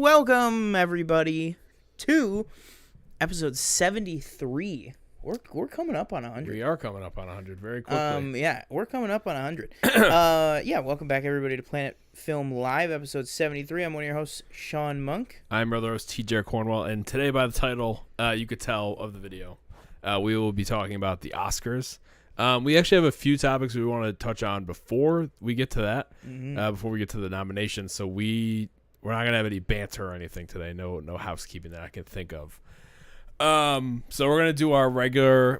Welcome, everybody, to episode 73. We're coming up on 100. We are coming up on 100 very quickly. Yeah, we're coming up on 100. Welcome back, everybody, to Planet Film Live, episode 73. I'm one of your hosts, Sean Monk. I'm brother host TJ Cornwell, and today by the title, you could tell of the video, we will be talking about the Oscars. We actually have a few topics we want to touch on before we get to that, before we get to the nominations. So we're not going to have any banter or anything today. No housekeeping that I can think of. So we're going to do our we're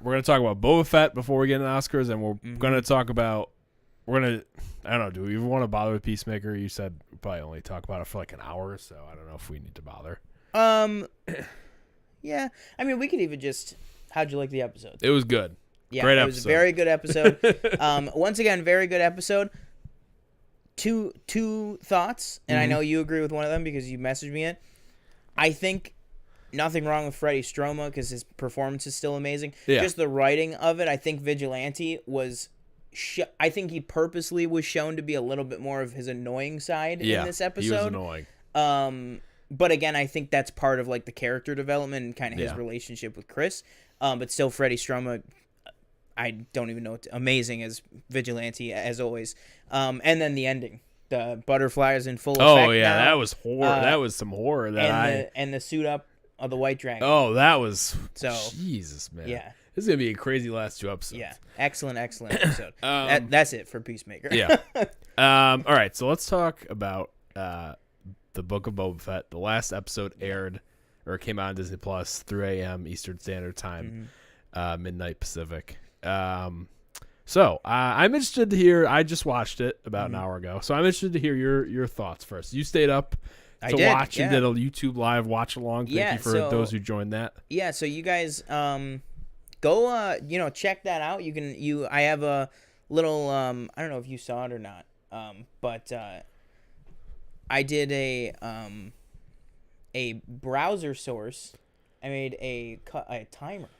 going to talk about Boba Fett before we get into the Oscars, and we're going to talk about, I don't know, do we even want to bother with Peacemaker? You said we'll probably only talk about it for like an hour, so I don't know if we need to bother. Yeah, I mean, we could even just, how'd you like the episode? It was good. Yeah, Great it episode. was a very good episode. Once again, very good episode. Two thoughts, and I know you agree with one of them because you messaged me it. I think nothing wrong with Freddie Stroma because his performance is still amazing. Yeah. Just the writing of it, I think Vigilante was... I think he purposely was shown to be a little bit more of his annoying side in this episode. He was annoying. But again, I think that's part of like the character development and kind of his relationship with Chris. But still, Freddie Stroma... I don't even know. Amazing as Vigilante, as always. And then the ending. The butterflies in full effect. Oh, yeah. Now. That was horror. That was some horror. And the suit up of the White Dragon. Oh, that was... So, Jesus, man. Yeah. This is going to be a crazy last two episodes. Yeah. Excellent episode. That's it for Peacemaker. Yeah. All right. So let's talk about the Book of Boba Fett. The last episode aired, or came out on Disney Plus, 3 a.m. Eastern Standard Time, midnight Pacific. So I'm interested to hear. I just watched it about an hour ago, so I'm interested to hear your thoughts first. You stayed up to watch and did a YouTube live watch along. Thank you for those who joined that. Yeah, so you guys go check that out. I have a little I don't know if you saw it or not, but I did a browser source. I made a timer.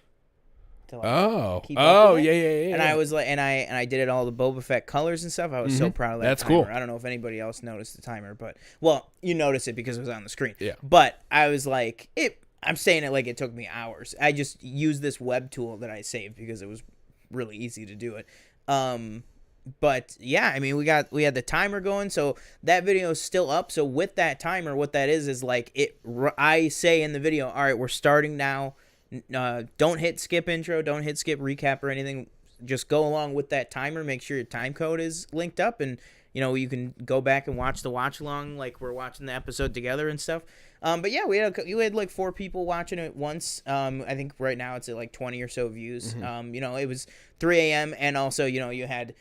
To keep up with it. Yeah. And I was like, and I did it all the Boba Fett colors and stuff. I was so proud of that. That's timer. cool. I don't know if anybody else noticed the timer, but you noticed it because it was on the screen. Yeah. But I was like, I'm saying it like it took me hours. I just used this web tool that I saved because it was really easy to do it. But yeah, I mean, we had the timer going, so that video is still up. So with that timer, what that is like I say in the video, all right, we're starting now. Don't hit skip intro, don't hit skip recap or anything. Just go along with that timer. Make sure your time code is linked up, and you can go back and watch the watch along like we're watching the episode together and stuff. But yeah, we had like 4 people watching it once. I think right now it's at like 20 or so views. It was 3 a.m. and also you had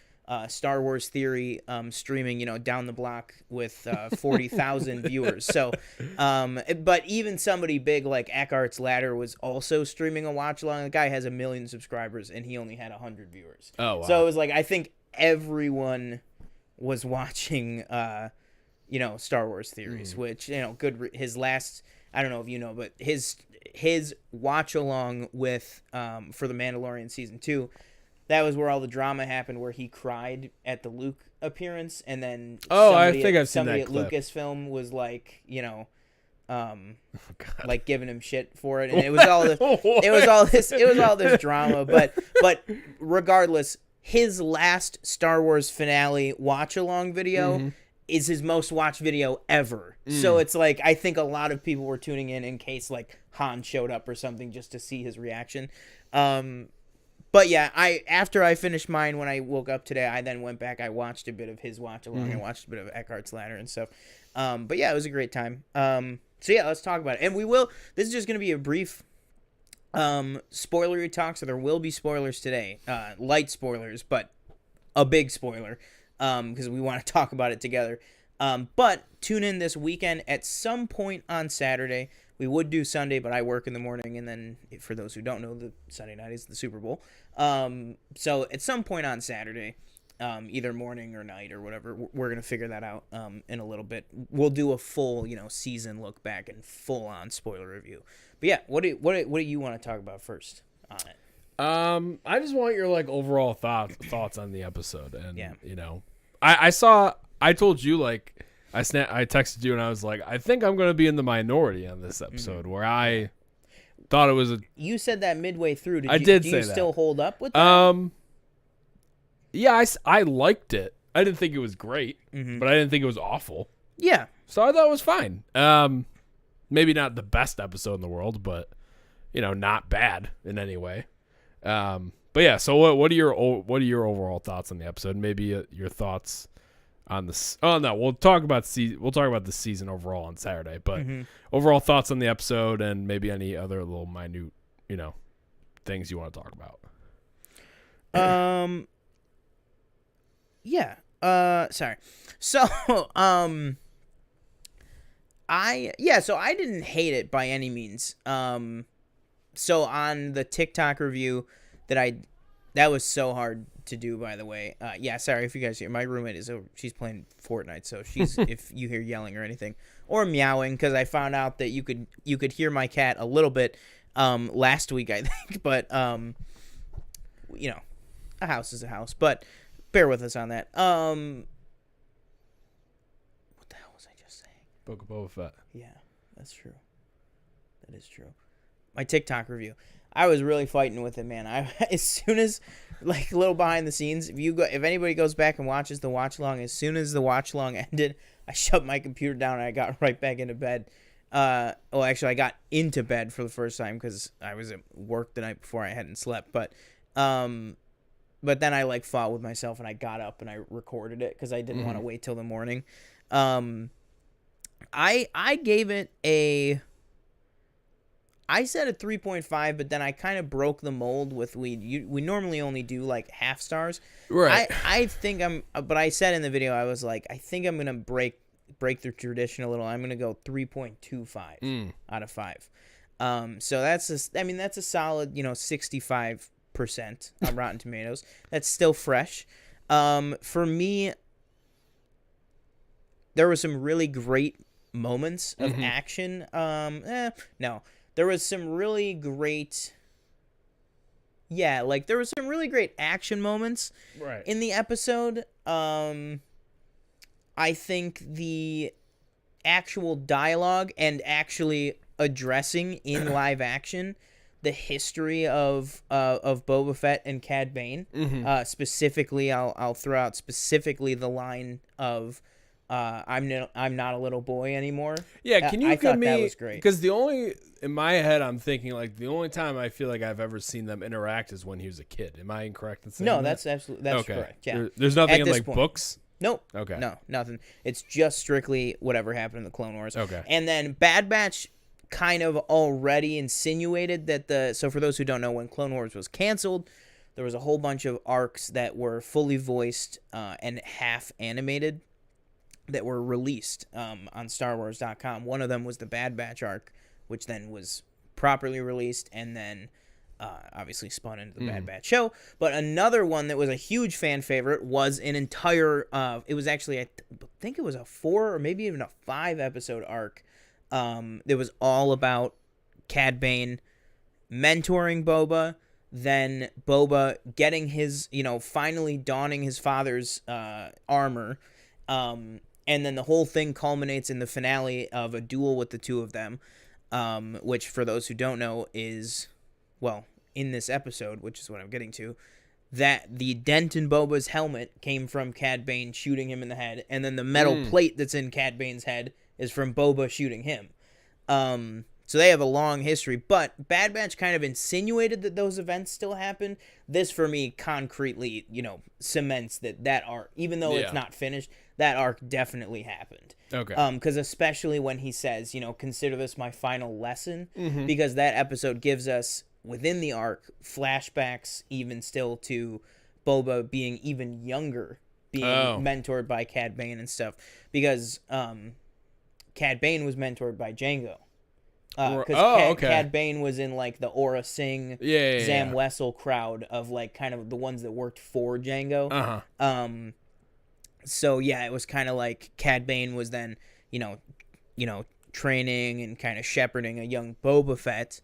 Star Wars Theory streaming down the block with 40,000 viewers. So but even somebody big like Eckhart's Ladder was also streaming a watch along. The guy has 1 million subscribers and he only had 100 viewers. Oh, wow. So it was like I think everyone was watching Star Wars Theories, which his last, I don't know if you know, but his watch along with for the Mandalorian season 2, that was where all the drama happened, where he cried at the Luke appearance, and then I think I've seen that at clip. Lucasfilm was like, like giving him shit for it, and it was all this drama. But regardless, his last Star Wars finale watch along video is his most watched video ever. So it's like I think a lot of people were tuning in case like Han showed up or something just to see his reaction. But yeah, after I finished mine when I woke up today, I then went back. I watched a bit of his watch along. I watched a bit of Eckhart's Ladder and stuff. But yeah, it was a great time. So yeah, let's talk about it. And this is just going to be a brief spoilery talk, so there will be spoilers today. Light spoilers, but a big spoiler because we want to talk about it together. But tune in this weekend at some point on Saturday. We would do Sunday, but I work in the morning, and then for those who don't know, the Sunday night is the Super Bowl. So at some point on Saturday, either morning or night or whatever, we're gonna figure that out in a little bit. We'll do a full season look back and full on spoiler review. But yeah, what do you want to talk about first on it? I just want your like overall thoughts on the episode, and I told you like I texted you and I was like, I think I'm going to be in the minority on this episode where I thought it was a. You said that midway through. Do you still hold up with that? Yeah, I liked it. I didn't think it was great, but I didn't think it was awful. Yeah. So I thought it was fine. Maybe not the best episode in the world, but not bad in any way. But yeah. So what are your overall thoughts on the episode? Maybe your thoughts on this. Oh no, we'll talk about the season overall on Saturday. But overall thoughts on the episode and maybe any other little minute things you want to talk about. Yeah. Sorry. So, I didn't hate it by any means. So on the TikTok review that was so hard to do, by the way. Yeah, sorry if you guys hear. My roommate she's playing Fortnite, so she's if you hear yelling or anything or meowing, because I found out that you could hear my cat a little bit last week, I think, but a house is a house, but bear with us on that. What the hell was I just saying? Book of Boba Fett. Yeah, that's true. That is true. My TikTok review. I was really fighting with it, man. As soon as, like, a little behind the scenes, if anybody goes back and watches the watch along, as soon as the watch along ended, I shut my computer down and I got right back into bed. Actually, I got into bed for the first time because I was at work the night before. I hadn't slept, but then I fought with myself and I got up and I recorded it because I didn't want to wait till the morning. I gave it I said a 3.5, but then I kind of broke the mold with we normally only do like half stars. Right. I think but I said in the video, I was like, I think I'm going to break the tradition a little. I'm going to go 3.25 out of 5. So that's a solid, 65% on Rotten Tomatoes. That's still fresh. For me, there were some really great moments of action. No. There was some really great... Yeah, there was some really great action moments in the episode. I think the actual dialogue and actually addressing in live action the history of Boba Fett and Cad Bane. Specifically, I'll throw out specifically the line of I'm not a little boy anymore. Yeah, can you give me? That was great. Because in my head, I'm thinking the only time I feel like I've ever seen them interact is when he was a kid. Am I incorrect in saying that? No, that's correct. Yeah, there's nothing in point. books. Nope. Okay. No, nothing. It's just strictly whatever happened in the Clone Wars. Okay. And then Bad Batch kind of already insinuated that so for those who don't know, when Clone Wars was canceled, there was a whole bunch of arcs that were fully voiced and half animated that were released on StarWars.com. One of them was the Bad Batch arc, which then was properly released and then obviously spun into the Bad Batch show. But another one that was a huge fan favorite was an entire, it was actually, I think it was a 4 or maybe even a 5 episode arc that was all about Cad Bane mentoring Boba, then Boba getting his, finally donning his father's armor, and then the whole thing culminates in the finale of a duel with the two of them, which, for those who don't know, is, well, in this episode, which is what I'm getting to, that the dent in Boba's helmet came from Cad Bane shooting him in the head, and then the metal plate that's in Cad Bane's head is from Boba shooting him. So they have a long history, but Bad Batch kind of insinuated that those events still happen. This, for me, concretely, cements that arc, even though it's not finished, that arc definitely happened. Okay. Because especially when he says, consider this my final lesson, because that episode gives us, within the arc, flashbacks even still to Boba being even younger, being mentored by Cad Bane and stuff, because Cad Bane was mentored by Jango. Because Cad Bane was in the Aura Singh, Zam Wessel crowd of kind of the ones that worked for Jango. So yeah, it was kind of like Cad Bane was then training and kind of shepherding a young Boba Fett.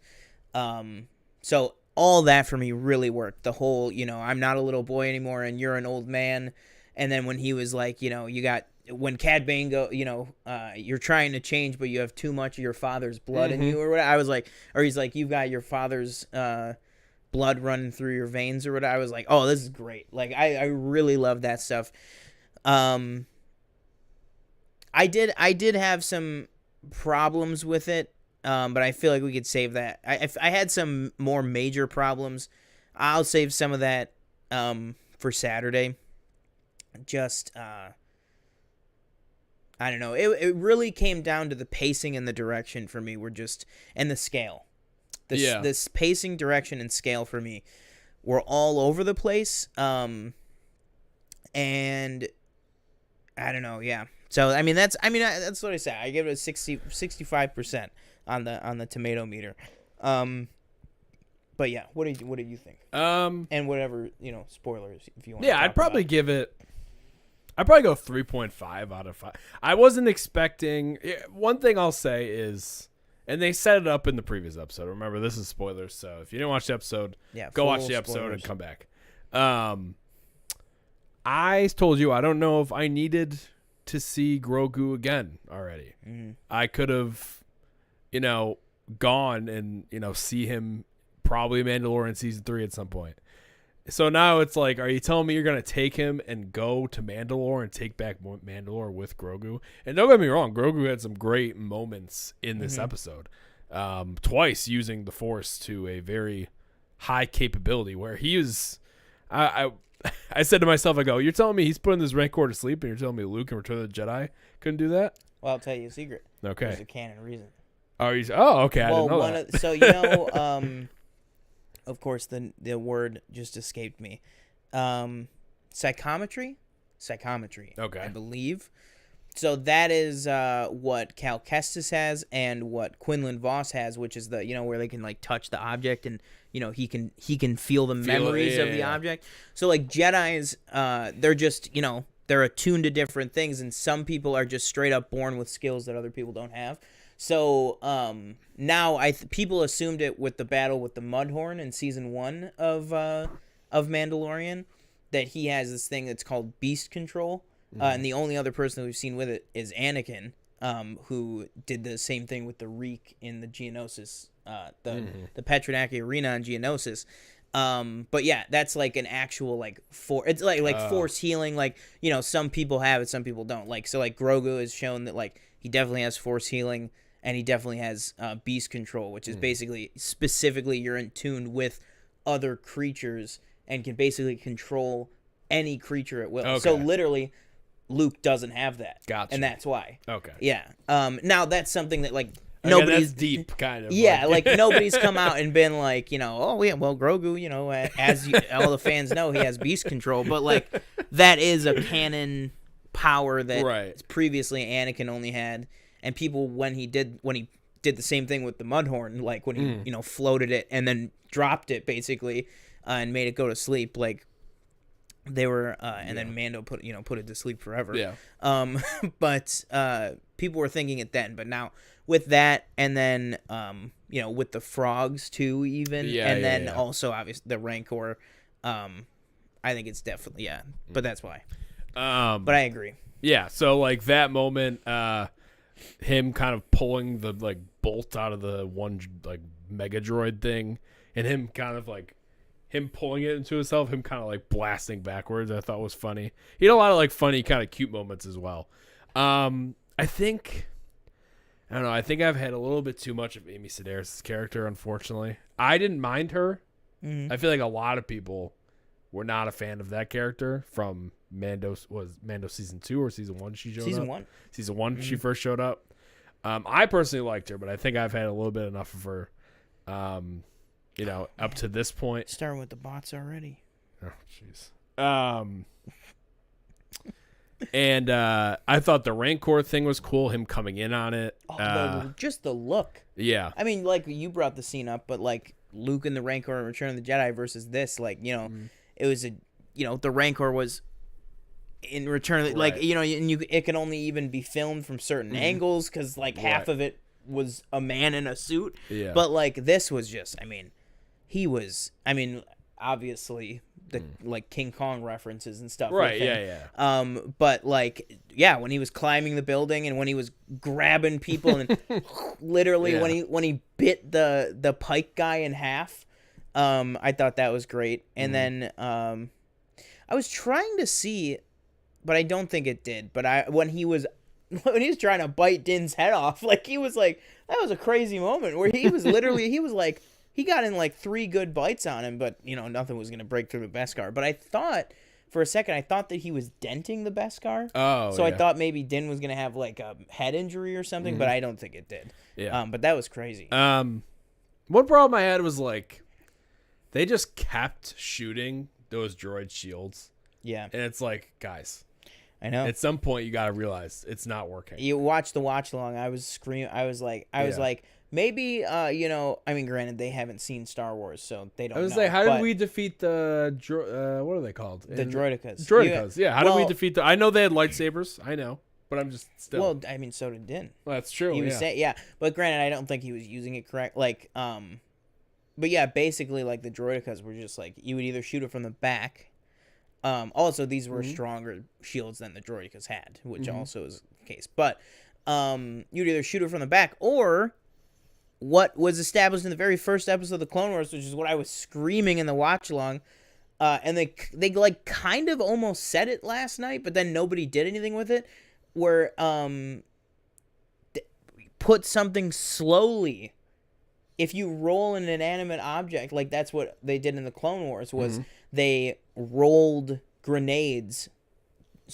So all that for me really worked. The whole I'm not a little boy anymore and you're an old man. And then when he was like, you got when Cad Bane you're trying to change, but you have too much of your father's blood in you, or whatever. I was like, or he's like, you've got your father's blood running through your veins, or whatever. I was like, oh, this is great. Like, I really love that stuff. I did have some problems with it, but I feel like we could save that. I had some more major problems. I'll save some of that for Saturday. Just I don't know. It really came down to the pacing and the direction for me. And the scale. This pacing, direction, and scale for me were all over the place. And I don't know. Yeah. So that's what I said. I give it a 65% on the tomato meter. But yeah, what do you think? And whatever, spoilers if you want. Yeah, I'd probably go 3.5 out of 5. I wasn't expecting. One thing I'll say is, and they set it up in the previous episode. Remember, this is spoilers, so if you didn't watch the episode, go watch the episode and come back. I told you I don't know if I needed to see Grogu again already. Mm-hmm. I could have, gone and see him probably Mandalorian season 3 at some point. So now it's like, are you telling me you're going to take him and go to Mandalore and take back Mandalore with Grogu? And don't get me wrong, Grogu had some great moments in this episode. Twice using the Force to a very high capability where he was... I said to myself, I go, you're telling me he's putting this Rancor to sleep and you're telling me Luke in Return of the Jedi couldn't do that? Well, I'll tell you a secret. Okay. There's a canon reason. Okay. I didn't know that. So, of course, the word just escaped me. Psychometry? Okay. I believe. So that is what Cal Kestis has and what Quinlan Voss has, which is the where they can like touch the object and he can feel the memories of the object. So like Jedis, they're just they're attuned to different things, and some people are just straight up born with skills that other people don't have. So now people assumed it with the battle with the Mudhorn in season 1 of Mandalorian, that he has this thing that's called beast control. And the only other person that we've seen with it is Anakin, who did the same thing with the Reek in the Geonosis, the Petronaki Arena in Geonosis. But yeah, that's like an actual it's like force healing. Like some people have it, some people don't. Like so, like Grogu has shown that like he definitely has force healing, and he definitely has beast control, which is basically specifically you're in tune with other creatures and can basically control any creature at will. Okay. So literally, Luke doesn't have that. Gotcha. And that's why. Okay. Yeah. Now that's something that like nobody's that's deep kind of. Yeah, like nobody's come out and been like, oh yeah, well Grogu, as all the fans know, he has beast control, but like that is a canon power that previously Anakin only had, and people when he did the same thing with the Mudhorn, like when he floated it and then dropped it basically and made it go to sleep, like they were and then Mando put it to sleep forever. Yeah. But people were thinking it then, but now with that and then with the frogs too even then also obviously the Rancor, I think it's definitely but that's why. But I agree. Yeah, so like that moment, him kind of pulling the like bolt out of the one like Mega Droid thing, and him kind of like him pulling it into himself, him kind of like blasting backwards, I thought was funny. He had a lot of like funny kind of cute moments as well. I think I've had a little bit too much of Amy Sedaris' character, unfortunately. I didn't mind her. Mm-hmm. I feel like a lot of people were not a fan of that character from Mando season 2 or season 1 she showed up? Season 1 she first showed up. I personally liked her, but I think I've had a little bit enough of her up to this point. Starting with the bots already. Oh, jeez. And I thought the Rancor thing was cool, him coming in on it. Just the look. Yeah. I mean, like, you brought the scene up, but, like, Luke and the Rancor in Return of the Jedi versus this, like, it was the Rancor was in Return, like, and it can only even be filmed from certain angles because, like, half of it was a man in a suit. Yeah. But, like, this was just, he was, obviously the like King Kong references and stuff. Right, with him. yeah. But like, yeah, when he was climbing the building and when he was grabbing people and literally when he bit the pike guy in half, I thought that was great. And then I was trying to see, but I don't think it did. But when he was trying to bite Din's head off, like he was like, that was a crazy moment where he was literally he got in like 3 good bites on him, but nothing was gonna break through the Beskar. But I thought for a second that he was denting the Beskar. Oh, so I thought maybe Din was gonna have like a head injury or something, but I don't think it did. Yeah. But that was crazy. One problem I had was like they just kept shooting those droid shields. Yeah. And it's like, guys, I know. at some point you gotta realize it's not working. You watch the watch along. I was screaming. I was like, maybe, I mean, granted, they haven't seen Star Wars, so they don't know. I was like, how did we defeat the, what are they called? The droidicas. Droidicas, yeah. How did we defeat I know they had lightsabers, I know, but I'm just still. Well, I mean, so did Din. Well, that's true, He was saying, but granted, I don't think he was using it correct. Like, but yeah, basically, like, the droidicas were just like, you would either shoot it from the back. Also, these were stronger shields than the droidicas had, which also is the case. But you'd either shoot it from the back or what was established in the very first episode of the Clone Wars, which is what I was screaming in the watch along, and they like kind of almost said it last night, but then nobody did anything with it, where put something slowly. If you roll an inanimate object, like that's what they did in the Clone Wars, was they rolled grenades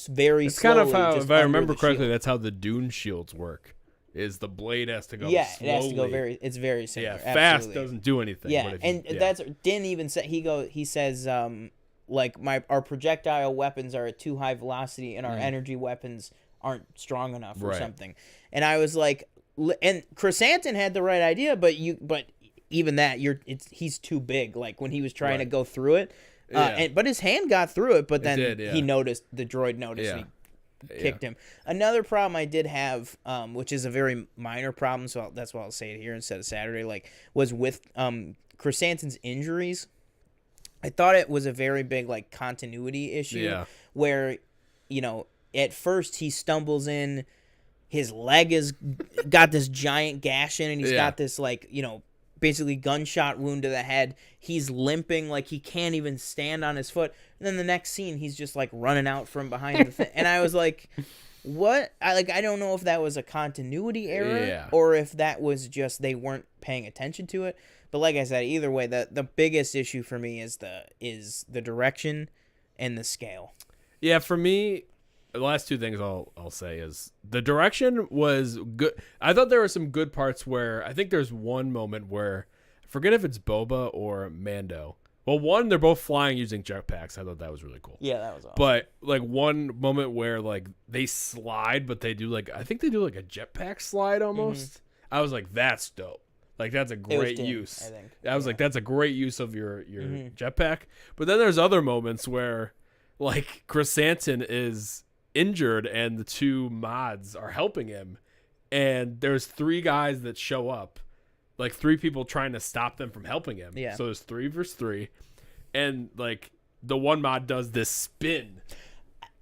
very it's slowly. Kind of how, if I remember correctly, that's how the Dune shields work. Is the blade has to go slowly. It has to go it's very similar. Yeah, fast doesn't do anything. Yeah, that's Din even said he says like our projectile weapons are at too high velocity and our energy weapons aren't strong enough or something. And I was like, and Chrysanthemum had the right idea, but even that he's too big. Like when he was trying to go through it, but his hand got through it, but then he noticed the droid noticed. And he kicked him. Another problem I did have, which is a very minor problem, so that's why I'll say it here instead of Saturday, like, was with Chrysanthemum's injuries. I thought it was a very big, like, continuity issue where, at first he stumbles in, his leg is got this giant gash in, and he's got this, like, basically gunshot wound to the head. He's limping, like he can't even stand on his foot. And then the next scene, he's just like running out from behind the thing. And I was like, what? I don't know if that was a continuity error or if that was just they weren't paying attention to it. But like I said, either way, the biggest issue for me is the direction and the scale. Yeah, for me, the last 2 things I'll say is the direction was good. I thought there were some good parts where I think there's one moment where I forget if it's Boba or Mando. Well, one, they're both flying using jetpacks. I thought that was really cool. Yeah, that was awesome. But like one moment where like they slide, but they do like, I think they do like a jetpack slide almost. I was like, that's dope. Like that's a great use. I think. I was like, that's a great use of your jetpack. But then there's other moments where like Chrysanthemum is injured and the 2 mods are helping him, and there's 3 guys that show up, like 3 people trying to stop them from helping him. So there's 3 versus 3, and like the one mod does this spin.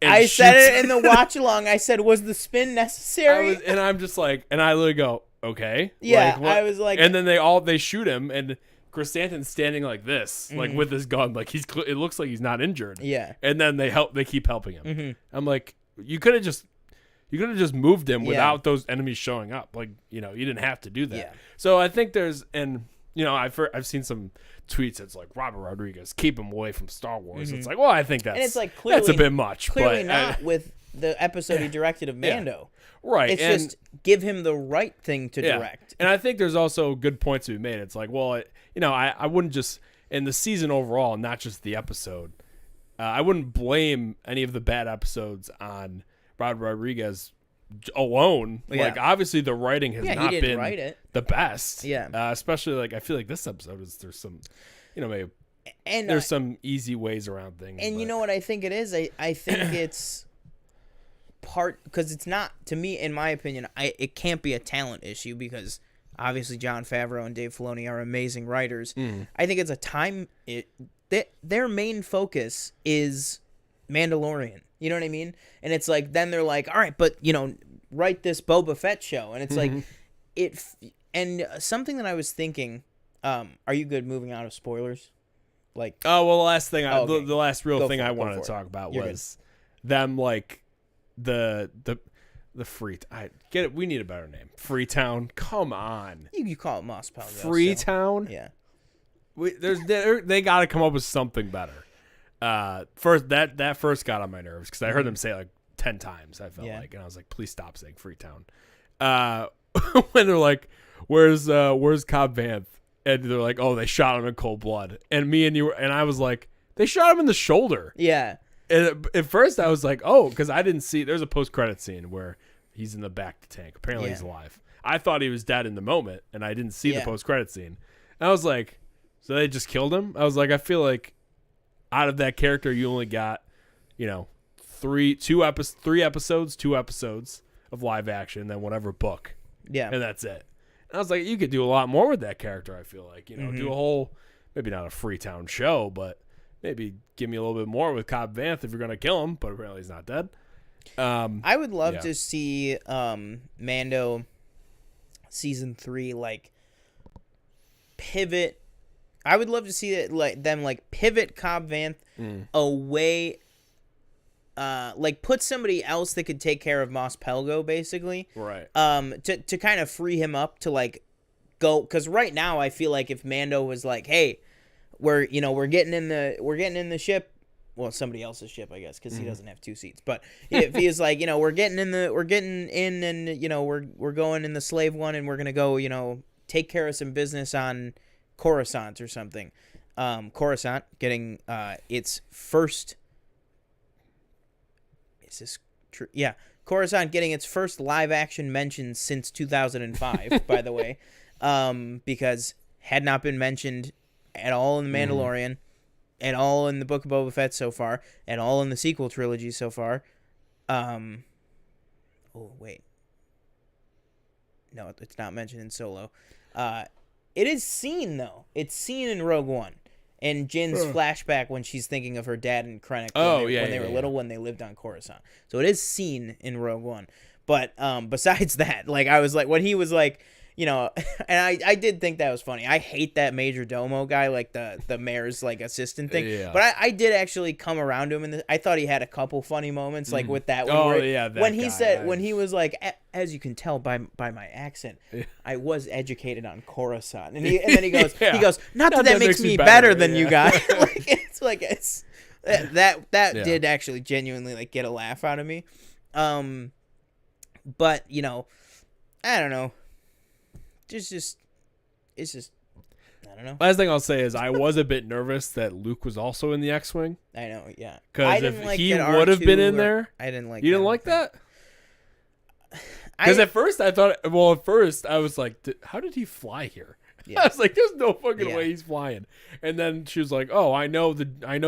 I said it in the watch along. I said, was the spin necessary? I'm just like, and I literally go, okay. Yeah, I was like, and then they shoot him, and Chrysanthemum's standing like this, like with his gun, like it looks like he's not injured. Yeah. And then they keep helping him. I'm like, you could have just moved him without those enemies showing up. Like, you didn't have to do that. Yeah. So I think I've seen some tweets. It's like Robert Rodriguez, keep him away from Star Wars. It's like, well, I think that's, and it's like clearly, that's a bit much. Clearly not with the episode he directed of Mando. Right. It's just give him the right thing to direct. And I think there's also good points to be made. It's like, well, I wouldn't just, in the season overall, not just the episode, I wouldn't blame any of the bad episodes on Robert Rodriguez alone. Like, obviously the writing has not been the best. Especially, like, I feel like this episode there's some, maybe there's some easy ways around things. And you know what I think it is? I think it's part, because it's not, to me, in my opinion, it can't be a talent issue, because obviously Jon Favreau and Dave Filoni are amazing writers. I think it's a time their main focus is Mandalorian. You know what I mean? And it's like, then they're like, all right, but, write this Boba Fett show. And it's like, and something that I was thinking, are you good moving out of spoilers? Like, well, the last thing, okay. the last real thing I Go wanted for to it. talk about You're was them, like, the I get it. We need a better name. Freetown. Come on. You call it Mos Pelgo. Freetown. So, yeah. They got to come up with something better. First that first got on my nerves because I heard them say it like 10 times. I felt like, and I was like, please stop saying Freetown. When they're like, where's Cobb Vanth? And they're like, oh, they shot him in cold blood. And me and you and I was like, they shot him in the shoulder. Yeah. And at first I was like, oh, because I didn't see. There's a post-credit scene where he's in the back of the tank. Apparently he's alive. I thought he was dead in the moment, and I didn't see the post-credit scene. And I was like, so they just killed him? I was like, I feel like out of that character, you only got, 3 episodes, 2 episodes of live action, then whatever book. Yeah. And that's it. And I was like, you could do a lot more with that character, I feel like. Do a whole, maybe not a Freetown show, but maybe give me a little bit more with Cobb Vanth if you're going to kill him, but apparently he's not dead. I would love to see Mando season 3 like pivot. I would love to see it like pivot Cobb Vanth away, like put somebody else that could take care of Mos Pelgo, basically. Right. To kind of free him up to like go, because right now I feel like if Mando was like, hey, we're getting in the ship. Well, somebody else's ship, I guess, because he doesn't have 2 seats. But if he is like, we're getting in, and we're going in the slave one, and we're gonna go, take care of some business on Coruscant or something. Coruscant getting its first. Is this true? Yeah, Coruscant getting its first live action mention since 2005. By the way, because had not been mentioned at all in The Mandalorian. At all in the Book of Boba Fett so far, at all in the sequel trilogy so far. Oh, wait. No, it's not mentioned in Solo. It is seen, though. It's seen in Rogue One. And Jin's flashback when she's thinking of her dad and Krennic when they were little, when they lived on Coruscant. So it is seen in Rogue One. But besides that, like, I was like, when he was like, and I did think that was funny. I hate that Major Domo guy, like the mayor's like assistant thing. Yeah. But I did actually come around to him, and I thought he had a couple funny moments, like with that one. When he said, when he was like, as you can tell by my accent, I was educated on Coruscant, and then he goes, not that makes me better than you guys. That did actually genuinely like get a laugh out of me. But I don't know. It's just I don't know. Last thing I'll say is I was a bit nervous that Luke was also in the X-Wing. I know, yeah. Because if he would have been in there, I didn't like. You didn't like that? Because at first I thought, I was like, how did he fly here? Yeah. I was like, there's no fucking way he's flying. And then she was like, oh, I know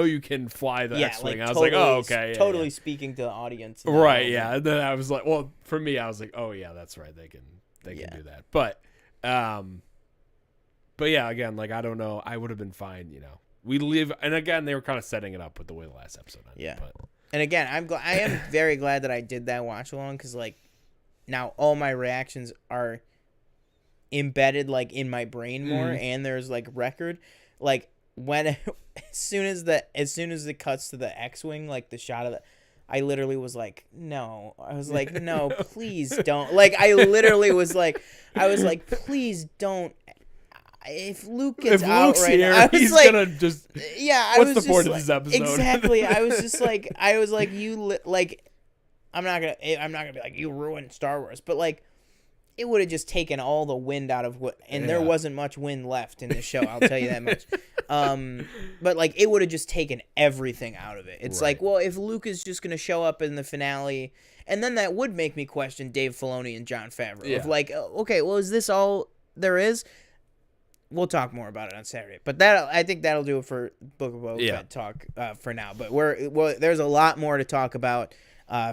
you can fly the X-Wing. Like, I was like, oh, okay. Totally speaking to the audience. Right, yeah. And then I was like, well, for me, I was like, oh yeah, that's right. They can do that. But yeah, again, like, I don't know. I would have been fine, We live, and again, they were kind of setting it up with the way the last episode ended. Yeah. But. And again, I am very glad that I did that watch along, because like now all my reactions are embedded like in my brain more, and there's like record, like when as soon as it cuts to the X-Wing, like the shot of the. I literally was like, no. I was like, no, please don't. Like, I literally was like, please don't. If Luke gets out Luke's right here, now, I was he's like, gonna just. Yeah, what's the point of this episode? Exactly. I was like, I'm not gonna be like, you ruined Star Wars, but like, it would have just taken all the wind out of what, and there wasn't much wind left in this show. I'll tell you that much. But like, it would have just taken everything out of it. It's like, well, if Luke is just gonna show up in the finale, and then that would make me question Dave Filoni and Jon Favreau. Of like, okay, well, is this all there is? We'll talk more about it on Saturday. But I think that'll do it for Book of Boba Fett talk for now. But there's a lot more to talk about.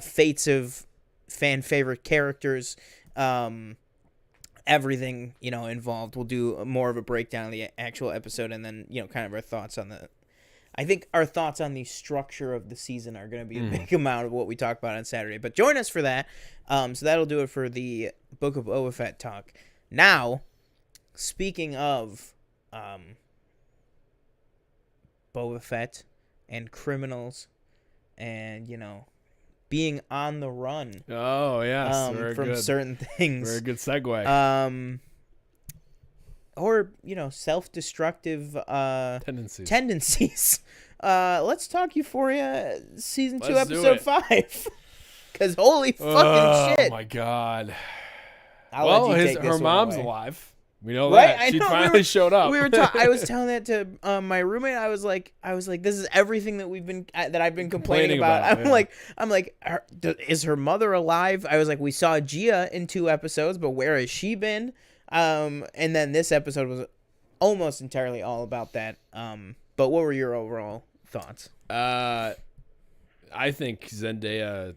Fates of fan favorite characters. Everything involved. We'll do more of a breakdown of the actual episode, and then kind of our thoughts on I think our thoughts on the structure of the season are going to be a big amount of what we talk about on Saturday. But join us for that. So that'll do it for the Book of Boba Fett talk. Now, speaking of Boba Fett and criminals and, being on the run. Oh, yes. From good. certain things. Very good segue. Or, self-destructive tendencies. Let's talk Euphoria Season 2, Episode 5. Because holy fucking shit. Oh, my God. Her mom's alive. We know right? that. She finally showed up. I was telling that to my roommate. I was like, this is everything that I've been complaining about. I'm like, is her mother alive? I was like, we saw Gia in 2 episodes, but where has she been? And then this episode was almost entirely all about that. But what were your overall thoughts? I think Zendaya,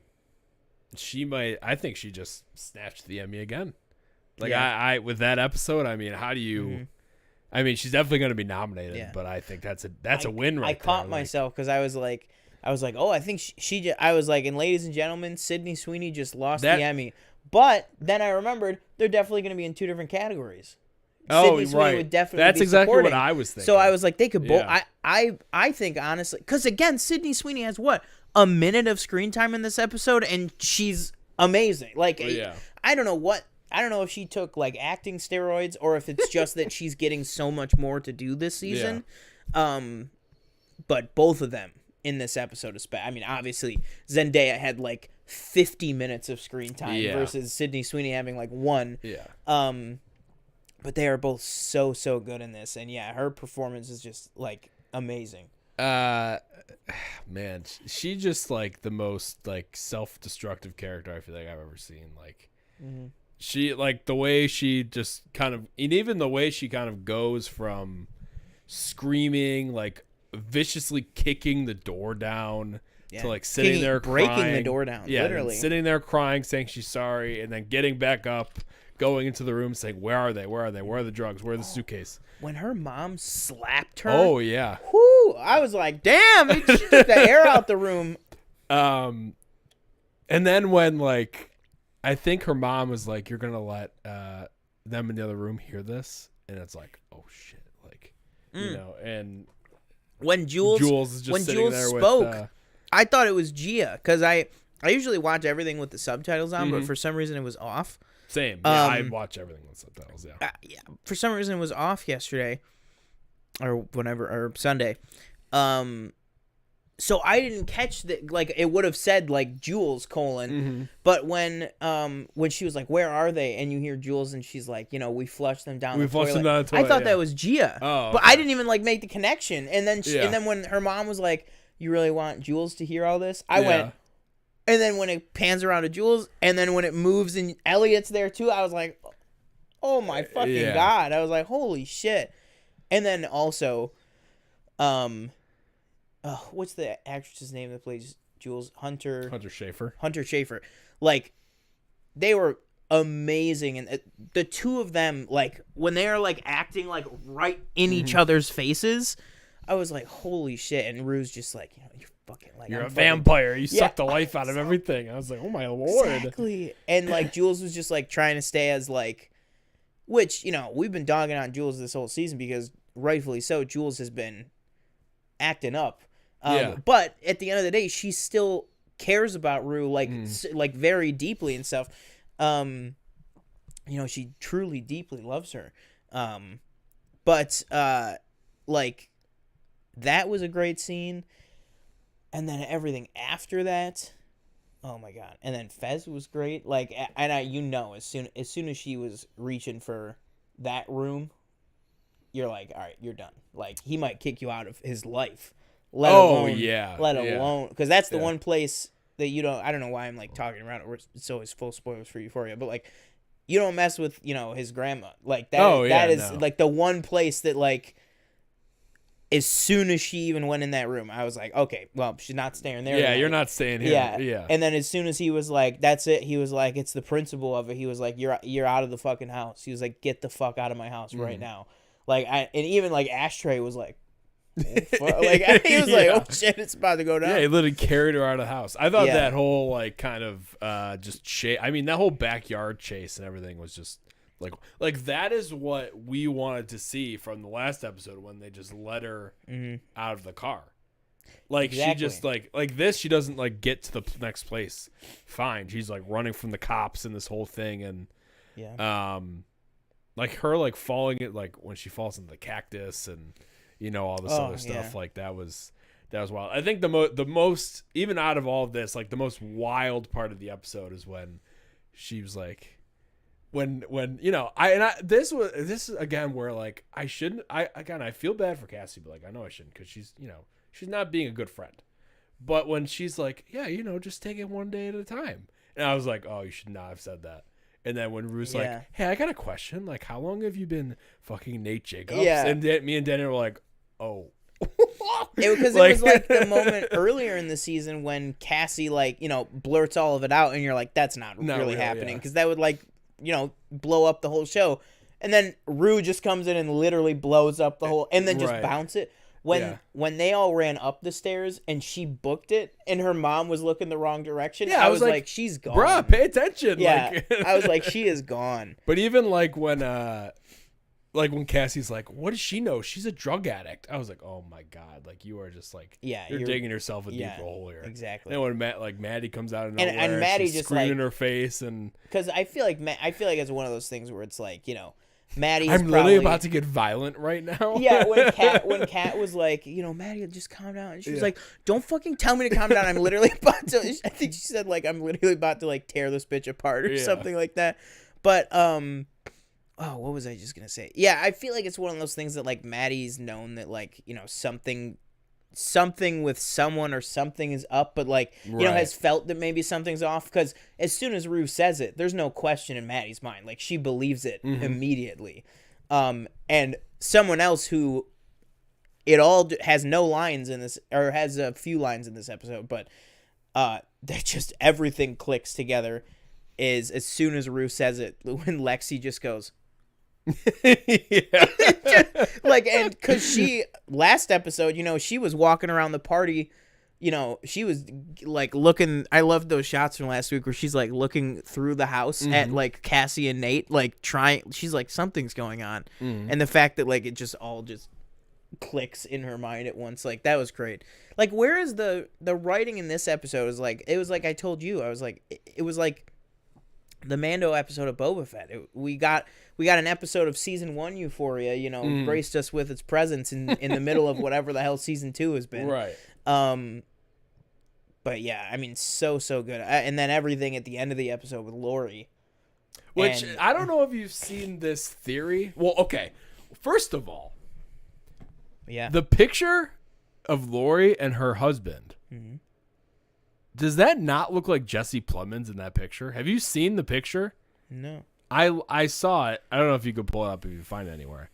I think she just snatched the Emmy again. Like, I with that episode, I mean, how do you I mean, she's definitely going to be nominated, but I think that's a win right I caught myself because I was like, oh, I think I was like, and ladies and gentlemen, Sydney Sweeney just lost the Emmy. But then I remembered they're definitely going to be in 2 different categories. Sydney Sweeney would definitely That's be exactly supporting. what I was thinking. So I was like, they could both. I think honestly, because again, Sydney Sweeney has a minute of screen time in this episode, and she's amazing. Like, I don't know if she took like acting steroids or if it's just that she's getting so much more to do this season. But both of them in this episode, I mean, obviously Zendaya had like 50 minutes of screen time versus Sydney Sweeney having like 1. But they are both so good in this, and her performance is just like amazing. Man, she just like the most like self-destructive character I feel like I've ever seen. Like, she like the way she just kind of, and even the way she kind of goes from screaming, like viciously kicking the door down to like sitting there breaking crying, the door down, literally sitting there crying, saying she's sorry, and then getting back up, going into the room, saying, "Where are they? Where are they? Where are the drugs? Where are the suitcase?" When her mom slapped her, whoo! I was like, "Damn!" She took the air out the room. And then when like, I think her mom was like, "You're gonna let them in the other room hear this," and it's like, "Oh shit!" Like, and when Jules is just sitting there spoke, with, I thought it was Gia because I usually watch everything with the subtitles on, but for some reason it was off. Same. Yeah, I watch everything with subtitles. Yeah. For some reason it was off yesterday, or whenever, or Sunday. So I didn't catch that. Like, it would have said like Jules : but when she was like, "Where are they?" and you hear Jules and she's like, "We flushed them down. We flushed them down the toilet." I thought that was Gia. Oh, but I didn't even like make the connection. And then and then when her mom was like, "You really want Jules to hear all this?" I went. And then when it pans around to Jules, and then when it moves and Elliot's there too, I was like, "Oh my fucking god!" I was like, "Holy shit!" And then also, what's the actress's name that plays Jules? Hunter Schafer. Like, they were amazing, and the two of them, like when they are like acting like right in each other's faces, I was like, "Holy shit!" And Rue's just like, "You're fucking like you're a vampire. You suck the life out of everything." I was like, "Oh my lord!" Exactly. And like Jules was just like trying to stay as like, which we've been dogging on Jules this whole season because rightfully so, Jules has been acting up. But at the end of the day, she still cares about Rue like very deeply and stuff. She truly deeply loves her. But like, that was a great scene. And then everything after that, oh my god! And then Fez was great. Like, and as soon as she was reaching for that room, you're like, all right, you're done. Like, he might kick you out of his life. Let alone because that's the one place that you don't. I don't know why I'm like talking around it. It's always full spoilers for Euphoria, but like, you don't mess with his grandma. Like that. That is like the one place that like. As soon as she even went in that room, I was like, okay, well, she's not staying there. Yeah, you're not staying here. Yeah. And then as soon as he was like, that's it, he was like, it's the principle of it. He was like, you're out of the fucking house. He was like, get the fuck out of my house right now. Like, and even like Ashtray was like, Like he was like, oh shit, it's about to go down. Yeah, he literally carried her out of the house. I thought Yeah. that whole like kind of just chase. I mean, that whole backyard chase and everything was just like that is what we wanted to see from the last episode when they just let her out of the car. Like she just like this, she doesn't like get to the next place. Fine, she's like running from the cops and this whole thing, and like her like falling it like when she falls into the cactus and all this other stuff like that was wild. I think the most even out of all of this, like the most wild part of the episode is when she was like when this is again where like I feel bad for Cassie, but like I know I shouldn't because she's she's not being a good friend. But when she's like, yeah, just take it one day at a time, and I was like, oh, you should not have said that. And then when Rue's like, hey, I got a question. Like, how long have you been fucking Nate Jacobs? Yeah. And me and Daniel were like, oh. Because it was like the moment earlier in the season when Cassie, like, blurts all of it out. And you're like, that's not really happening. Because that would, like, blow up the whole show. And then Rue just comes in and literally blows up the whole. And then just bounce it. When they all ran up the stairs and she booked it and her mom was looking the wrong direction, I was like, she's gone. Bruh, pay attention. Yeah. I was like, she is gone. But even like when Cassie's like, what does she know? She's a drug addict. I was like, oh my God. Like you are just like, you're digging yourself a deep hole here. Exactly. And when Maddie comes out of nowhere, and Maddie she's just screaming like, in her face. And because I feel like it's one of those things where it's like, Maddie. I'm literally about to get violent right now. Yeah, when Kat was like, Maddie, just calm down. And she was like, don't fucking tell me to calm down. I'm literally about to. I think she said like, I'm literally about to like tear this bitch apart or something like that. But what was I just gonna say? Yeah, I feel like it's one of those things that like Maddie's known that like something with someone or something is up, but like has felt that maybe something's off because as soon as Rue says it, there's no question in Maddie's mind. Like she believes it immediately. And someone else who it all has no lines in this or has a few lines in this episode, but that just everything clicks together is as soon as Rue says it, when Lexi just goes. Like, and because she last episode she was walking around the party, she was like looking. I loved those shots from last week where she's like looking through the house at like Cassie and Nate, like trying. She's like, something's going on, and the fact that like it just all just clicks in her mind at once, like that was great. Like, where is the writing in this episode? Is like, it was like I told you, I was like, it was like the Mando episode of Boba Fett. We got an episode of season 1 Euphoria, graced us with its presence in the middle of whatever the hell season 2 has been. Right. But yeah, I mean, so good. And then everything at the end of the episode with Lori. Which, I don't know if you've seen this theory. Well, okay. First of all, the picture of Lori and her husband, does that not look like Jesse Plemons in that picture? Have you seen the picture? No. I saw it. I don't know if you could pull it up if you find it anywhere.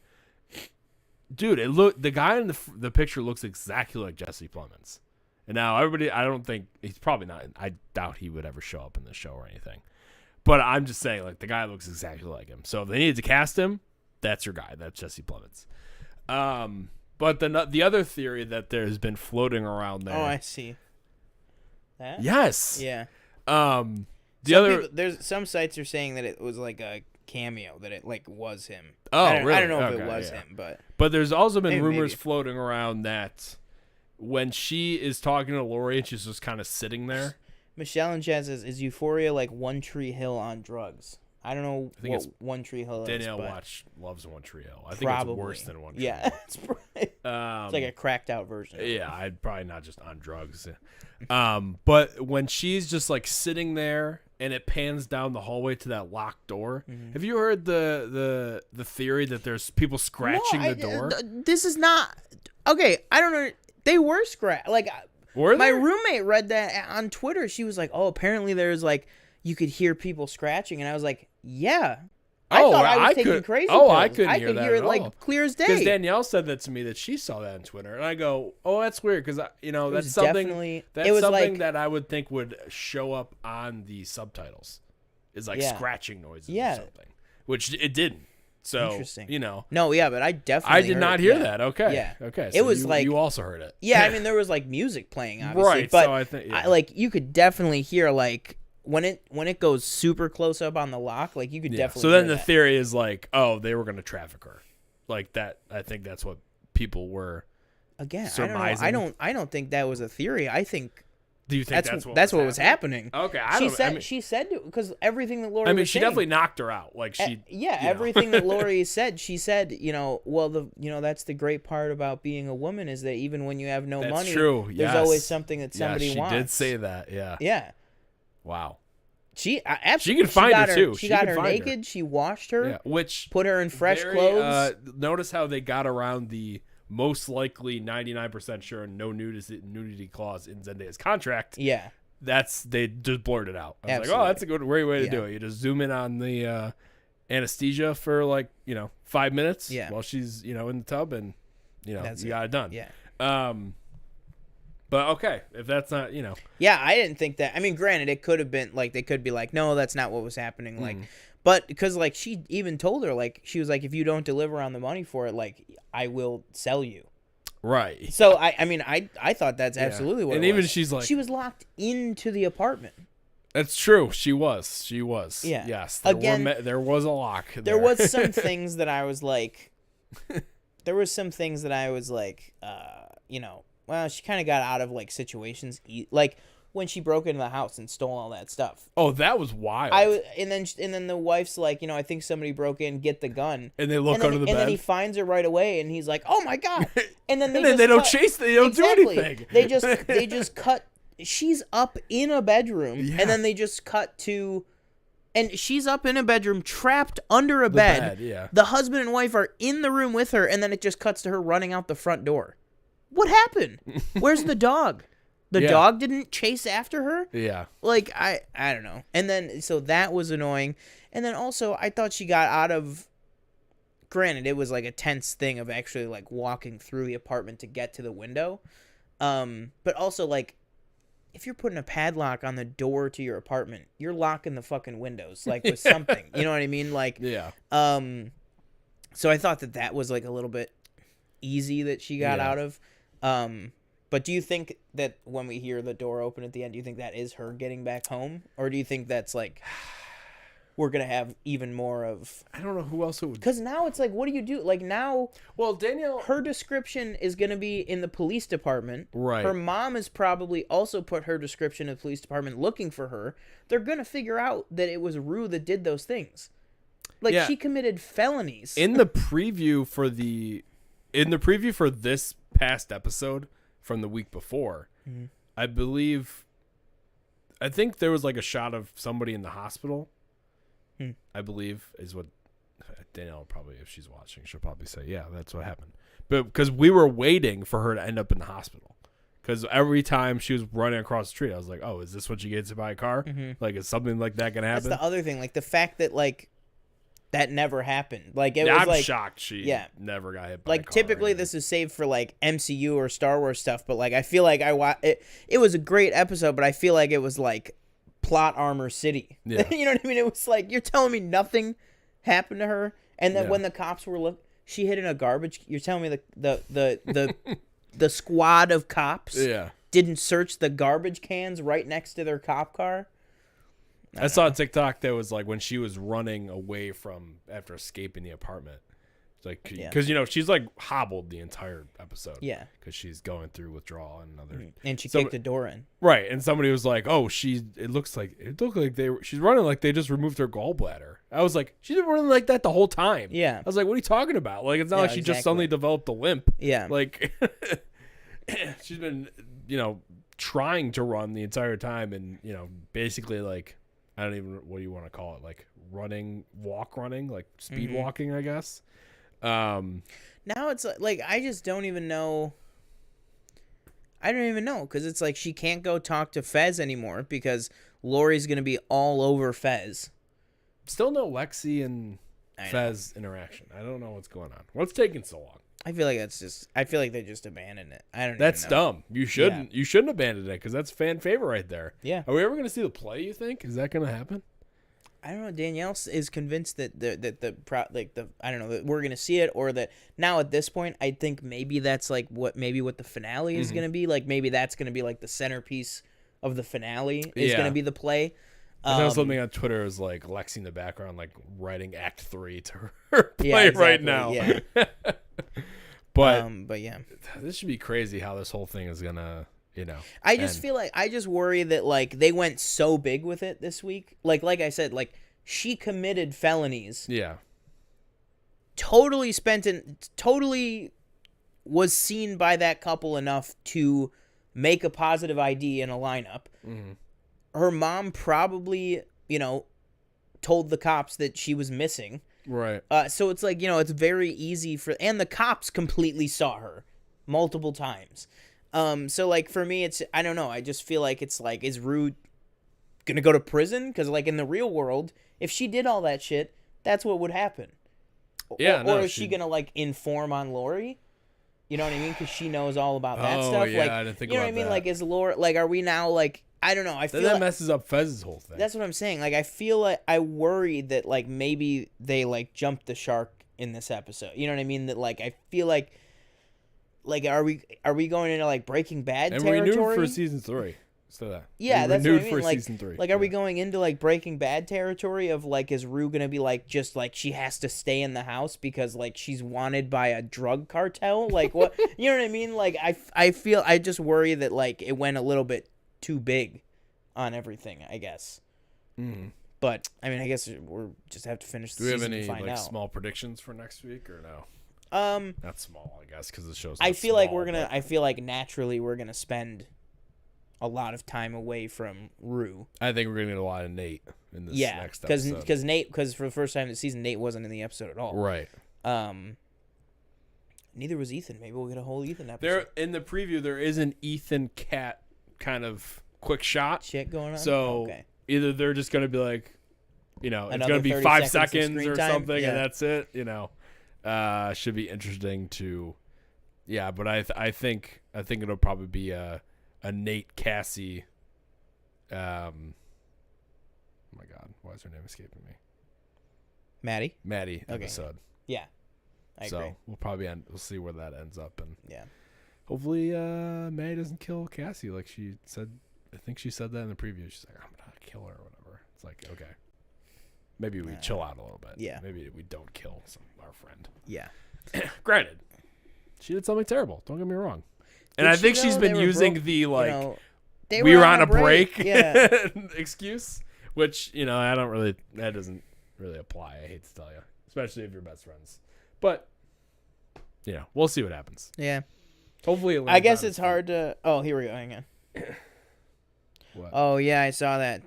Dude, the guy in the picture looks exactly like Jesse Plemons. And now everybody, I don't think he's probably not. I doubt he would ever show up in the show or anything. But I'm just saying, like, the guy looks exactly like him. So if they needed to cast him, that's your guy. That's Jesse Plemons. But the other theory that there's been floating around there. Oh, I see. That? Yes. Yeah. There's some sites are saying that it was like a cameo, that it like was him. Oh, really? I don't know if it was him, but there's also been rumors floating around that when she is talking to Lori and she's just kind of sitting there. Michelle and Jazz says, is Euphoria like One Tree Hill on drugs? I don't know what One Tree Hill is. Danielle loves One Tree Hill. I think it's worse than One Tree Hill. Yeah, it's like a cracked out version. Yeah, I'd probably not just on drugs. But when she's just like sitting there and it pans down the hallway to that locked door, have you heard the theory that there's people scratching the door? This is not okay. I don't know. They were scratched. Like, my roommate read that on Twitter. She was like, "Oh, apparently there's like you could hear people scratching," and I was like, "Yeah." I thought I was taking crazy pills. I couldn't hear that hear at it like all. Clear as day. Because Danielle said that to me that she saw that on Twitter, and I go, "Oh, that's weird," because that's something that I would think would show up on the subtitles, is like scratching noises or something, which it didn't. So, Interesting. No, yeah, but I definitely I did not hear that. Okay. Yeah. Okay. So it was you also heard it. Yeah, I mean, there was like music playing, obviously. Right. But So I think you could definitely hear like when it goes super close up on the lock, like you could definitely. So then hear the theory is like, oh, they were going to traffic her, like that. I think that's what people were. Again, surmising. I don't think that was a theory. I think. Do you think that's what was happening? Okay, she said because everything that Lori. I mean, was she saying, definitely knocked her out. Like everything that Lori said, she said, that's the great part about being a woman is that even when you have no money, true. There's always something that somebody wants. She did say that. Yeah. Yeah. Wow. She absolutely. She could find her too. She got her naked. She washed her. Yeah, put her in fresh clothes. Notice how they got around the most likely 99% sure no nudity clause in Zendaya's contract. Yeah. They just blurted out. I was Absolutely. like, oh, that's a great way to do it. You just zoom in on the anesthesia for 5 minutes while she's in the tub, and you got it done. Yeah. But okay, if that's not Yeah, I didn't think that. I mean, granted, it could have been like they could be like, no, that's not what was happening. Like, but because like she even told her like she was like, if you don't deliver on the money for it, like I will sell you. Right. So I thought that's absolutely what. And it even was. she's like, she was locked into the apartment. That's true. She was. Yeah. Yes. There was a lock. There was some things that I was like. There was some things that I was like, well, she kind of got out of like situations, like when she broke into the house and stole all that stuff. Oh, that was wild. And then the wife's like, I think somebody broke in, get the gun. And they look under the bed. And then he finds her right away, and he's like, oh my god. And then they don't chase. They don't do anything. They just cut. She's up in a bedroom, and then they just cut to. And she's up in a bedroom, trapped under a bed. The husband and wife are in the room with her, and then it just cuts to her running out the front door. What happened? Where's the dog? The dog didn't chase after her? Yeah. Like, I don't know. And then, so that was annoying. And then also, I thought she got out of... Granted, it was like a tense thing of actually, like, walking through the apartment to get to the window. But also, like, if you're putting a padlock on the door to your apartment, you're locking the fucking windows, like, with something. You know what I mean? Like, yeah. So I thought that was, like, a little bit easy that she got out of. But do you think that when we hear the door open at the end, do you think that is her getting back home? Or do you think that's like, we're going to have even more of... I don't know who else it would... Because now it's like, what do you do? Like now... Well, Danielle... Her description is going to be in the police department. Right. Her mom has probably also put her description in the police department looking for her. They're going to figure out that it was Rue that did those things. Like she committed felonies. In the preview for this past episode from the week before, I think there was like a shot of somebody in the hospital. I believe is what Danielle probably, if she's watching, she'll probably say, yeah, that's what happened. But because we were waiting for her to end up in the hospital, because every time she was running across the street, I was like, oh, is this what she gets hit by a car? Like, is something like that gonna happen? That's the other thing, like the fact that like that never happened. Like it was I'm like shocked she never got hit by like a car. Typically this is saved for like MCU or Star Wars stuff, but like I feel like it was a great episode, but I feel like it was like plot armor city. Yeah. You know what I mean? It was like, you're telling me nothing happened to her, and then when the cops were she hid in a garbage. You're telling me the squad of cops didn't search the garbage cans right next to their cop car? I saw a TikTok that was like when she was running away from after escaping the apartment. It's like, because she's like hobbled the entire episode. Yeah, because she's going through withdrawal and other. And she kicked the door in. Right, and somebody was like, "Oh, it looked like she's running like they just removed her gallbladder." I was like, "She's been running like that the whole time." Yeah, I was like, "What are you talking about? Like, it's not like she just suddenly developed a limp." Yeah, like she's been trying to run the entire time, and basically like. I don't even, what do you want to call it? Like walk running, like speed walking, I guess. Now it's like, I just don't even know. I don't even know. Cause it's like, she can't go talk to Fez anymore because Lori's going to be all over Fez. Still no Lexi and Fez interaction. I don't know what's going on. What's taking so long? I feel like they just abandoned it. That's dumb. You shouldn't abandon it because that's fan favorite right there. Yeah. Are we ever going to see the play, you think? Is that going to happen? I don't know. Danielle is convinced that I don't know, that we're gonna see it, or that now at this point, I think maybe that's like what the finale is gonna be. Like maybe that's gonna be like the centerpiece of the finale is gonna be the play. I saw something on Twitter was like Lexi in the background, like writing Act 3 to her play right now. Yeah. but yeah, this should be crazy how this whole thing is gonna, I just feel like I just worry that like they went so big with it this week. Like I said, like she committed felonies. Yeah. Totally was seen by that couple enough to make a positive ID in a lineup. Mm-hmm. Her mom probably, told the cops that she was missing. Right. So it's like, it's very easy and the cops completely saw her multiple times. So like for me, I don't know. I just feel like it's like, is Rue gonna go to prison? Because like in the real world, if she did all that shit, that's what would happen. Yeah. Or is she gonna like inform on Lori? You know what I mean? Because she knows all about that stuff. Yeah, like, I didn't think you know about what I mean? that. Like, is Lori like? Are we now like? I don't know. I feel that messes up Fez's whole thing. That's what I'm saying. Like, I feel like I worry that like maybe they like jumped the shark in this episode. You know what I mean? That like I feel like are we going into like Breaking Bad territory? And renewed for season 3. So that. Yeah, that's what I mean. for like, season 3. Like, are we going into like Breaking Bad territory of like, is Rue gonna be like just like she has to stay in the house because like she's wanted by a drug cartel? Like what? You know what I mean? Like I just worry that like it went a little bit too big on everything, I guess. Mm-hmm. But I mean, I guess we're just have to finish the season. Do we have any like out. small predictions for next week or no? Not small, I guess, because the show's. I feel like I feel like naturally we're gonna spend a lot of time away from Rue. I think we're gonna get a lot of Nate in this next episode. Because for the first time this season, Nate wasn't in the episode at all. Right. Neither was Ethan. Maybe we'll get a whole Ethan episode. There in the preview, there is an Ethan Cat kind of quick shot shit going on. So either they're just gonna be like, it's gonna be 5 seconds or time. something, Yeah. and that's it. Should be interesting to. Yeah, but I think it'll probably be a Nate Cassie. Oh my God, why is her name escaping me? Maddie episode. Yeah, I agree. We'll see where that ends up, and yeah, hopefully Maddie doesn't kill Cassie like she said. I think she said that in the preview. She's like, I'm gonna kill her or whatever. It's like, okay, maybe we chill out a little bit. Yeah, maybe we don't kill our friend. Yeah. Granted, she did something terrible. Don't get me wrong. And I think she's been using the like we were on a break yeah. excuse, which I don't really. That doesn't really apply. I hate to tell you, especially if you're best friends. But we'll see what happens. Yeah. Hopefully, I guess it's hard to. Oh, here we go. Hang on. What? Oh yeah, I saw that.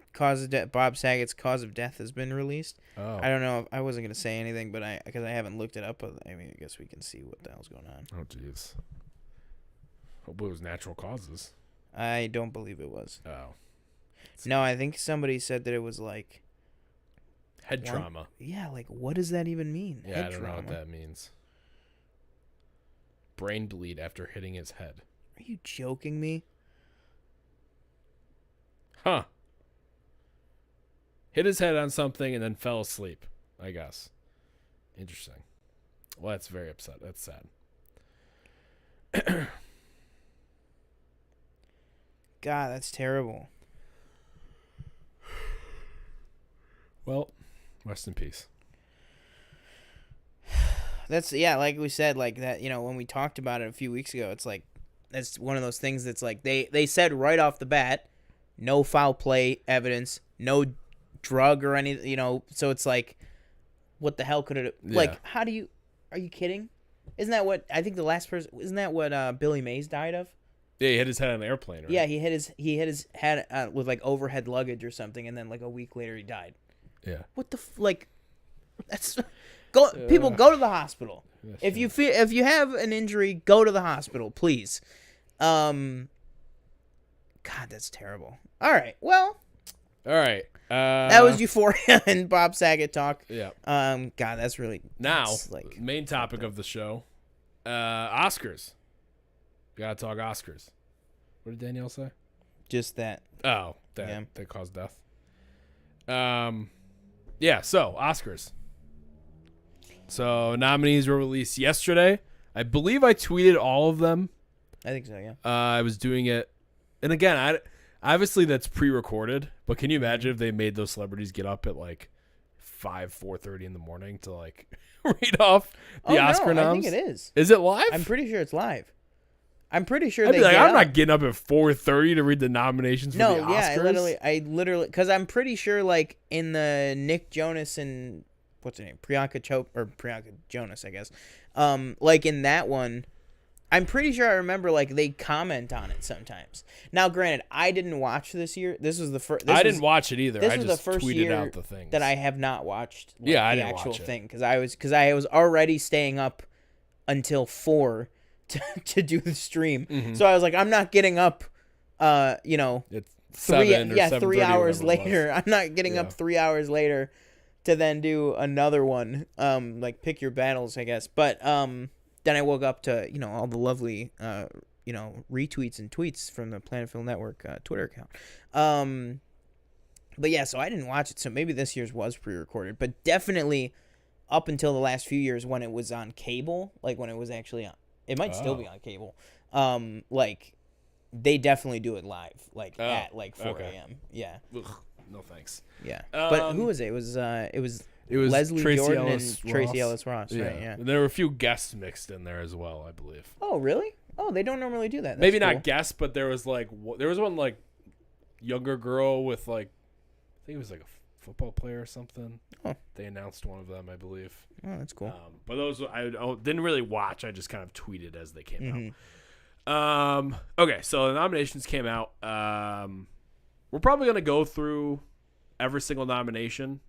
Bob Saget's cause of death has been released. Oh. I don't know. I wasn't gonna say anything, but because I haven't looked it up. I mean, I guess we can see what the hell's going on. Oh jeez. Hopefully it was natural causes. I don't believe it was. Oh. No, I think somebody said that it was like head trauma. Yeah, like what does that even mean? Yeah, I don't know what that means. Brain bleed after hitting his head. Are you joking me? Huh. Hit his head on something and then fell asleep, I guess. Interesting. Well, that's very upset. That's sad. God, that's terrible. Well, rest in peace. That's like we said, like that, when we talked about it a few weeks ago, it's like that's one of those things that's like they said right off the bat, no foul play evidence, no drug or anything, so it's like, what the hell could it like? Are you kidding? Isn't that what I think the last person? Isn't that what Billy Mays died of? Yeah, he hit his head on an airplane. Right? Yeah, he hit his head with like overhead luggage or something, and then like a week later he died. Yeah. What the that's people go to the hospital. If you have an injury, go to the hospital, please. God, that's terrible. All right. Well. All right. That was Euphoria and Bob Saget talk. Yeah. God, that's really now main topic of the show. Oscars. Gotta talk Oscars. What did Danielle say? Just that. Oh, that caused death. Yeah, so Oscars. So nominees were released yesterday. I believe I tweeted all of them. I think so, yeah. I was doing it. And again, obviously that's pre-recorded, but can you imagine if they made those celebrities get up at like 4:30 in the morning to like read off the Oscar noms? I think it is. Is it live? I'm pretty sure it's live. I'm pretty sure I'd they be like, get I'm up. not getting up at 4:30 to read the nominations for the Oscars. No, yeah, I literally, because I'm pretty sure, like, in the Nick Jonas and, what's her name? Priyanka Jonas, I guess. Like, in that one, I'm pretty sure I remember, like, they comment on it sometimes. Now, granted, I didn't watch this year. This was the first. I didn't watch it either. This I was just the first tweeted year out the things that I have not watched. Like, Yeah, I the didn't actual watch it. thing because I was already staying up until 4 to do the stream. Mm-hmm. So I was like, I'm not getting up. It's 3 7 or 3 7:30 hours or whatever it was. later. I'm not getting Yeah. up 3 hours later to then do another one. Like pick your battles, I guess. But then I woke up to all the lovely retweets and tweets from the Planet Film Network Twitter account. But yeah, so I didn't watch it. So maybe this year's was pre-recorded, but definitely up until the last few years when it was on cable, like when it was actually on, it might still be on cable. Like they definitely do it live, like at like 4 a.m. Yeah. Ugh, no thanks. Yeah. But who was it? It was Leslie Tracy Jordan Ellis and Tracy Ross. Ellis Ross, right? Yeah. There were a few guests mixed in there as well, I believe. Oh, really? Oh, they don't normally do that. That's Maybe cool. not guests, but there was one like younger girl with like I think it was like a football player or something. Oh. They announced one of them, I believe. Oh, that's cool. But those I didn't really watch. I just kind of tweeted as they came Mm-hmm. out. Okay, so the nominations came out. We're probably gonna go through every single nomination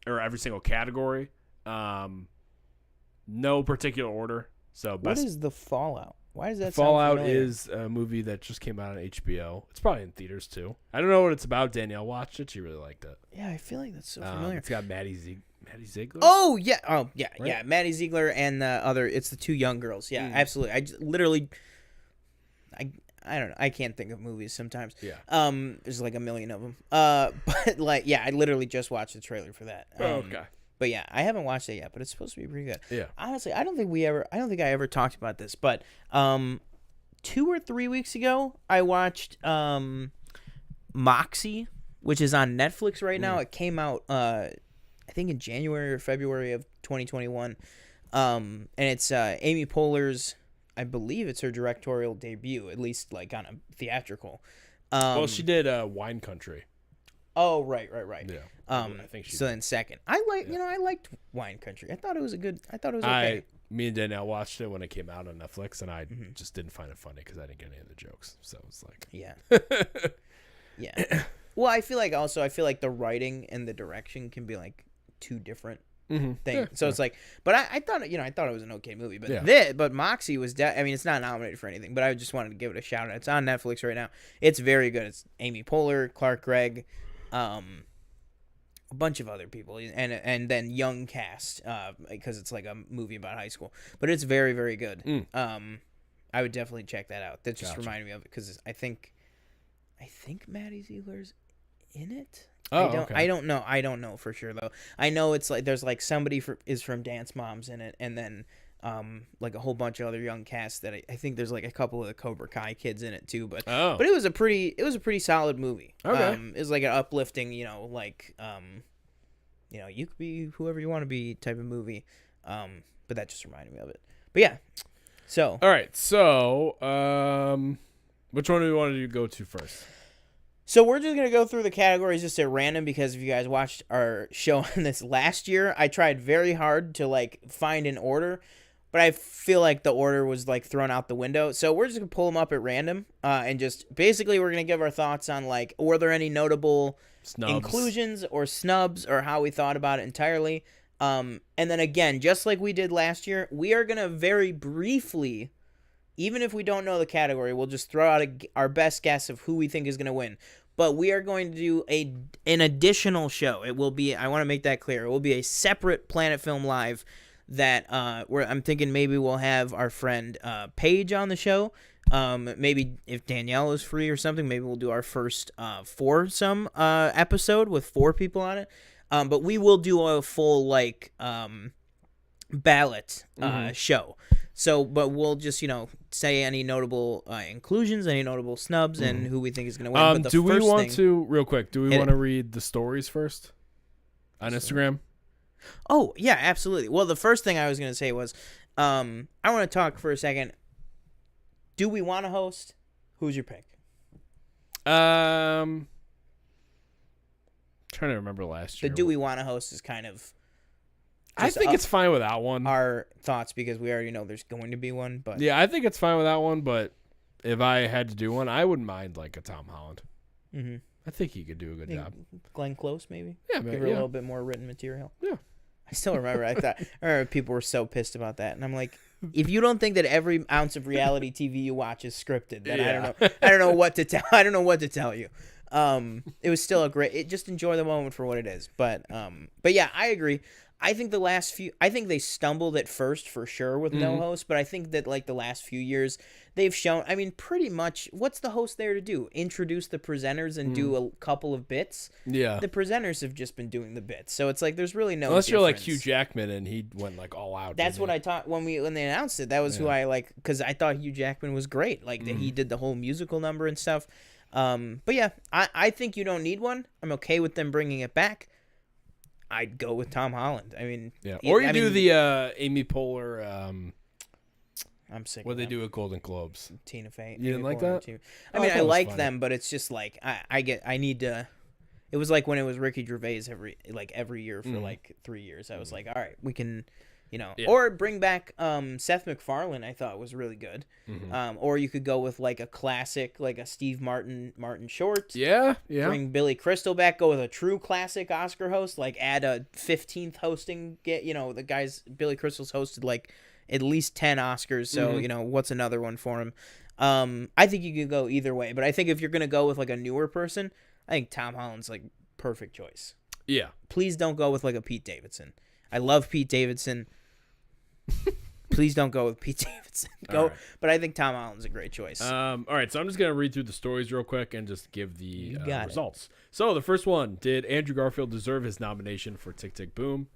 or every single category. No particular order. So What is The Fallout? Why does that Fallout sound familiar? is a movie that just came out on HBO. It's probably in theaters too. I don't know what it's about. Danielle watched it. She really liked it. Yeah, I feel like that's so familiar. It's got Maddie Ziegler. Oh yeah, yeah, Right? yeah. Maddie Ziegler and the other. It's the two young girls. Yeah, absolutely. I don't know. I can't think of movies sometimes. Yeah. There's like a million of them. But like, yeah, I literally just watched the trailer for that. Okay. But yeah, I haven't watched it yet, but it's supposed to be pretty good. Yeah. Honestly, I don't think I ever talked about this, but 2 or 3 weeks ago, I watched Moxie, which is on Netflix right now. It came out I think in January or February of 2021. And it's Amy Poehler's, I believe it's her directorial debut, at least like on a theatrical. Well, she did Wine Country. Oh, right. Yeah. I think she so then second. I liked Wine Country. I thought it was okay. Me and Danielle watched it when it came out on Netflix, and I just didn't find it funny because I didn't get any of the jokes. So it's like, Yeah. Yeah. Well, I feel like the writing and the direction can be like two different things. Yeah, So it's like, but I thought it was an okay movie. But Yeah. but Moxie was, it's not nominated for anything, but I just wanted to give it a shout out. It's on Netflix right now. It's very good. It's Amy Poehler, Clark Gregg, a bunch of other people, and then young cast, because it's like a movie about high school. But it's very, very good. I would definitely check that out. That just reminded me of it because I think Maddie Ziegler's in it. okay. I don't know for sure though. I know it's like there's like somebody is from Dance Moms in it, and then like a whole bunch of other young cast that I think there's like a couple of the Cobra Kai kids in it too. But it was a pretty solid movie. Okay. It was like an uplifting, like you could be whoever you want to be type of movie. But that just reminded me of it. But yeah. So all right. So which one do we want to go to first? So we're just going to go through the categories just at random because if you guys watched our show on this last year, I tried very hard to like find an order, but I feel like the order was like thrown out the window. So we're just going to pull them up at random and just basically we're going to give our thoughts on like, were there any notable inclusions or snubs or how we thought about it entirely. And then again, just like we did last year, we are going to very briefly, even if we don't know the category, we'll just throw out our best guess of who we think is going to win. But we are going to do an additional show. It will be, I want to make that clear, it will be a separate Planet Film Live that where I'm thinking maybe we'll have our friend Paige on the show. Maybe if Danielle is free or something, maybe we'll do our first foursome episode with 4 people on it. But we will do a full ballot show. So, but we'll just say any notable inclusions, any notable snubs, and who we think is going to win. But do we want to real quick? Do we want to read the stories first on Instagram? Oh yeah, absolutely. Well, the first thing I was going to say was, I want to talk for a second. Do we want to host? Who's your pick? Trying to remember last year. The do we want to host is kind of. I think it's fine without one. Our thoughts, because we already know there's going to be one, but yeah, I think it's fine without one. But if I had to do one, I wouldn't mind like a Tom Holland. Mm-hmm. I think he could do a good job. Glenn Close, maybe. Yeah, give her a little bit more written material. Yeah, I still remember. I remember people were so pissed about that, and I'm like, if you don't think that every ounce of reality TV you watch is scripted, then I don't know what to tell. I don't know what to tell you. It was still just enjoy the moment for what it is. But yeah, I agree. I think I think they stumbled at first for sure with no host, but I think that the last few years they've shown, I mean, pretty much what's the host there to do? Introduce the presenters and do a couple of bits. Yeah. The presenters have just been doing the bits. So it's there's really no unless difference. you're like Hugh Jackman and he went all out. That's what I thought when they announced it. That was who I because I thought Hugh Jackman was great. That he did the whole musical number and stuff. But yeah, I think you don't need one. I'm okay with them bringing it back. I'd go with Tom Holland. I mean, yeah. Or you do the Amy Poehler. I'm sick. What of they them. do at Golden Globes. Tina Fey. You didn't like that? I mean, I like them, but it's just I need to. It was like when it was Ricky Gervais every year for 3 years. I was like, all right, we can. Or bring back Seth MacFarlane. I thought was really good. Or you could go with a classic, like a Steve Martin short. Yeah. Bring Billy Crystal back. Go with a true classic Oscar host. Add a 15th hosting. The guys Billy Crystal's hosted at least 10 Oscars. So what's another one for him? I think you could go either way. But I think if you're gonna go with a newer person, I think Tom Holland's perfect choice. Yeah. Please don't go with a Pete Davidson. I love Pete Davidson. Please don't go with Pete Davidson. Right. But I think Tom Holland's a great choice. All right, so I'm just going to read through the stories real quick and just give the results. So the first one, did Andrew Garfield deserve his nomination for Tick, Tick, Boom?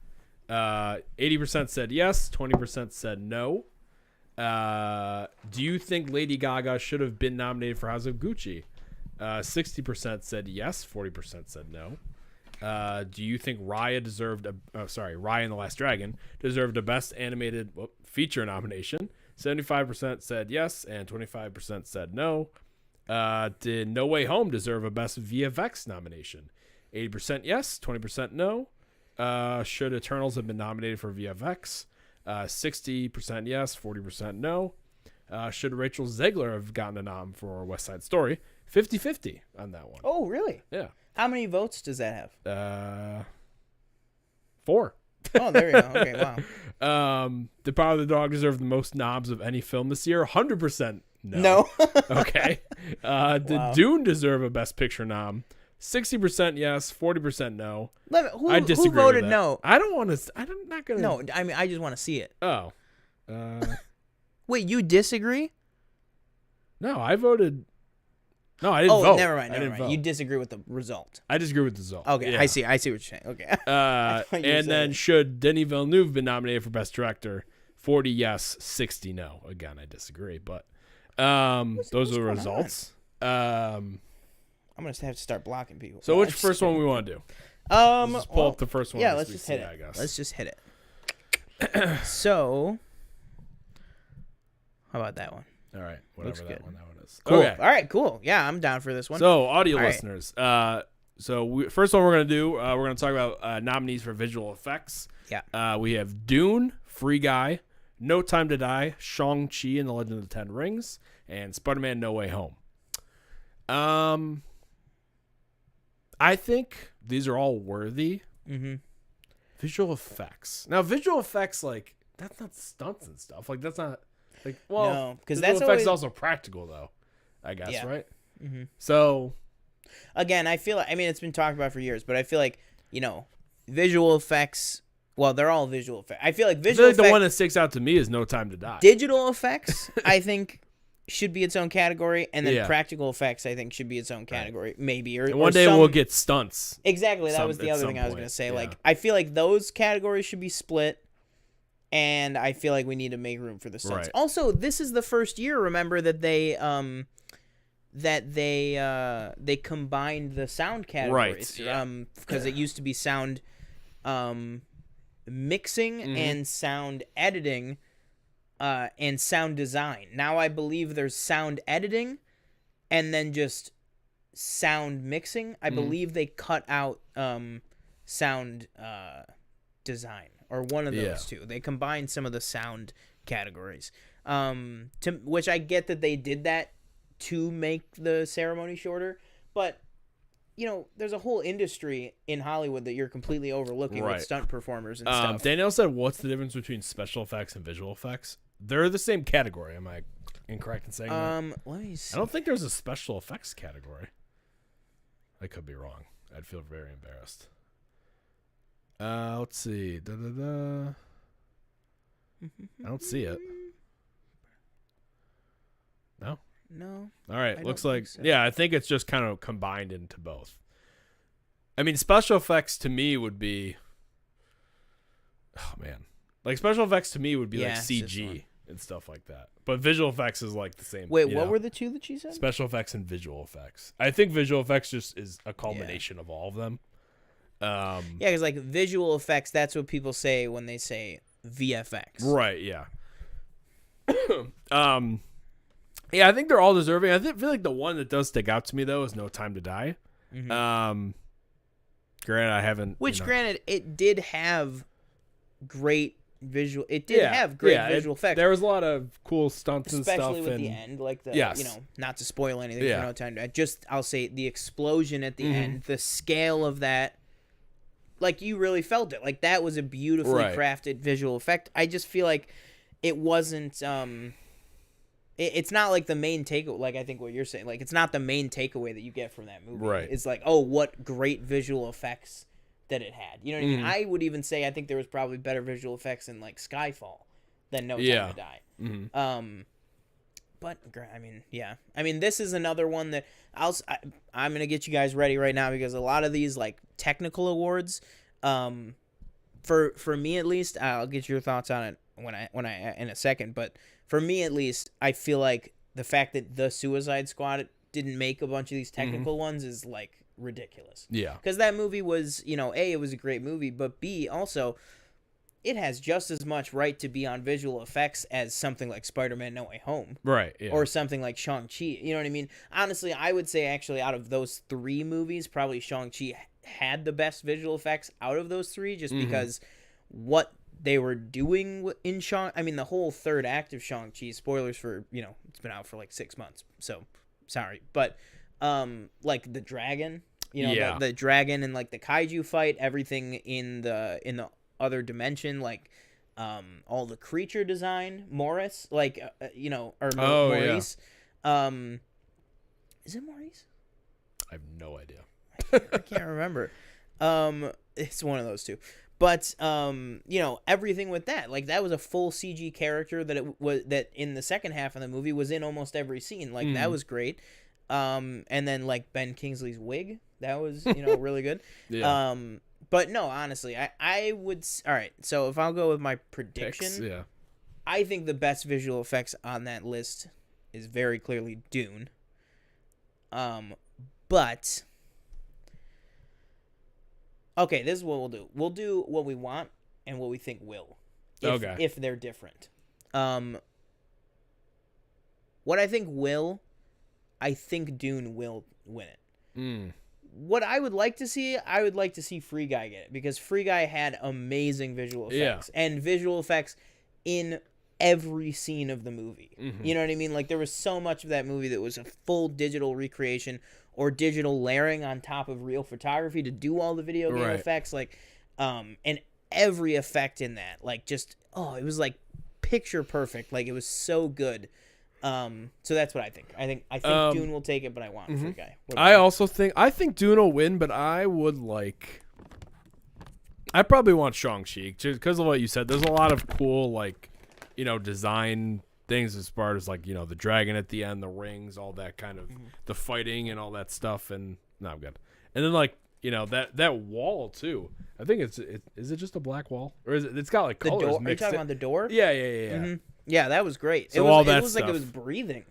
80% said yes, 20% said no. Do you think Lady Gaga should have been nominated for House of Gucci? 60% said yes, 40% said no. Do you think Raya and the Last Dragon deserved a Best Animated Feature nomination? 75% said yes, and 25% said no. Did No Way Home deserve a Best VFX nomination? 80% yes, 20% no. Should Eternals have been nominated for VFX? 60% yes, 40% no. Should Rachel Zegler have gotten a nom for West Side Story? 50-50 on that one. Oh, really? Yeah. How many votes does that have? 4. Oh, there you go. Okay, wow. Did Power of the Dog deserve the most noms of any film this year? 100% no. Okay. Did Dune deserve a Best Picture nom? 60% yes, 40% no. I disagree. Who voted with that. no? I don't want to. I'm not gonna. No, I mean I just want to see it. Oh. Wait, you disagree? No, I voted. No, I didn't vote. Never mind. You disagree with the result. I disagree with the result. Okay, yeah. I see what you're saying. Okay. And then should Denis Villeneuve be nominated for Best Director? 40 yes, 60 no. Again, I disagree, but those are the results. I'm gonna have to start blocking people. So which first one we want to do? Let's just pull up the first one. Yeah, let's just hit it. I guess. Let's just hit it. So, how about that one? All right, whatever that one is. Cool. Okay. All right, cool. Yeah, I'm down for this one. So, audio listeners. First one we're gonna do. We're gonna talk about nominees for visual effects. Yeah. We have Dune, Free Guy, No Time to Die, Shang-Chi and the Legend of the Ten Rings, and Spider-Man: No Way Home. I think these are all worthy. Mm-hmm. Visual effects. Now, visual effects, that's not stunts and stuff. That's not, no, because that's effects is also practical, though, I guess, right? Mm-hmm. So, again, I feel it's been talked about for years, but I feel visual effects, well, they're all visual effects. I feel like visual effects. The one that sticks out to me is No Time to Die. Digital effects, I think, should be its own category, and then Yeah. practical effects I think should be its own category, maybe. Or And one or day some, we'll get stunts. exactly. That was the at other some thing I was point. gonna say. Yeah. Like I feel like those categories should be split, and I feel like we need to make room for the stunts. Right. Also, this is the first year. Remember that they combined the sound categories, Right, yeah. because it used to be sound mixing and sound editing and sound design. Now I believe there's sound editing and then just sound mixing. I believe they cut out sound design, or one of those two. They combined some of the sound categories, which I get that they did that to make the ceremony shorter, but there's a whole industry in Hollywood that you're completely overlooking with stunt performers and stuff. Danielle said, what's the difference between special effects and visual effects? They're the same category. Am I incorrect in saying that? Let me see. I don't think there's a special effects category. I could be wrong. I'd feel very embarrassed. Let's see. I don't see it. No? No. All right. I Looks don't like, think so. yeah, I think it's just kind of combined into both. I mean, special effects to me would be, oh man, like special effects to me would be like Yeah, it's this one. CG and stuff like that. But visual effecs is like the same. Wait, you what know? were the two that she said? Special effects and visual effects. I think visual effects just is a culmination of all of them. Yeah, because like visual effects, that's what people say when they say VFX. Right. Yeah. Yeah, I think they're all deserving. Feel like the one that does stick out to me though is No Time to Die. Granted, I haven't. Which, granted, it did have great visual. It did have great visual effects. There was a lot of cool stunts and stuff, especially with and the end, like the Yes. not to spoil anything Yeah. for No Time to Die. Just I'll say the explosion at the end, the scale of that, like you really felt it. Like that was a beautifully Right. crafted visual effect. I just feel like it wasn't. It's not like the main takeaway. Like I think what you're saying, like it's not the main takeaway that you get from that movie. Right. It's like, oh, what great visual effects that it had. You know what I mean? I would even say I think there was probably better visual effects in like Skyfall than No Time to Die. But I mean, yeah. I mean, this is another one that I'm gonna get you guys ready right now because a lot of these like technical awards, for me at least, I'll get your thoughts on it when I in a second. But for me at least, I feel like the fact that the Suicide Squad didn't make a bunch of these technical ones is like ridiculous. Yeah. Because that movie was, A, it was a great movie, but B, also, it has just as much right to be on visual effects as something like Spider-Man No Way Home. Right. Yeah. Or something like Shang-Chi. You know what I mean? Honestly, I would say actually out of those three movies, probably Shang-Chi had the best visual effects out of those three just because what they were doing in the whole third act of Shang-Chi, spoilers for, it's been out for like 6 months, so sorry. But, like the dragon, the dragon and like the kaiju fight, everything in the other dimension, like all the creature design, Maurice, like Maurice. Is it Maurice? I have no idea. I can't remember. It's one of those two. But everything with that, like that was a full CG character that in the second half of the movie was in almost every scene. Like that was great. And then like Ben Kingsley's wig, that was really good. Yeah. But no, honestly, I would. All right, so if I'll go with my prediction, Picks, yeah. I think the best visual effects on that list is very clearly Dune. But okay, this is what we'll do. We'll do what we want and what we think will, if they're different. What I think will, I think Dune will win it. What I would like to see, Free Guy get it, because Free Guy had amazing visual effects and visual effects in every scene of the movie. You know what I mean? Like there was so much of that movie that was a full digital recreation or digital layering on top of real photography to do all the video game effects, like and every effect in that, like just it was like picture perfect. Like it was so good. So that's what I think. I think Dune will take it, but I want Free Guy. I think Dune will win, but I probably want Shang-Chi just because of what you said. There's a lot of cool design things as far as like the dragon at the end, the rings, all that kind of the fighting and all that stuff. And no, I'm good. And then like that wall too. I think is it just a black wall or is it's got like The colors door? Are you mixed talking in? about the door? Yeah. Mm-hmm. Yeah, that was great. So it was, all that it was like it stuff. was breathing.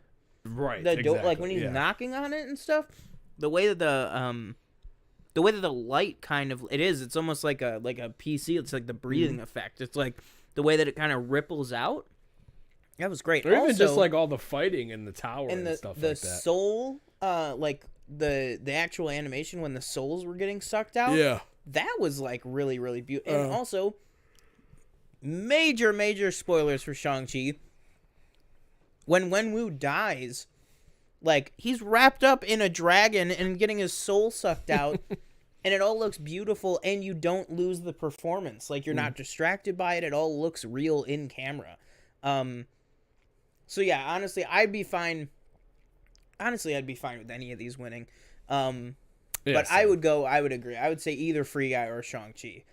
Right. The door, exactly. like when he's knocking on it and stuff. The way that the light kind of it's almost like a PC. It's like the breathing effect. It's like the way that it kind of ripples out. That was great. Or even also, just like all the fighting in the tower and stuff like that. The soul, like the actual animation when the souls were getting sucked out. Yeah. That was like really, really beautiful. And also, major spoilers for Shang-Chi. When Wenwu dies, like he's wrapped up in a dragon and getting his soul sucked out. And it all looks beautiful, and you don't lose the performance. Like, you're not distracted by it. It all looks real in camera. So, yeah, honestly, I'd be fine. Honestly, I'd be fine with any of these winning. But I would agree. I would say either Free Guy or Shang-Chi.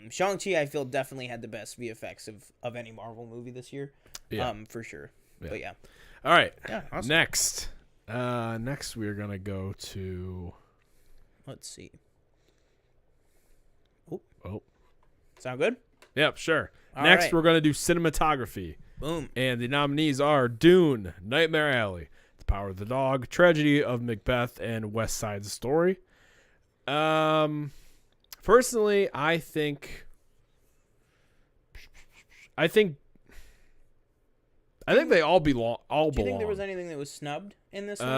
Shang-Chi, I feel, definitely had the best VFX of any Marvel movie this year. Yeah. For sure. Yeah. But, yeah. All right. Yeah, awesome. Next, we're going to go to... Let's see. Oh. Sound good? Yep, sure. All Next, right. we're going to do cinematography. Boom. And the nominees are Dune, Nightmare Alley, The Power of the Dog, Tragedy of Macbeth, and West Side Story. Personally, I think they all belong. Do you think there was anything that was snubbed in this one?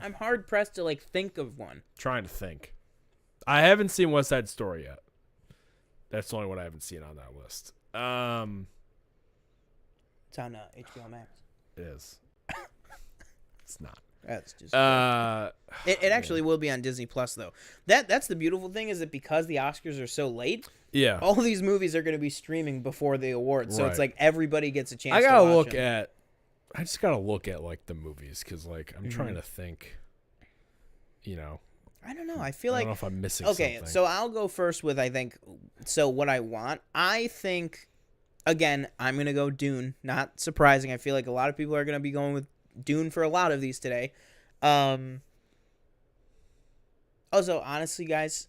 I'm hard pressed to think of one. Trying to think. I haven't seen West Side Story yet. That's the only one I haven't seen on that list. It's on HBO Max. It is. It's not. That's just. It actually will be on Disney Plus though. That's the beautiful thing is that because the Oscars are so late. Yeah. All these movies are going to be streaming before the awards, so it's like everybody gets a chance. I just gotta look at the movies because I'm trying to think. I don't know. I feel like I don't know if I'm missing okay, something. so I'll go first with what I want. I think again, I'm gonna go Dune. Not surprising. I feel like a lot of people are gonna be going with Dune for a lot of these today. Also, honestly, guys,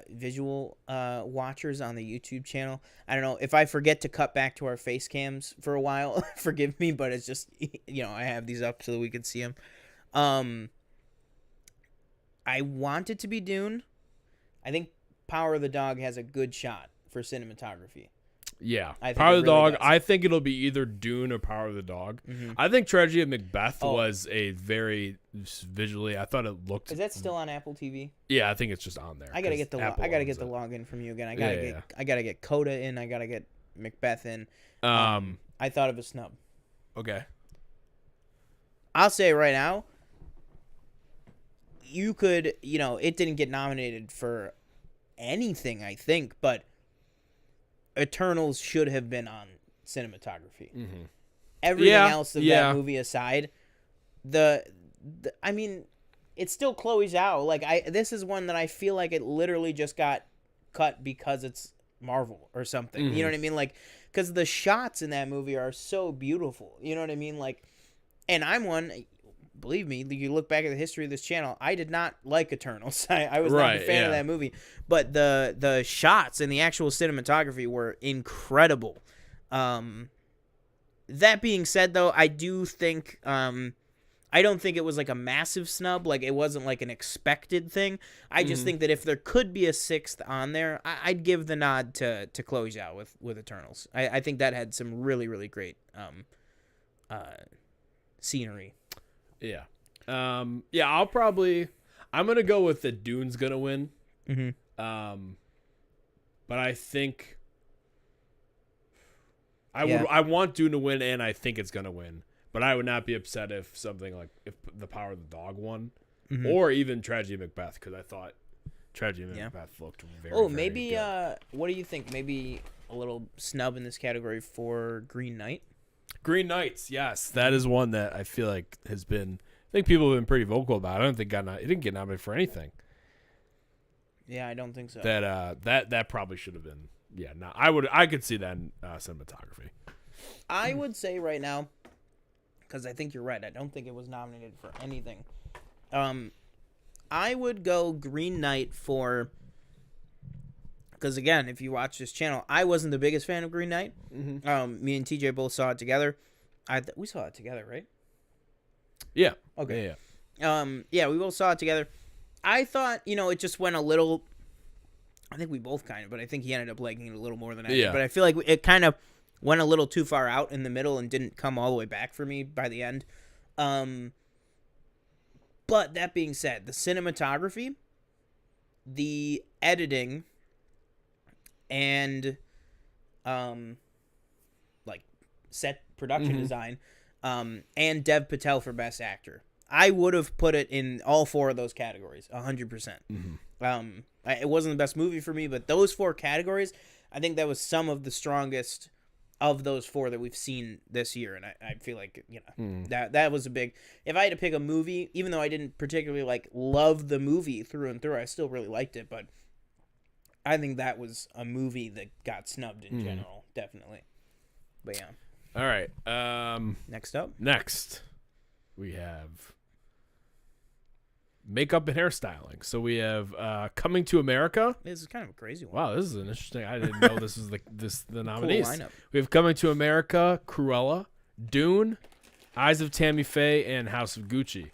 visual watchers on the YouTube channel, I don't know if I forget to cut back to our face cams for a while. Forgive me, but it's just I have these up so that we can see them. I want it to be Dune. I think Power of the Dog has a good shot for cinematography. Yeah, I think Power of the really Dog. does. I think it'll be either Dune or Power of the Dog. Mm-hmm. I think Tragedy of Macbeth was a very visually. I thought it looked. Is that still on Apple TV? Yeah, I think it's just on there. I gotta get the Apple owns it. login from you again. I gotta get Coda in. I gotta get Macbeth in. I thought of a snub. Okay. I'll say right now. You could, it didn't get nominated for anything, I think, but Eternals should have been on cinematography. Mm-hmm. Everything else of that movie aside, I mean, it's still Chloe Zhao. This is one that I feel like it literally just got cut because it's Marvel or something. Mm-hmm. You know what I mean? Because the shots in that movie are so beautiful. You know what I mean? And I'm one. Believe me, you look back at the history of this channel, I did not like Eternals. I was not a fan of that movie. But the shots and the actual cinematography were incredible. That being said, though, I do think I don't think it was a massive snub. It wasn't an expected thing. I just think that if there could be a sixth on there, I'd give the nod to Chloe Zhao with Eternals. I think that had some really, really great scenery. Yeah. I'm going to go with the Dune's going to win. Mm-hmm. But I think I want Dune to win, and I think it's going to win. But I would not be upset if something if The Power of the Dog won, or even Tragedy of Macbeth, because I thought Tragedy of Macbeth looked very, very maybe, good. What do you think? Maybe a little snub in this category for Green Knight? Green Knights, yes. That is one that I feel like has been, I think people have been pretty vocal about. I don't think it didn't get nominated for anything. Yeah, I don't think so. That probably should have been. Yeah, no, I could see that in cinematography. I would say right now, because I think you're right. I don't think it was nominated for anything. I would go Green Knight for, because again, if you watch this channel, I wasn't the biggest fan of Green Knight. Mm-hmm. Me and TJ both saw it together. We saw it together, right? Yeah. Okay. Yeah. Yeah, we both saw it together. I thought, it just went a little. I think we both kind of, but I think he ended up liking it a little more than I did. Yeah. But I feel like it kind of went a little too far out in the middle and didn't come all the way back for me by the end. But that being said, the cinematography, the editing, and like set production design, and Dev Patel for Best Actor, I would have put it in all 4 of those categories, 100%. It wasn't the best movie for me, but those 4 categories, I think that was some of the strongest of those 4 that we've seen this year, and I feel like that was a big. If I had to pick a movie, even though I didn't particularly love the movie through and through, I still really liked it, but I think that was a movie that got snubbed in general, definitely. But yeah. All right. Next up. Next, we have makeup and hairstyling. So we have Coming to America. This is kind of a crazy one. Wow, this is an interesting. I didn't know this was the nominees. Cool lineup. We have Coming to America, Cruella, Dune, Eyes of Tammy Faye, and House of Gucci.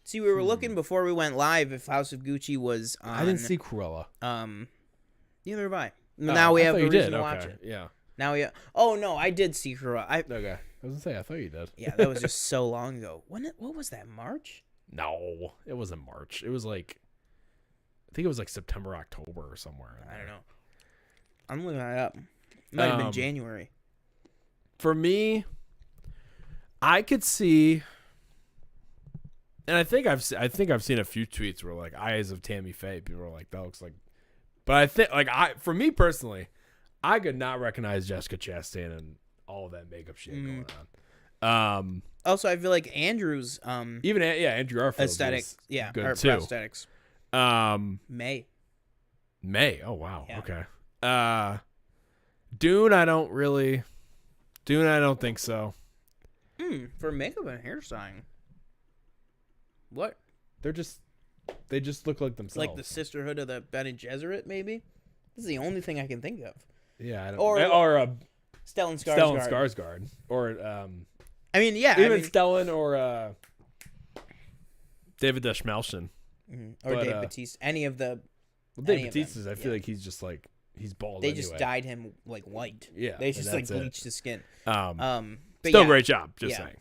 See, we were looking before we went live if House of Gucci was on. I didn't see Cruella. Neither have I. Now we have a reason to watch it. Yeah. Now we. Oh no, I did see Cruella. Okay. I was gonna say I thought you did. Yeah, that was just so long ago. What was that? March? No, it wasn't March. It was I think it was September, October, or somewhere. I don't know. I'm looking that up. It might have been January. For me, I could see, and I think I've seen a few tweets where Eyes of Tammy Faye. People are like, that looks like, but I think for me personally, I could not recognize Jessica Chastain and all of that makeup shit going on. Also, I feel like Andrew's Andrew Garfield's aesthetic, good or too. prosthetics. May. Oh wow. Yeah. Okay. Dune, I don't think so. For makeup and hairstyling. What? They just look like themselves. Like the Sisterhood of the Bene Gesserit, maybe? This is the only thing I can think of. Yeah, I don't. Or Stellan Skarsgård. Stellan Skarsgård, or I mean, yeah, even Stellan or David Dashmalshin, or Dave Bautista. Any of the. Well, Dave Bautista's. I feel like he's just he's bald. They just dyed him white. Yeah, they just bleached his skin. But still, great job. Just saying.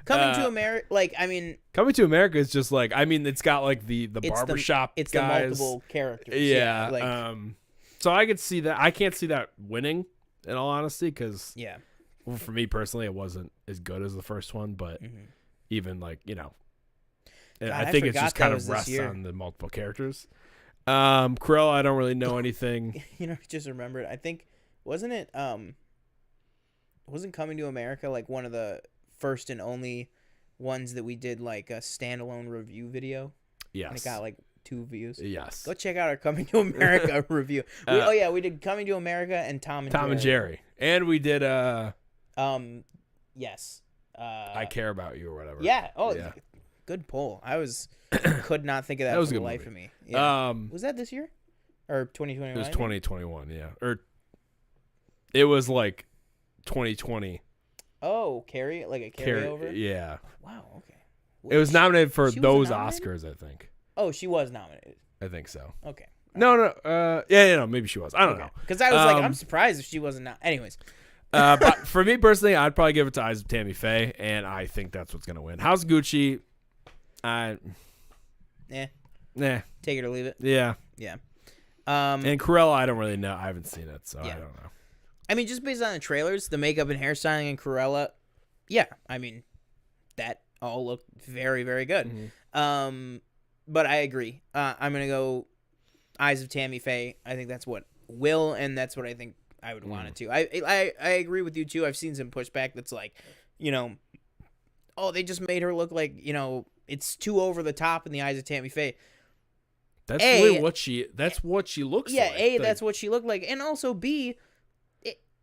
Coming to America, Coming to America is just it's got the barbershop. It's guys. the multiple characters. Yeah. So I could see that. I can't see that winning, in all honesty, because well, for me personally, it wasn't as good as the first one. But even I think it's just kind of rests on the multiple characters. Cruella, I don't really know anything. I just remembered. I think wasn't Coming to America one of the first and only ones that we did a standalone review video? Yes. And it got 2 views. Yes. Go check out our Coming to America review. We did Coming to America and Tom and Jerry. And we did yes. I Care About You or whatever. Yeah. Oh, yeah. Good poll. I could not think of that, for the life of me. Yeah. Was that this year? Or 2021? It was 2021, yeah. Or it was 2020. Oh, a carryover? Yeah. Wow, okay. It was nominated for those nominated? Oscars, I think. Oh, she was nominated. I think so. Okay. No. No, maybe she was. I don't know. Because I was I'm surprised if she wasn't. Anyways. But for me personally, I'd probably give it to Eyes of Tammy Faye, and I think that's what's going to win. House of Gucci, Nah. Take it or leave it. Yeah. Yeah. And Cruella, I don't really know. I haven't seen it, so I don't know. Just based on the trailers, the makeup and hairstyling in Cruella, that all looked very, very good. But I agree. I'm going to go Eyes of Tammy Faye. I think that's what will, and that's what I think I would want it to. I agree with you, too. I've seen some pushback that's they just made her look it's too over the top in the Eyes of Tammy Faye. That's what she looks like. Yeah, A, that's what she looked like. And also, B,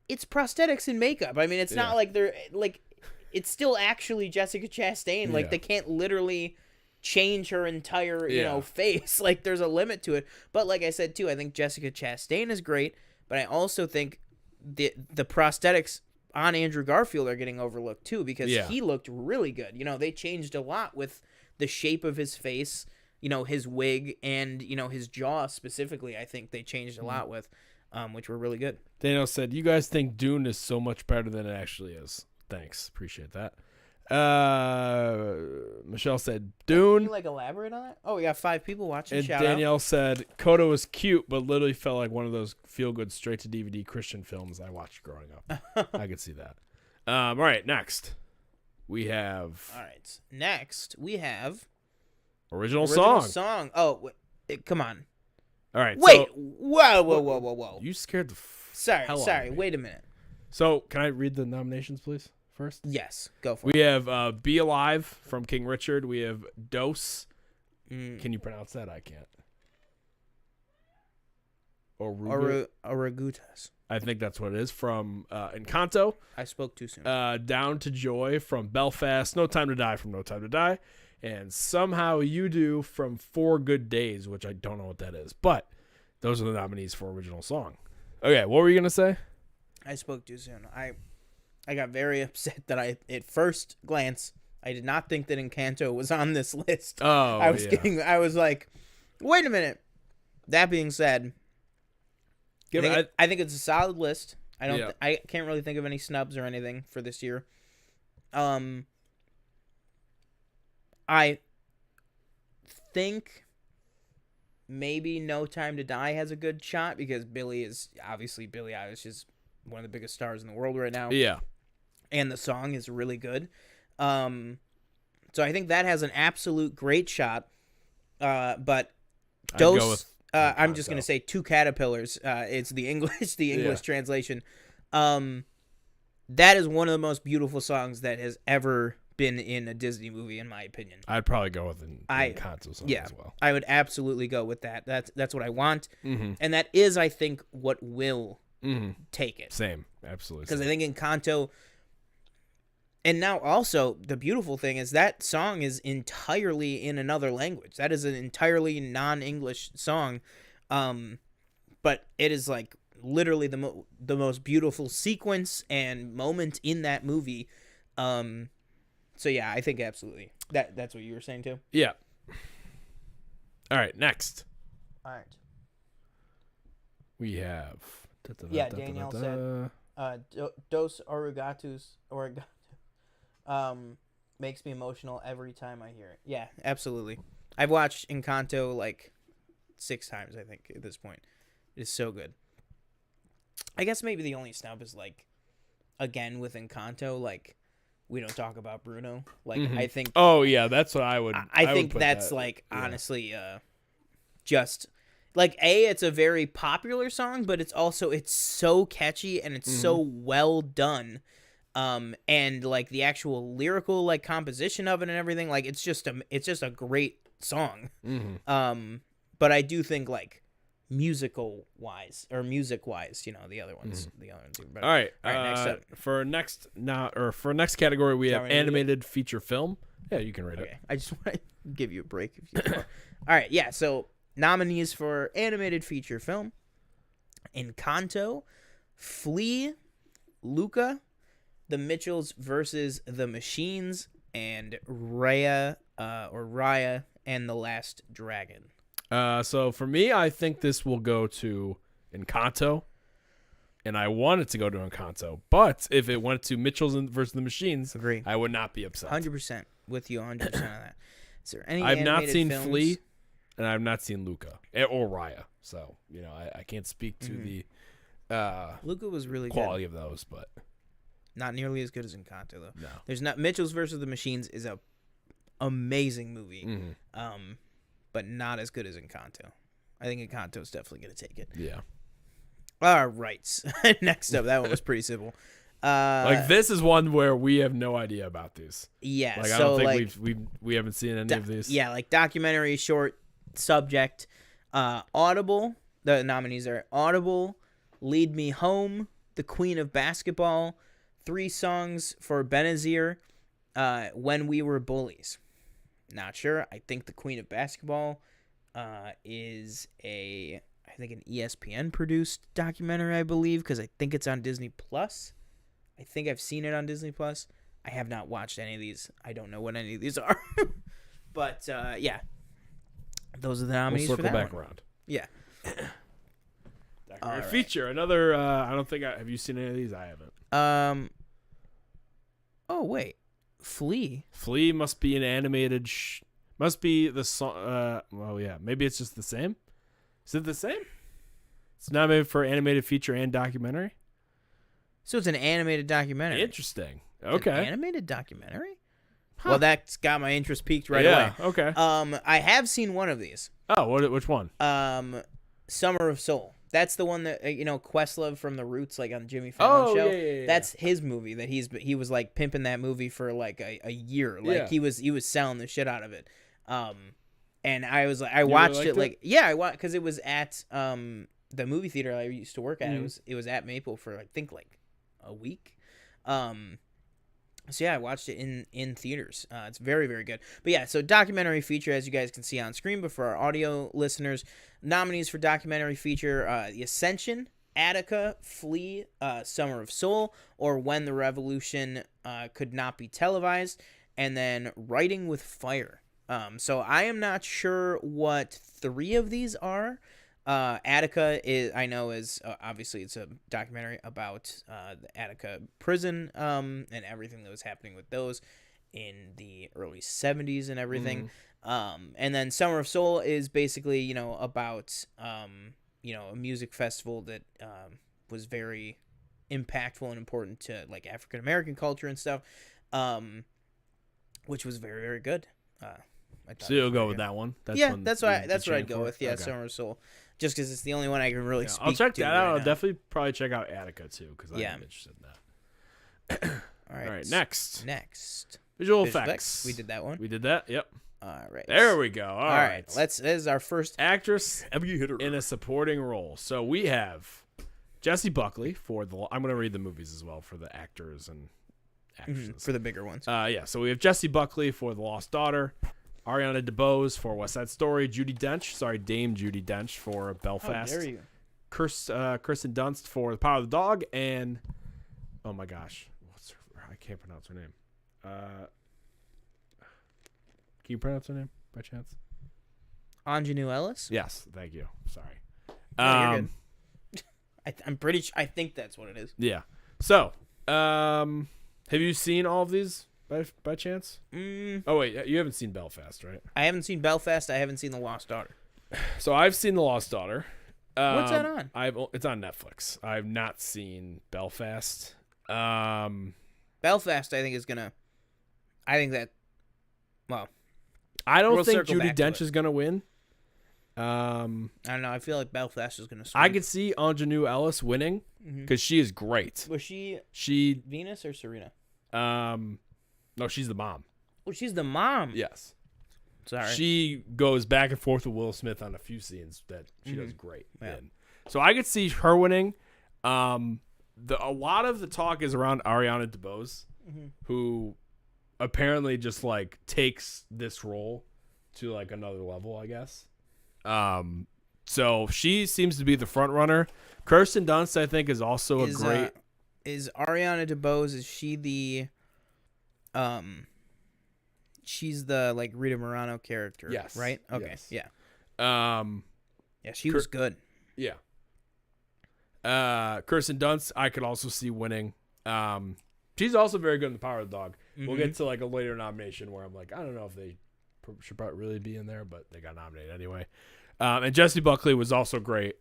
it's prosthetics and makeup. I mean, it's not like they're like it's still actually Jessica Chastain. Like they can't literally change her entire face. Like there's a limit to it. But like I said too, I think Jessica Chastain is great, but I also think the prosthetics on Andrew Garfield are getting overlooked too, because he looked really good. They changed a lot with the shape of his face, his wig, and his jaw specifically. I think they changed a lot with, which were really good. Daniel said, "You guys think Dune is so much better than it actually is." Thanks, appreciate that. Michelle said, "Dune." Can you elaborate on that? Oh, we got 5 people watching. And Shout Danielle out. said, "Coda was cute, but literally felt like one of those feel-good straight-to-DVD Christian films I watched growing up." I could see that. All right, next we have. All right, next we have Original song. Oh, come on. All right. Wait. So, whoa. You scared the Sorry. hell out of me. Wait a minute. So, can I read the nominations, please, first? Yes, go for it. We have Be Alive from King Richard. We have Dose. Can you pronounce that? I can't. Orugutas. I think that's what it is, from Encanto. I spoke too soon. Down to Joy from Belfast. No Time to Die from No Time to Die. And Somehow You Do from 4 Good Days, which I don't know what that is. But those are the nominees for original song. Okay, what were you going to say? I spoke too soon. I got very upset that at first glance, I did not think that Encanto was on this list. Oh, I was like, wait a minute. That being said, I think it's a solid list. I can't really think of any snubs or anything for this year. I think maybe No Time to Die has a good shot, because Billie Eilish is one of the biggest stars in the world right now. Yeah. And the song is really good. So I think that has an absolute great shot. But Dose, I'm just going to say 2 caterpillars. It's the English translation. That is one of the most beautiful songs that has ever been in a Disney movie, in my opinion. I'd probably go with an Encanto song as well. I would absolutely go with that. That's what I want. Mm-hmm. And that is, I think, what will take it. Same. Absolutely. Because I think Encanto... And now also, the beautiful thing is that song is entirely in another language. That is an entirely non-English song. But it is literally the most beautiful sequence and moment in that movie. So yeah, I think absolutely. That's what you were saying too? Yeah. All right, next. All right. We have... Danielle said, Dos Orugatus makes me emotional every time I hear it. Yeah, absolutely. I've watched Encanto 6 times, I think, at this point. It is so good. I guess maybe the only snub is again with Encanto, we don't talk about Bruno. I think. Oh yeah, that's what I would. I think that's honestly, just it's a very popular song, but it's so catchy and it's so well done. And the actual lyrical composition of it and everything, it's just a great song. But I do think music wise, the other ones are better. All right, next up. for next category we have animated feature film. Yeah, you can read it. I just want to give you a break if you want. All right, yeah. So nominees for animated feature film: Encanto, Flea, Luca, The Mitchells versus the Machines, and Raya and the Last Dragon. So for me, I think this will go to Encanto, and I want it to go to Encanto. But if it went to Mitchell's versus the Machines, agree, I would not be upset. 100% with you, 100% on that. Is there any? I've not seen films? Flea, and I've not seen Luca or Raya, so I can't speak to the Luca was really quality good. of those, but not nearly as good as Encanto though. No, there's not. Mitchell's versus the Machines is a amazing movie. But not as good as Encanto. I think Encanto's definitely going to take it. Yeah. All right. Next up, that one was pretty simple. This is one where we have no idea about these. Yeah. I don't think we haven't seen any of these. Yeah, documentary, short, subject, Audible. The nominees are Audible, Lead Me Home, The Queen of Basketball, 3 songs for Benazir, When We Were Bullies. Not sure. I think The Queen of Basketball is I think an ESPN produced documentary, I believe, because I think it's on Disney Plus. I think I've seen it on Disney Plus. I have not watched any of these. I don't know what any of these are. But yeah, those are the nominees We'll for circle that back one. around. Yeah. Documentary feature. Another. I don't think. Have you seen any of these? I haven't. Oh wait, Flea. Flea must be an animated. Must be the song. Well, yeah. Maybe it's just the same. Is it the same? It's nominated for animated feature and documentary. So it's an animated documentary. Interesting. It's Okay. an animated documentary? Huh. Well, that's got my interest peaked right away. Okay. I have seen one of these. Oh, which one? Summer of Soul. That's the one that Questlove from The Roots, like on Jimmy Fallon show. Yeah. That's his movie that he was like pimping that movie for like a year. Like he was selling the shit out of it. And I was like, I watched really it liked like I watched because it was at the movie theater I used to work at. It was at Maple for I think like a week. So yeah, I watched it in theaters. It's very, very good. But yeah, so documentary feature, as you guys can see on screen, but for our audio listeners, nominees for documentary feature: The Ascension, Attica, Flea, Summer of Soul, or When the Revolution Could Not Be Televised, and then Writing with Fire. So I am not sure what 3 of these are. Attica is obviously it's a documentary about the Attica prison and everything that was happening with those in the early 70s and everything. And then Summer of Soul is basically about a music festival that was very impactful and important to like African American culture and stuff, which was very, very good. So you'll go with that one. That's what I'd go with. Yeah, okay. Summer of Soul, just because it's the only one I can really speak to. I'll check that out. Right I'll now. definitely probably check out Attica too because I'm interested in that. All right, next visual effects. We did that one. We did that. Yep. All right. There we go. All right. This is our first actress in a supporting role. So we have Jessie Buckley for the. I'm going to read the movies as well for the actors and actresses for the bigger ones. So we have Jessie Buckley for The Lost Daughter. Ariana DeBose for West Side Story, Dame Judi Dench for Belfast. How dare you? Kirsten Dunst for The Power of the Dog, and oh my gosh, I can't pronounce her name. Can you pronounce her name by chance? Ingenue Ellis? Yes, thank you. Sorry. You're good. I'm pretty sure. I think that's what it is. Yeah. So, have you seen all of these? By chance? Oh, wait. You haven't seen Belfast, right? I haven't seen Belfast. I haven't seen The Lost Daughter. So I've seen The Lost Daughter. What's that on? It's on Netflix. I've not seen Belfast. Belfast, I think, is going to... I think that... Well... I don't think Judi Dench is going to win. I don't know. I feel like Belfast is going to... I could see Ingenue Ellis winning because she is great. Was she Venus or Serena? No, she's the mom. Oh, she's the mom. Yes. Sorry. She goes back and forth with Will Smith on a few scenes that she does great yeah. in. So I could see her winning. A lot of the talk is around Ariana DeBose, who apparently just like takes this role to like another level, I guess. So she seems to be the front runner. Kirsten Dunst, I think, is also a great. Is Ariana DeBose? Is she the? She's the like Rita Moreno character. Yes. Right. Okay. Yes. Yeah. Yeah, she was good. Yeah. Kirsten Dunst, I could also see winning. She's also very good in The Power of the Dog. We'll get to like a later nomination where I'm like, I don't know if they should probably really be in there, but they got nominated anyway. And Jessie Buckley was also great.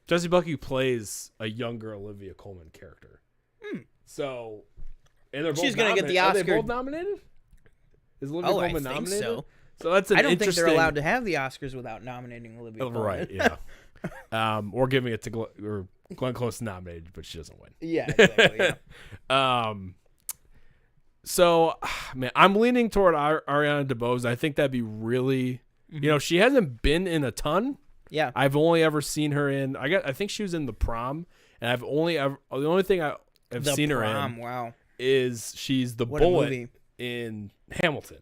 Jessie Buckley plays a younger Olivia Colman character. So, and they're both she's gonna get the Oscar. Are they both nominated? Is Olivia Colman nominated? So. So that's an I don't think interesting... they're allowed to have the Oscars without nominating Olivia Colman. Right, yeah. Or giving it to Glenn Close nominated, but she doesn't win. Yeah, exactly. Yeah. So, man, I'm leaning toward Ariana DeBose. I think that'd be really... You know, she hasn't been in a ton, Yeah. I've only ever seen her in. I think she was in The Prom, and the only thing I've seen her in. Wow. Is she's the What a bullet movie. in Hamilton.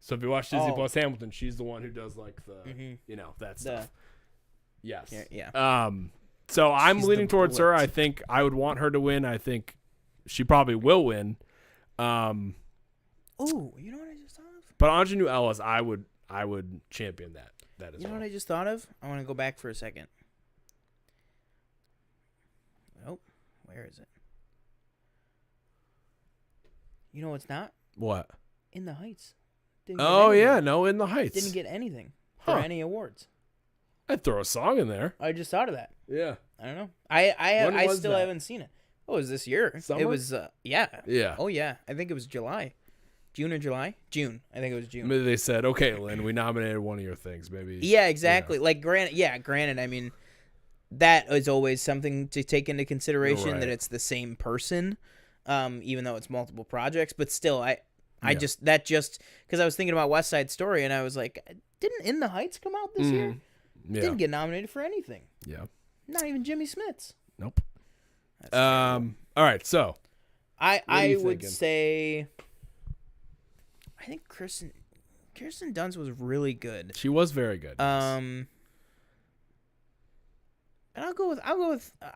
So if you watch Disney Plus Hamilton, she's the one who does like the that stuff. Yes. Yeah. So I'm She's leaning the towards her. bullet. I think I would want her to win. I think she probably will win. Oh, you know what I just thought of? But Ingenue Ellis, I would champion that as You know well. what I just thought of? I want to go back for a second. Oh, where is it? You know what's not? What? In the Heights. Didn't get Oh anything. yeah, no, In the Heights. Didn't get anything for Huh. any awards. I'd throw a song in there. I just thought of that. Yeah. I don't know. I When was still that? haven't seen it. Oh, it was this year. Summer? It was yeah. Yeah. Oh yeah. I think it was July. June or July? June. I think it was June. Maybe they said, "Okay, Lynn, we nominated one of your things. Maybe." Yeah, exactly. Like granted, I mean that is always something to take into consideration Right. that it's the same person, even though it's multiple projects. But still, I Yeah. just because I was thinking about West Side Story and I was like, didn't In the Heights come out this year? Yeah. Didn't get nominated for anything. Yeah. Not even Jimmy Smits. Nope. That's terrible. All right. So I you would thinking? say I think Kirsten Dunst was really good. she was very good. And I'll go with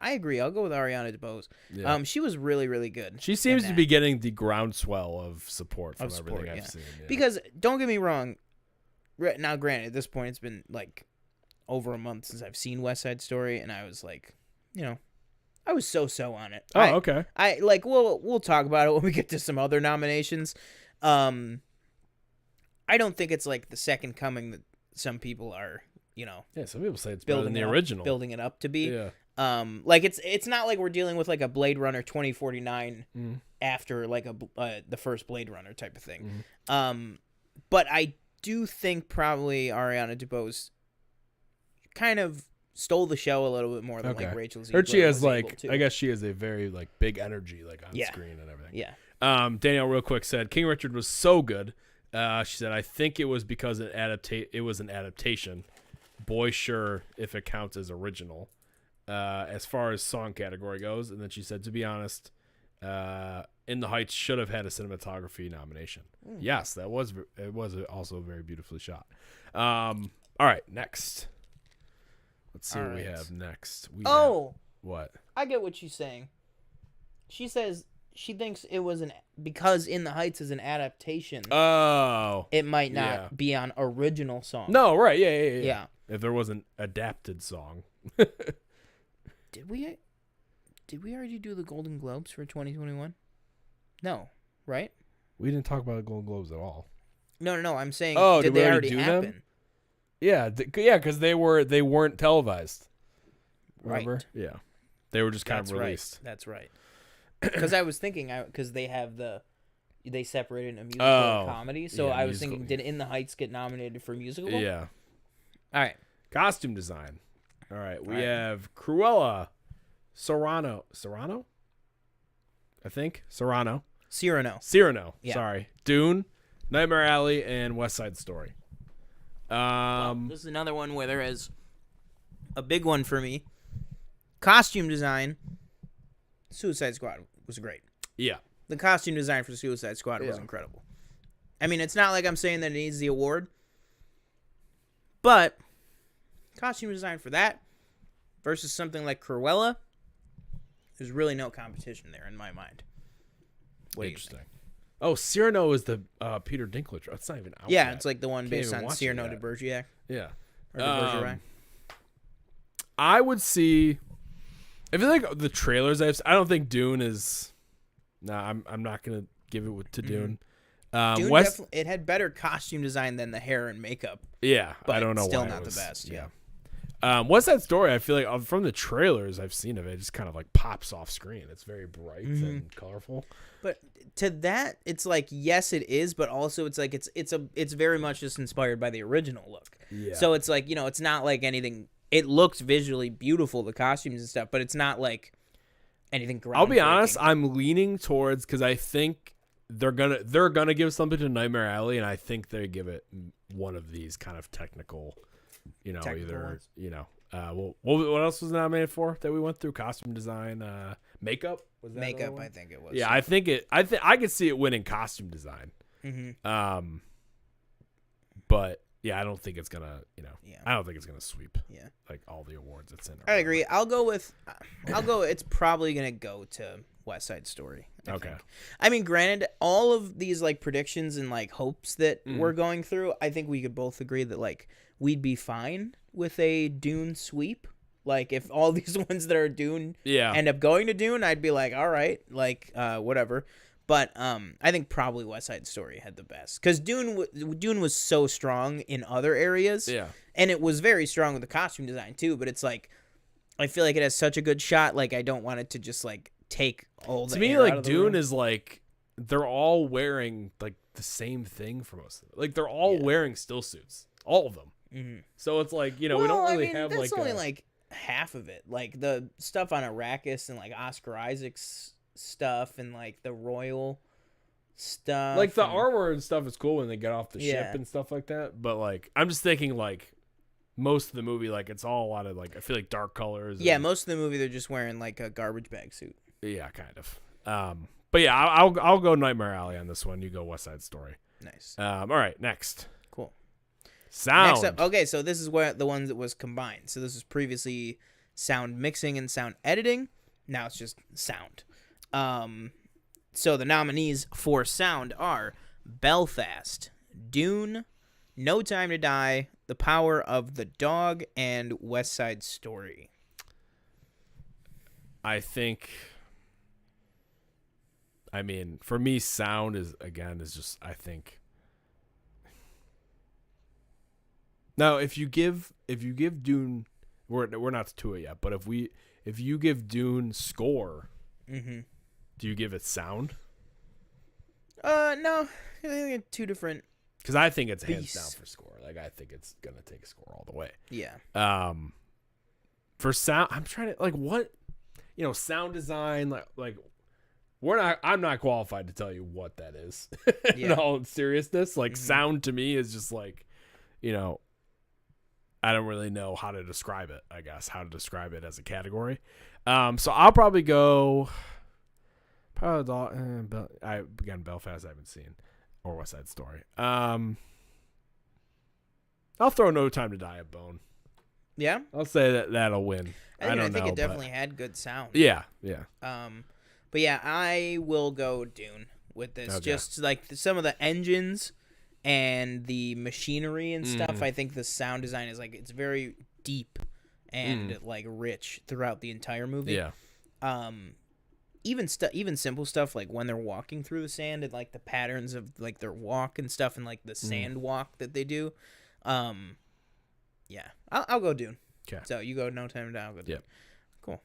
I agree. I'll go with Ariana DeBose. Yeah. She was really, really good. She seems in to that. be getting the groundswell of support from Of support, everything yeah. I've seen. Yeah. Because don't get me wrong. Now, granted, at this point, it's been like over a month since I've seen West Side Story, and I was like, I was so on it. Okay. I like we'll talk about it when we get to some other nominations. I don't think it's like the second coming that some people are, Yeah, some people say it's better than the up, original. building it up to be. Yeah. Like it's not like we're dealing with like a Blade Runner 2049 after like the first Blade Runner type of thing. But I do think probably Ariana DeBose kind of stole the show a little bit more than like Rachel Ziegler. Heard she has was able like to. I guess she has a very like big energy like on Yeah. screen and everything. Yeah. Danielle real quick said King Richard was so good. She said I think it was because it was an adaptation. Boy, sure if it counts as original. As far as song category goes, and then she said to be honest, In the Heights should have had a cinematography nomination. Yes, it was also very beautifully shot. All right, next. Let's see what we have next. What? I get what she's saying. She says she thinks it was because In the Heights is an adaptation. Oh. It might not be on original song. No, right. Yeah. Yeah. If there was an adapted song. Did we already do the Golden Globes for 2021? No, right? We didn't talk about the Golden Globes at all. No. I'm saying, Oh, did did we they already already do happen? them? Yeah, because they weren't televised. Remember? Right. Yeah, they were just kind That's of released. Right. That's right. Because I was thinking, because they separated a musical and comedy, so yeah, I was musical. thinking, did In the Heights get nominated for musical? Yeah. All right. Costume design. All right, we All right. have Cruella, Serrano. I think Serrano. Cyrano. Yeah. Sorry, Dune, Nightmare Alley, and West Side Story. This is another one where there is a big one for me. Costume design. Suicide Squad was great. Yeah. The costume design for Suicide Squad was incredible. I mean, it's not like I'm saying that it needs the award, but costume design for that versus something like Cruella, there's really no competition there in my mind. What do you Interesting. think? Oh, Cyrano is the Peter Dinklage. It's not even out Yeah, yet. it's like the one Can't based even on watch it Cyrano yet. de Bergerac. Yeah. Or de Bergerac. I would see. I feel like the trailers I don't think Dune is. Nah, I'm not gonna give it to Dune. Dune West. it had better costume design than the hair and makeup, Yeah, but I don't know still why not it was, the best. Yeah. West Side Story, I feel like from the trailers I've seen of it, it just kind of like pops off screen. It's very bright and colorful. But to that, it's like, yes, it is, but also it's like it's very much just inspired by the original look. Yeah. So it's like, it's not like anything. It looks visually beautiful, the costumes and stuff, but it's not like anything groundbreaking. I'll be honest, I'm leaning towards because I think they're gonna give something to Nightmare Alley, and I think they give it one of these kind of technical Technical either ones. what else was nominated for that we went through? Costume design, makeup. Was that Makeup, one? I think it was. Yeah, I think I could see it winning costume design. Mm-hmm. But yeah, I don't think it's gonna. Yeah. I don't think it's gonna sweep. Yeah. Like all the awards it's in. I agree. I'll go. It's probably gonna go to West Side Story. I think. I mean, granted, all of these like predictions and like hopes that we're going through, I think we could both agree that like we'd be fine with a Dune sweep. Like if all these ones that are Dune end up going to Dune, I'd be like, all right, like whatever. But I think probably West Side Story had the best because Dune was so strong in other areas. Yeah, and it was very strong with the costume design too. But it's like I feel like it has such a good shot. Like I don't want it to just like take all the. To me, air out like of the Dune room. is like they're all wearing like the same thing for most of it. Like they're all wearing still suits, all of them. Mm-hmm. So it's like we don't really have that's like only like half of it. Like the stuff on Arrakis and like Oscar Isaac's stuff and like the royal stuff. like the armor and stuff is cool when they get off the ship Yeah. and stuff like that. But like I'm just thinking like most of the movie, like it's all a lot of like I feel like dark colors. Yeah, and, most of the movie they're just wearing like a garbage bag suit. yeah, kind of. But yeah, I'll go Nightmare Alley on this one. You go West Side Story. Nice. All right, next. Cool. Sound. Next up, okay, so this is where the ones that was combined. So this was previously sound mixing and sound editing. Now it's just sound. So the nominees for sound are Belfast, Dune, No Time to Die, The Power of the Dog, and West Side Story. I think. I mean, for me, sound is just I think. Now, if you give Dune, we're not to it yet, but if you give Dune score, Mm-hmm. do you give it sound? No, I think they're two different. Because I think it's hands Beast. down for score. Like I think it's gonna take score all the way. Yeah. For sound, I'm trying to like what, sound design. Like I'm not qualified to tell you what that is. In all seriousness, like sound to me is just like, I don't really know how to describe it. I guess how to describe it as a category. So I'll probably go. Again, Belfast I haven't seen, or West Side Story. I'll throw No Time to Die a bone. Yeah. I'll say that'll win. I think it definitely had good sound. Yeah. But yeah, I will go Dune with this. Okay. Just like some of the engines and the machinery and stuff. I think the sound design is like it's very deep and like rich throughout the entire movie. Yeah. Even simple stuff like when they're walking through the sand and like the patterns of like their walk and stuff and like the sand walk that they do. Yeah, I'll go Dune. Okay. So you go No Time to Die. I'll go Dune. Yep. Cool.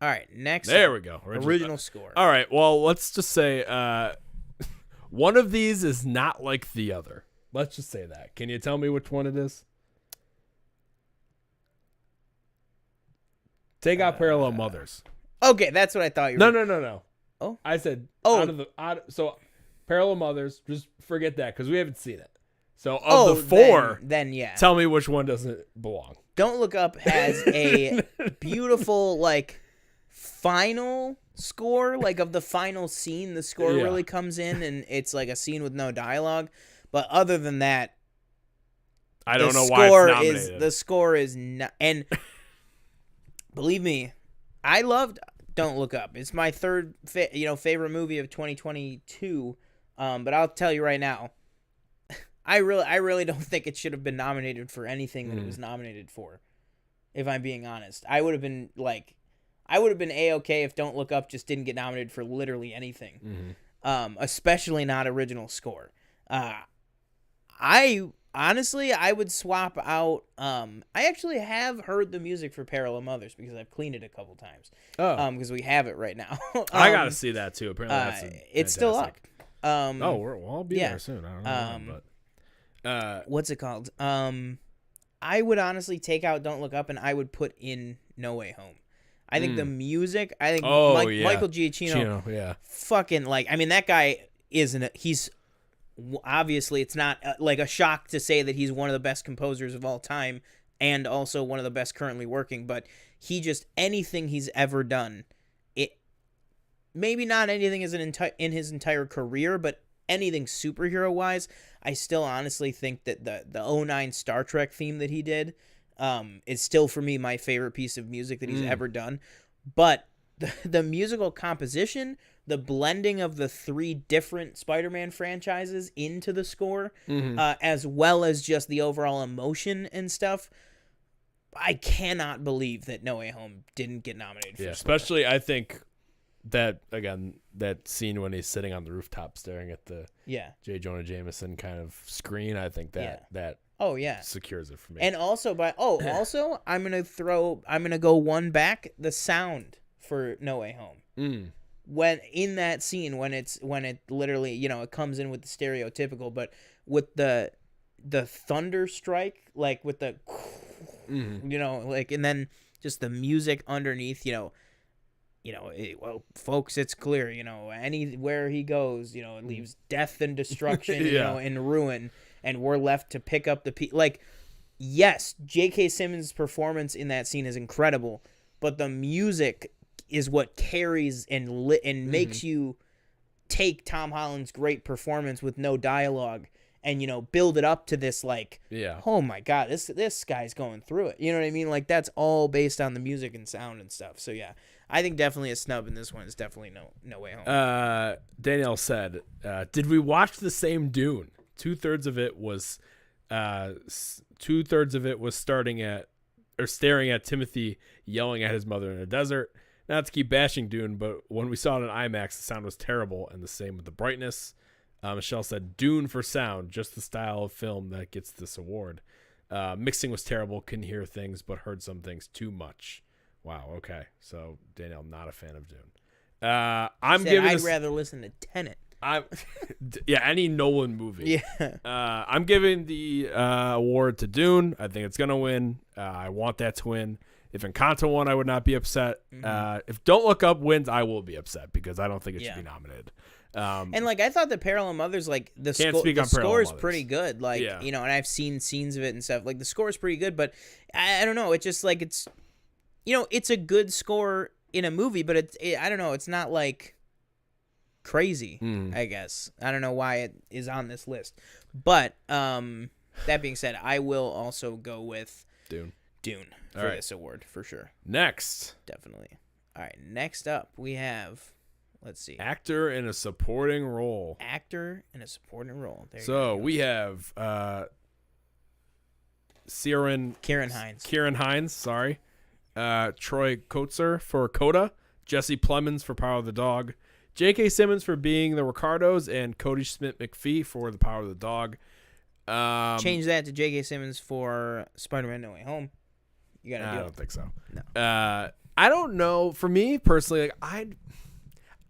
All right, next. There up, we go. Original score. All right. Well, let's just say one of these is not like the other. Let's just say that. Can you tell me which one it is? Take out Parallel Mothers. Okay, that's what I thought you were. No. Oh. I said Oh. So Parallel Mothers, just forget that because we haven't seen it. So of the four, then yeah. tell me which one doesn't belong. Don't Look Up has a beautiful like final score, like of the final scene. The score really comes in, and it's like a scene with no dialogue. But other than that, I don't know why it's nominated. The score is not. And believe me, I loved Don't Look Up. It's my third favorite movie of 2022. But I'll tell you right now, I really don't think it should have been nominated for anything that it was nominated for. If I'm being honest, I would have been A-okay if Don't Look Up just didn't get nominated for literally anything. Especially not original score. I would swap out. I actually have heard the music for Parallel Mothers because I've cleaned it a couple times. Because we have it right now. I gotta see that too. Apparently, that's it's still up. I'll be there soon. I don't know, but what's it called? I would honestly take out Don't Look Up and I would put in No Way Home. I think the music. I think Michael Giacchino. Fucking like. I mean, that guy isn't. He's. Obviously, it's not like a shock to say that he's one of the best composers of all time, and also one of the best currently working. But he just, anything he's ever done, it maybe not anything in his entire career, but anything superhero wise, I still honestly think that the '09 Star Trek theme that he did is still for me my favorite piece of music that he's ever done. But the musical composition, the blending of the 3 different Spider-Man franchises into the score, as well as just the overall emotion and stuff, I cannot believe that No Way Home didn't get nominated for score. Especially I think that, again, that scene when he's sitting on the rooftop staring at the J. Jonah Jameson kind of screen, I think that secures it for me. And also I'm gonna go one back, the sound for No Way Home. When in that scene, when it literally, you know, it comes in with the stereotypical, but with the thunder strike, like with the you know, like, and then just the music underneath, you know, well, folks, it's clear, you know, anywhere he goes, you know, it leaves death and destruction, you know, and ruin, and we're left to pick up the like, yes, J.K. Simmons' performance in that scene is incredible, but the music is what carries and makes you take Tom Holland's great performance with no dialogue and, you know, build it up to this, like, oh my God, this guy's going through it. You know what I mean? Like, that's all based on the music and sound and stuff. So yeah, I think definitely a snub in this one is definitely No Way Home. Danielle said, did we watch the same Dune? Two-thirds of it was staring at Timothy yelling at his mother in a desert. Not to keep bashing Dune, but when we saw it in IMAX, the sound was terrible, and the same with the brightness. Michelle said, Dune for sound, just the style of film that gets this award. Mixing was terrible, couldn't hear things, but heard some things too much. Wow, okay. So, Danielle, not a fan of Dune. I'd rather listen to Tenet. Any Nolan movie. Yeah. I'm giving the award to Dune. I think it's going to win. I want that to win. If Encanto won, I would not be upset. If Don't Look Up wins, I will be upset because I don't think it should be nominated. And like, I thought that Parallel Mothers, like, the score is pretty good. Like, you know, and I've seen scenes of it and stuff. Like, the score is pretty good, but I don't know. It's just like, it's, you know, it's a good score in a movie, but I don't know. It's not like crazy, I guess. I don't know why it is on this list. But that being said, I will also go with Dune for this award for sure. Next. Definitely. All right. Next up, we have, let's see. Actor in a supporting role. Actor in a supporting role. There so we have Kieran Hines, sorry. Troy Kotzer for Coda. Jesse Plemons for Power of the Dog. J.K. Simmons for Being the Ricardos. And Cody Smith-McPhee for The Power of the Dog. Change that to J.K. Simmons for Spider-Man No Way Home. You gotta do it. I don't think so. No. I don't know. For me personally, like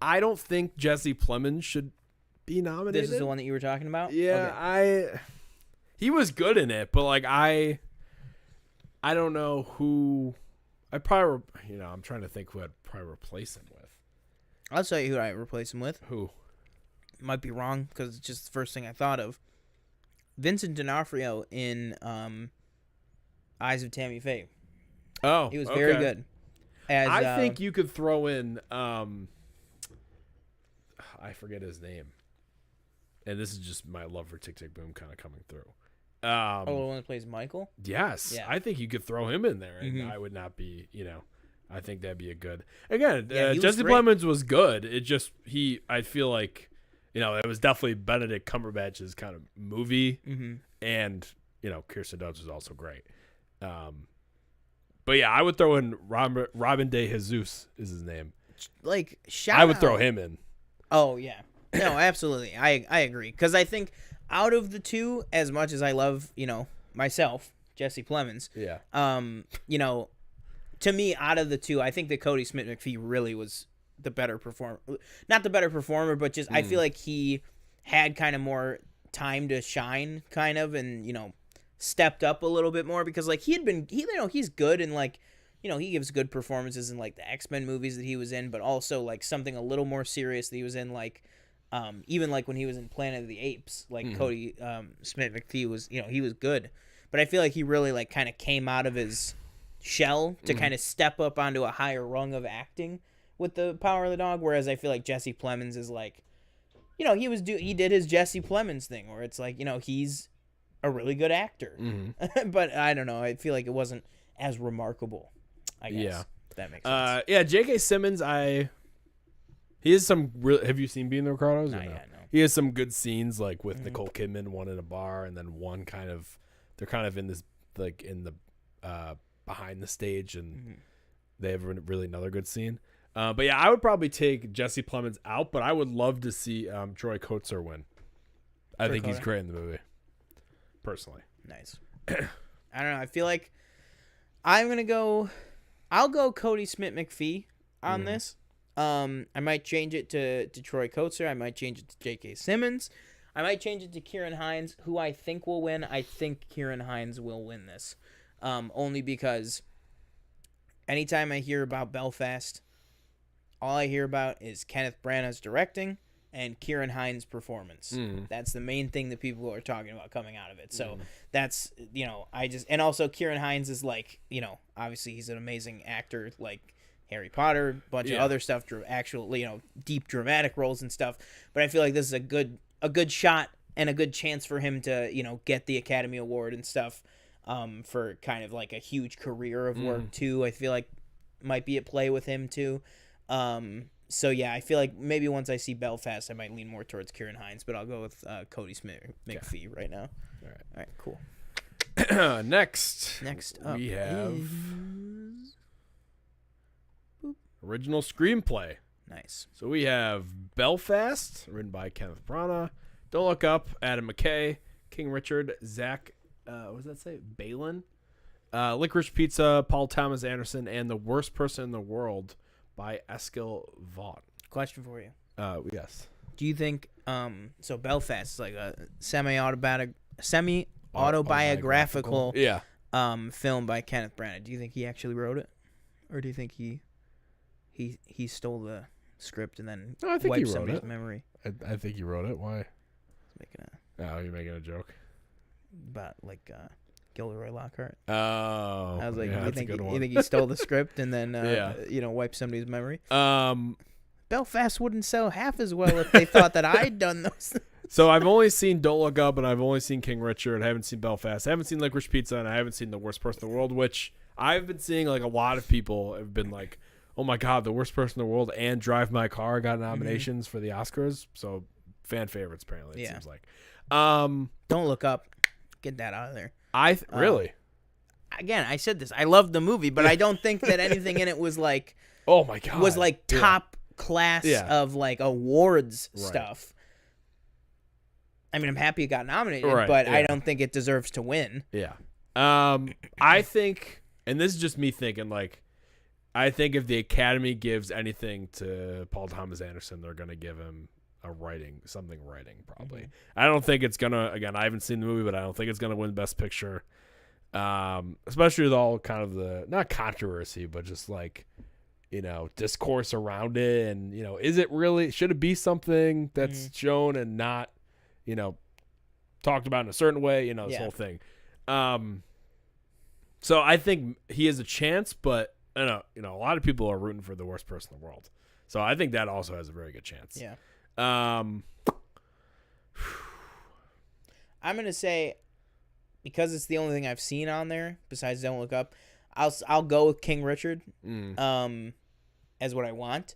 I don't think Jesse Plemons should be nominated. This is the one that you were talking about? Yeah, okay. He was good in it, but like I don't know who. I'm trying to think who I'd probably replace him with. I'll tell you who I replace him with. Who? Might be wrong because it's just the first thing I thought of. Vincent D'Onofrio in Eyes of Tammy Faye. Oh, he was very good. I think you could throw in I forget his name, and this is just my love for Tick Tick Boom kind of coming through. The one that plays Michael? Yes, yeah. I think you could throw him in there, and I would not be, I think that'd be a good. Again, Jesse Plemons was good. It just I feel like, it was definitely Benedict Cumberbatch's kind of movie, and Kirsten Dunst was also great. But yeah, I would throw in Robin De Jesus is his name. Like, I would throw him in. Oh yeah, no, absolutely, I agree, because I think out of the two, as much as I love myself, Jesse Plemons, to me, out of the two, I think that Cody Smith-McPhee really was the better performer. Not the better performer, but just I feel like he had kind of more time to shine, kind of, and stepped up a little bit more, because like he's good, and like he gives good performances in like the X-Men movies that he was in, but also like something a little more serious that he was in, like even like when he was in Planet of the Apes, like Cody Smith-McPhee was he was good. but I feel like he really like kind of came out of his shell to kind of step up onto a higher rung of acting with the Power of the Dog. Whereas I feel like Jesse Plemons is like, you know, he did his Jesse Plemons thing where it's like, you know, he's a really good actor, but I don't know. I feel like it wasn't as remarkable. I guess. Yeah, if that makes sense. Yeah, J.K. Simmons. He has some. Have you seen Being the Ricardos? Not yet, no. He has some good scenes, like with Nicole Kidman, one in a bar, and then one they're kind of in this like in the behind the stage, and they have really another good scene. But yeah, I would probably take Jesse Plemons out, but I would love to see Troy Kotsur win. I think he's great in the movie, personally. Nice. I don't know. I feel like I'll go Cody Smith McPhee on this. I might change it to Troy Kotsur. I might change it to J.K. Simmons. I might change it to Kieran Hines, who I think will win. I think Kieran Hines will win this. Only because anytime I hear about Belfast, all I hear about is Kenneth Branagh's directing and Kieran Hines' performance. That's the main thing that people are talking about coming out of it. So that's, you know, and also Kieran Hines is like, you know, obviously he's an amazing actor, like Harry Potter, bunch of other stuff, actual, you know, deep dramatic roles and stuff. But I feel like this is a good shot and a good chance for him to, you know, get the Academy Award and stuff, for kind of like a huge career of work too. I feel like might be at play with him too. So yeah, I feel like maybe once I see Belfast, I might lean more towards Kieran Hines, but I'll go with Cody Smith McPhee right now. All right, cool. Next up we have is... original screenplay. Nice. So we have Belfast, written by Kenneth Branagh. Don't Look Up, Adam McKay. King Richard, Zach, what does that say? Balin. Licorice Pizza, Paul Thomas Anderson, and The Worst Person in the World by Eskil Vaught. Question for you. Yes. Do you think so Belfast is like a semi-autobiographical film by Kenneth Branagh. Do you think he actually wrote it? Or do you think he stole the script and then wiped somebody's memory? I think he wrote it. Why? You're making a joke. About like Gilderoy Lockhart. Oh. I was like, you think he stole the script and then wiped somebody's memory? Belfast wouldn't sell half as well if they thought that I'd done those. So I've only seen Don't Look Up, and I've only seen King Richard. I haven't seen Belfast. I haven't seen Licorice Pizza, and I haven't seen The Worst Person in the World, which I've been seeing like a lot of people have been like, oh my God, The Worst Person in the World and Drive My Car got nominations for the Oscars. So fan favorites, apparently, it seems like. Don't Look Up. Get that out of there. Really? Again, I said this. I loved the movie, but I don't think that anything in it was like, oh my God, was like top class of like awards stuff. I mean, I'm happy it got nominated, but I don't think it deserves to win. Yeah. I think, and this is just me thinking, like, I think if the Academy gives anything to Paul Thomas Anderson, they're going to give him something writing, probably. I don't think it's going to, again, I haven't seen the movie, but I don't think it's going to win Best Picture. Especially with all kind of the, not controversy, but just like, you know, discourse around it. And, you know, should it be something that's shown and not, you know, talked about in a certain way, you know, this whole thing. So I think he has a chance, but I know, you know, a lot of people are rooting for The Worst Person in the World. So I think that also has a very good chance. Yeah. I'm going to say, because it's the only thing I've seen on there besides Don't Look Up, I'll go with King Richard as what I want.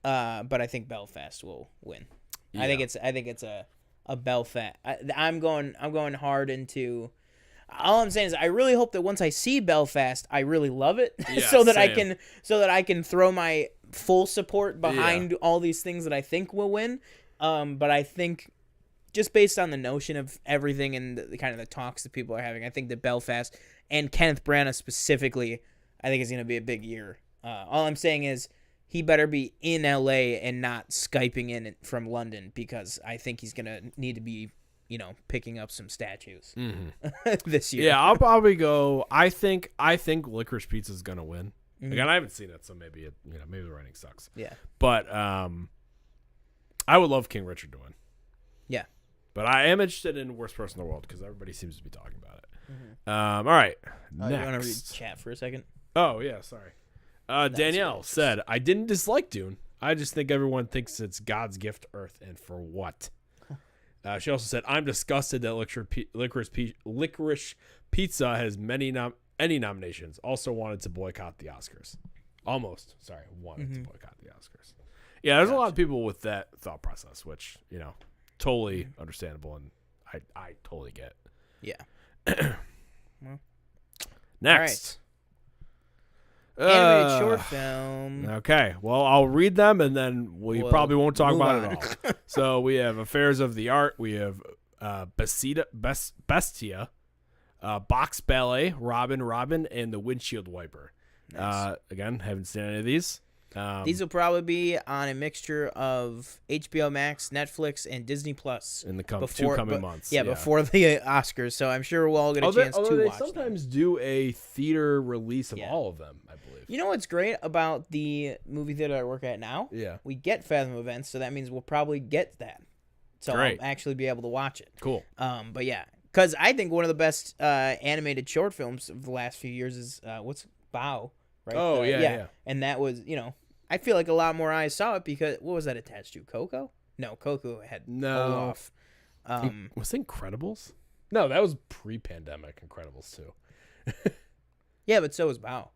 But I think Belfast will win. Yeah. I think it's a Belfast. I'm going hard into. All I'm saying is I really hope that once I see Belfast, I really love it, so that I can throw my full support behind all these things that I think will win. But I think just based on the notion of everything and the kind of the talks that people are having, I think that Belfast and Kenneth Branagh specifically, I think is going to be a big year. All I'm saying is he better be in LA and not Skyping in from London, because I think he's going to need to be, you know, picking up some statues this year. Yeah, I'll probably go. I think Licorice Pizza is gonna win. Again, I haven't seen it, so maybe maybe the writing sucks. Yeah, but I would love King Richard to win. Yeah, but I am interested in Worst Person in the World because everybody seems to be talking about it. All right. You want to read Next. chat for a second? Oh, yeah. Sorry. Danielle said, I didn't dislike Dune. I just think everyone thinks it's God's gift to Earth, and for what? She also said, I'm disgusted that Licorice Pizza has any nominations. Also wanted to boycott the Oscars. Wanted to boycott the Oscars. Yeah, there's a lot of people with that thought process, which, totally understandable, and I totally get. Yeah. Well, next. Animated short film. Okay, well, I'll read them, and then we probably won't talk about it all. So we have Affairs of the Art. We have Bestia, Box Ballet, Robin, and The Windshield Wiper. Nice. Again, haven't seen any of these. These will probably be on a mixture of HBO Max, Netflix, and Disney Plus in the two coming months. Yeah, before the Oscars. So I'm sure we'll all get a chance to watch them. They sometimes do a theater release of all of them, I believe. You know what's great about the movie theater I work at now? Yeah. We get Fathom events, so that means we'll probably get that. So I'll actually be able to watch it. Cool. But yeah, because I think one of the best animated short films of the last few years is what's Bao, right? Oh, yeah. And that was, I feel like a lot more eyes saw it because what was that attached to? Coco? No, Coco had pulled off. Was it Incredibles? No, that was pre-pandemic Incredibles too. Yeah, but so was Bao.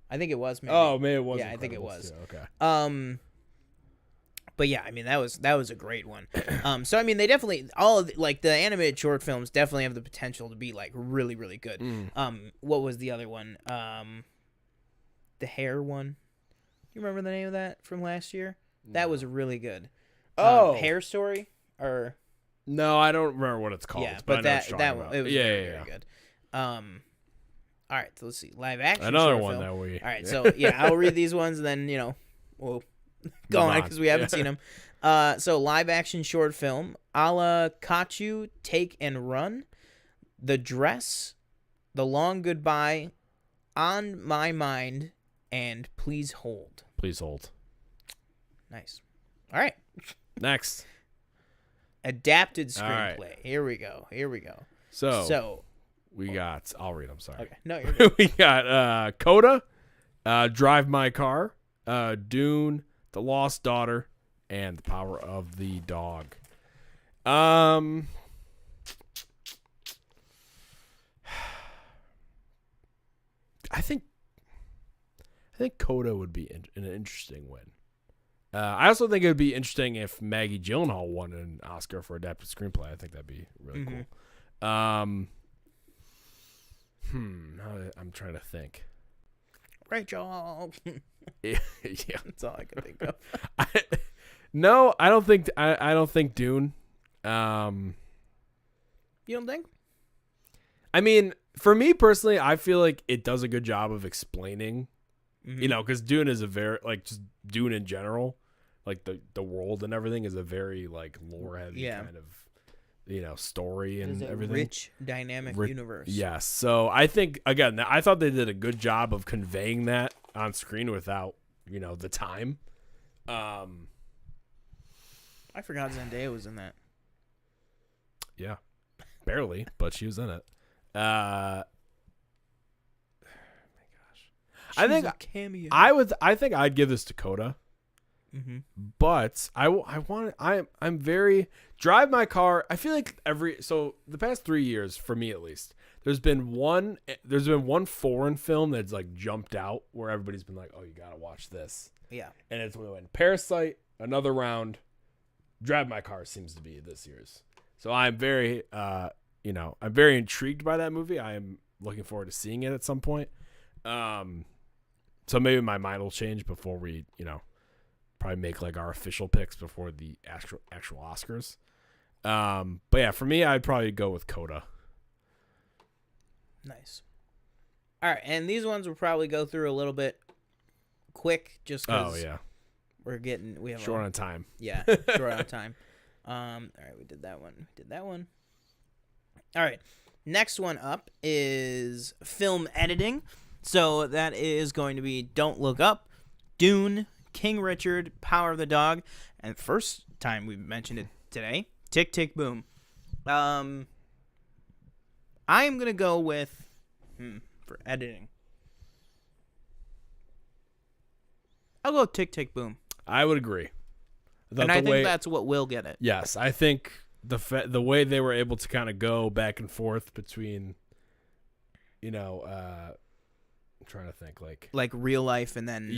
I think it was. Maybe. Oh, maybe it was. Yeah, I think it was. Too. Okay. But yeah, I mean that was a great one. So I mean they definitely the animated short films definitely have the potential to be like really really good. What was the other one? The hair one. You remember the name of that from last year? No. That was really good. Hair Story or no, I don't remember what it's called. Yeah, but that one it was very good. All right, so let's see. Live action. Another one film. that we. All right, so I'll read these ones and then we'll go on because we haven't seen them. So live action short film: A la Kachu, Take and Run, The Dress, The Long Goodbye, On My Mind, and Please Hold. Please hold. Nice. All right. Next. Adapted screenplay. Right. Here we go. So we got. I'll read them. Sorry. Okay. No, you're good. We got Coda, Drive My Car, Dune, The Lost Daughter, and The Power of the Dog. I think Coda would be an interesting win. I also think it would be interesting if Maggie Gyllenhaal won an Oscar for adapted screenplay. I think that'd be really cool. I'm trying to think. Rachel. Yeah, that's all I can think of. No, I don't think. I don't think Dune. You don't think? I mean, for me personally, I feel like it does a good job of explaining. Because Dune is a very just Dune in general, like the world and everything is a very like lore heavy kind of story and everything. Rich, dynamic universe. Yes. So I think again, I thought they did a good job of conveying that on screen without the time. I forgot Zendaya was in that. Yeah, barely, but she was in it. I think a cameo. I think I'd give this to Coda. But I'm very Drive My Car. I feel like the past 3 years for me at least, there's been one foreign film that's like jumped out where everybody's been like, oh, you gotta watch this. Yeah. And it's when Parasite, Another Round, Drive My Car seems to be this year's. So I'm very I'm very intrigued by that movie. I am looking forward to seeing it at some point. So maybe my mind will change before we, probably make like our official picks before the actual Oscars. But yeah, for me, I'd probably go with Coda. Nice. All right, and these ones we'll probably go through a little bit quick, just because we have short on time. Yeah, short on time. All right, we did that one. All right, next one up is film editing. So that is going to be Don't Look Up, Dune, King Richard, Power of the Dog, and first time we've mentioned it today, Tick, Tick, Boom. I am gonna go with for editing. I'll go Tick Tick Boom. I would agree. And I think that's what will get it. Yes, I think the way they were able to kind of go back and forth between, I'm trying to think like real life and then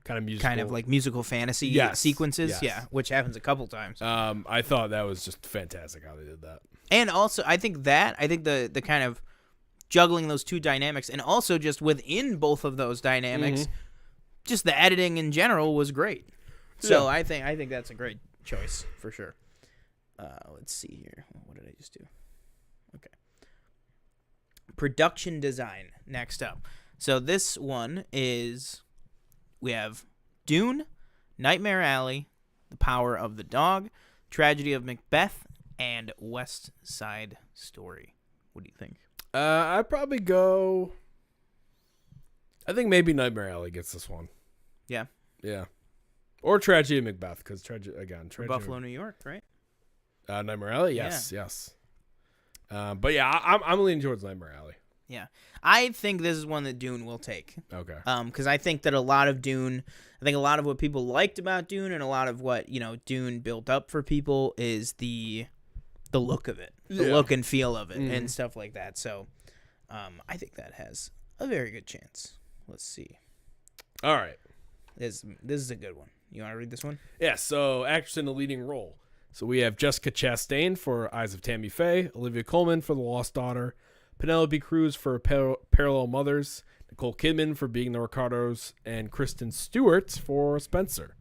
kind of like musical fantasy sequences, which happens a couple times. I thought that was just fantastic how they did that. And also, I think the kind of juggling those two dynamics, and also just within both of those dynamics, just the editing in general was great. So I think that's a great choice for sure. Let's see here. What did I just do? Okay. Production design next up. So this one is, we have Dune, Nightmare Alley, The Power of the Dog, Tragedy of Macbeth, and West Side Story. What do you think? I'd probably go. I think maybe Nightmare Alley gets this one. Yeah. Yeah. Or Tragedy of Macbeth, because Tragedy Buffalo, New York, right? Nightmare Alley, yes. But yeah, I'm leaning towards Nightmare Alley. Yeah, I think this is one that Dune will take. Okay. Because I think that a lot of what people liked about Dune and a lot of what Dune built up for people is the look of it, the look and feel of it, and stuff like that. So, I think that has a very good chance. Let's see. All right. This is a good one. You want to read this one? Yeah. So, actress in the leading role. So we have Jessica Chastain for Eyes of Tammy Faye, Olivia Colman for The Lost Daughter, Penelope Cruz for Parallel Mothers, Nicole Kidman for Being the Ricardos, and Kristen Stewart for Spencer.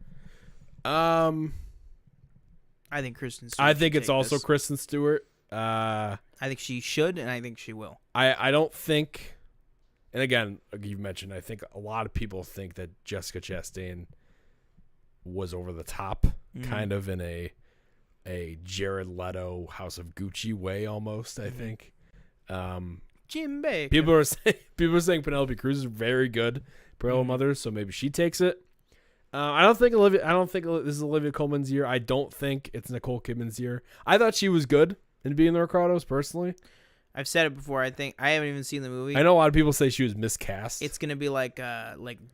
I think Kristen Stewart. I think it's also Kristen Stewart. I think she should, and I think she will. I don't think, and again, like you mentioned, I think a lot of people think that Jessica Chastain was over the top, kind of in a Jared Leto House of Gucci way almost, I think. Jim Baker. People are saying Penelope Cruz is very good, Parallel Mothers, so maybe she takes it. I don't think this is Olivia Colman's year. I don't think it's Nicole Kidman's year. I thought she was good in Being the Ricardos, personally. I've said it before. I think I haven't even seen the movie. I know a lot of people say she was miscast. It's gonna be like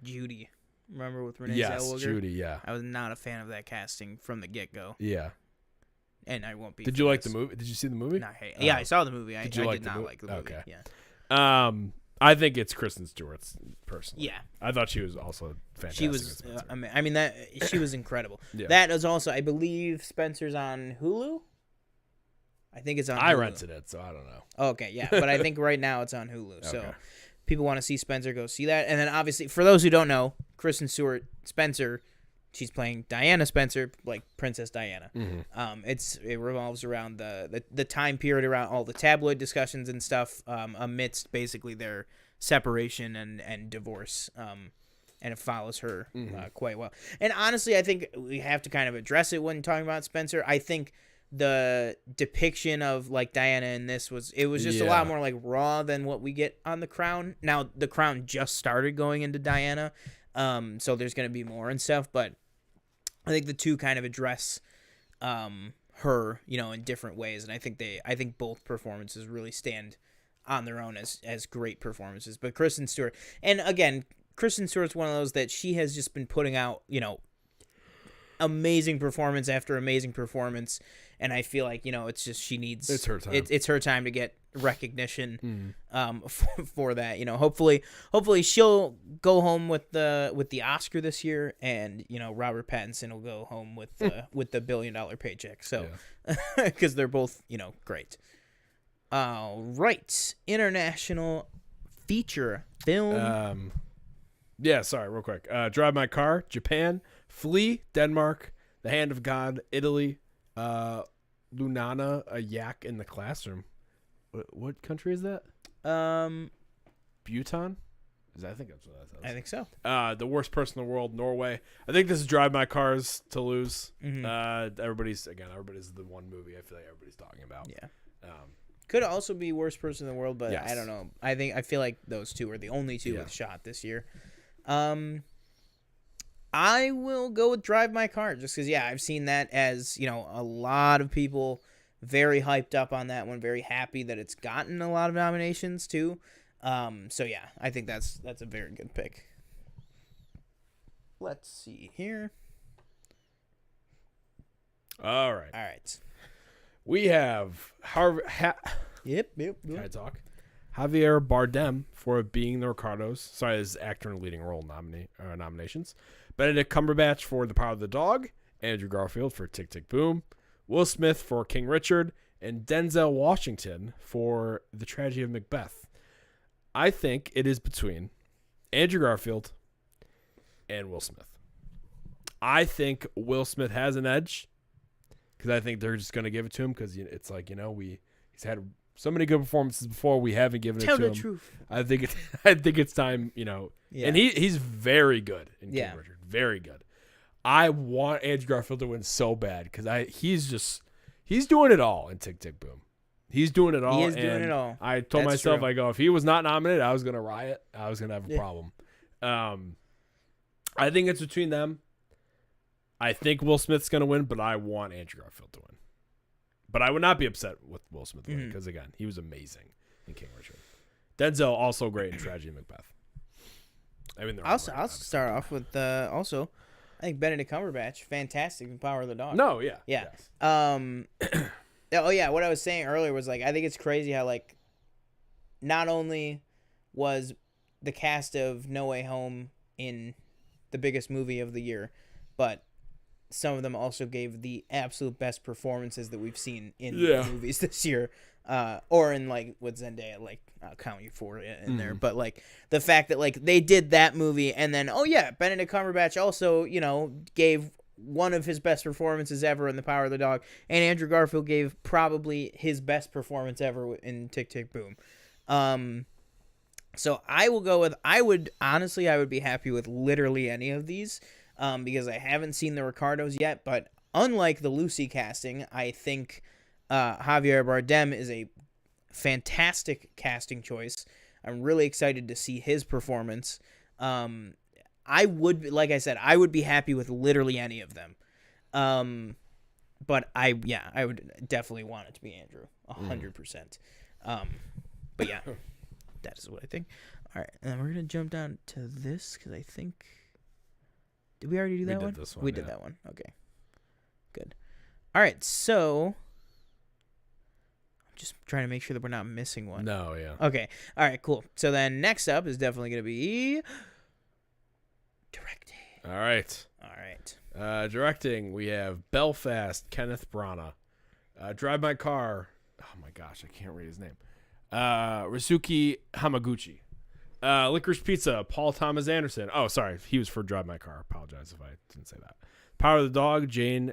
Judy. Remember with Renee Zellweger? Yes, Judy. Yeah. I was not a fan of that casting from the get-go. Yeah. And I won't be. Did you like the movie? Did you see the movie? Yeah, I saw the movie. I did not like the movie. Okay. Yeah. I think it's Kristen Stewart's personally. Yeah. I thought she was also fantastic. She was. She was incredible. Yeah. That is also, I believe, Spencer's on Hulu. I think it's on. I Hulu. rented it, so I don't know. Okay, yeah, but I think right now it's on Hulu. So, people want to see Spencer, go see that. And then obviously, for those who don't know, Kristen Stewart Spencer. She's playing Diana Spencer, like Princess Diana. It revolves around the time period around all the tabloid discussions and stuff, amidst basically their separation and divorce. And it follows her quite well. And honestly, I think we have to kind of address it when talking about Spencer. I think the depiction of like Diana in this was just a lot more like raw than what we get on The Crown. Now The Crown just started going into Diana, so there's gonna be more and stuff, but I think the two kind of address her, in different ways, and I think both performances really stand on their own as great performances. But Kristen Stewart, and again, Kristen Stewart's one of those that she has just been putting out, amazing performance after amazing performance, and I feel like it's just she needs it's her time. It's her time to get recognition for that. Hopefully she'll go home with the Oscar this year, and Robert Pattinson will go home with the $1 billion paycheck. So because they're both great. Right, international feature film. Sorry, real quick. Drive My Car, Japan, Flee, Denmark, The Hand of God, Italy, Lunana, A Yak in the Classroom. What country is that? Bhutan? I think that's what that says. I think so. The Worst Person in the World, Norway. I think this is Drive My Cars to Lose. Everybody's the one movie I feel like everybody's talking about. Yeah. Could also be Worst Person in the World, but yes. I don't know. I feel like those two are the only two with shot this year. I will go with Drive My Car just because, I've seen that as, a lot of people very hyped up on that one. Very happy that it's gotten a lot of nominations too. So yeah, I think that's a very good pick. Let's see here. All right. All right. We have Yep. Can I talk? Javier Bardem for being the Ricardos. Sorry, this is actor in leading role nominations. Benedict Cumberbatch for The Power of the Dog. Andrew Garfield for Tick, Tick, Boom. Will Smith for King Richard. And Denzel Washington for The Tragedy of Macbeth. I think it is between Andrew Garfield and Will Smith. I think Will Smith has an edge because I think they're just going to give it to him because it's like, he's had so many good performances before. We haven't given it to him. Tell the truth. I think it's time, Yeah. And he's very good in King Yeah. Richard. Very good. I want Andrew Garfield to win so bad because he's doing it all in Tick, Tick, Boom. He's doing it all. He is doing it all. I told That's myself, true. I go, if he was not nominated, I was going to riot. I was going to have a problem. I think it's between them. I think Will Smith's going to win, but I want Andrew Garfield to win. But I would not be upset with Will Smith winning because, again, he was amazing in King Richard. Denzel, also great in Tragedy of Macbeth. I mean, I'll start off with also, I think Benedict Cumberbatch, fantastic in Power of the Dog. No, yeah. Yeah. Yes. Oh yeah, what I was saying earlier was like I think it's crazy how like not only was the cast of No Way Home in the biggest movie of the year, but some of them also gave the absolute best performances that we've seen in movies this year. Or in like with Zendaya, like I'll count Euphoria in there, but like the fact that like they did that movie and then Benedict Cumberbatch also gave one of his best performances ever in The Power of the Dog, and Andrew Garfield gave probably his best performance ever in Tick, Tick, Boom. So I will go with I would be happy with literally any of these because I haven't seen the Ricardos yet, but unlike the Lucy casting, I think Javier Bardem is a fantastic casting choice. I'm really excited to see his performance. I would, like I said, I would be happy with literally any of them. But I would definitely want it to be Andrew, 100%. But yeah, that is what I think. All right, and then we're gonna jump down to this because I think did we already do that one? We did this one. We did that one. Okay, good. All right, so I'm just trying to make sure that we're not missing one. No, yeah. Okay. All right, cool. So then next up is definitely gonna be directing. All right. Directing, we have Belfast, Kenneth Branagh. Drive My Car. Oh my gosh, I can't read his name. Ryusuke Hamaguchi. Licorice Pizza, Paul Thomas Anderson. Oh, sorry, he was for Drive My Car. Apologize if I didn't say that. Power of the Dog, Jane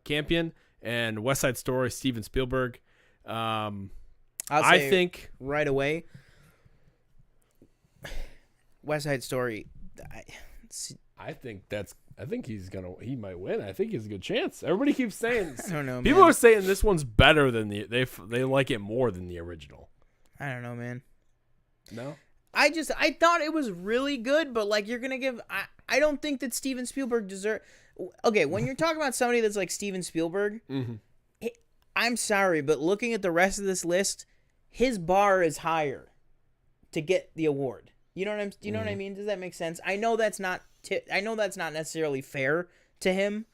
Campion, and West Side Story, Steven Spielberg. I think right away, West Side Story. I think he might win. I think he has a good chance. Everybody keeps saying. I don't know. People are saying this one's better than they like it more than the original. I don't know, man. No. I thought it was really good, but like you're gonna give. I don't think that Steven Spielberg deserve. Okay, when you're talking about somebody that's like Steven Spielberg, I'm sorry, but looking at the rest of this list, his bar is higher to get the award. You know what I mean? Does that make sense? I know that's not necessarily fair to him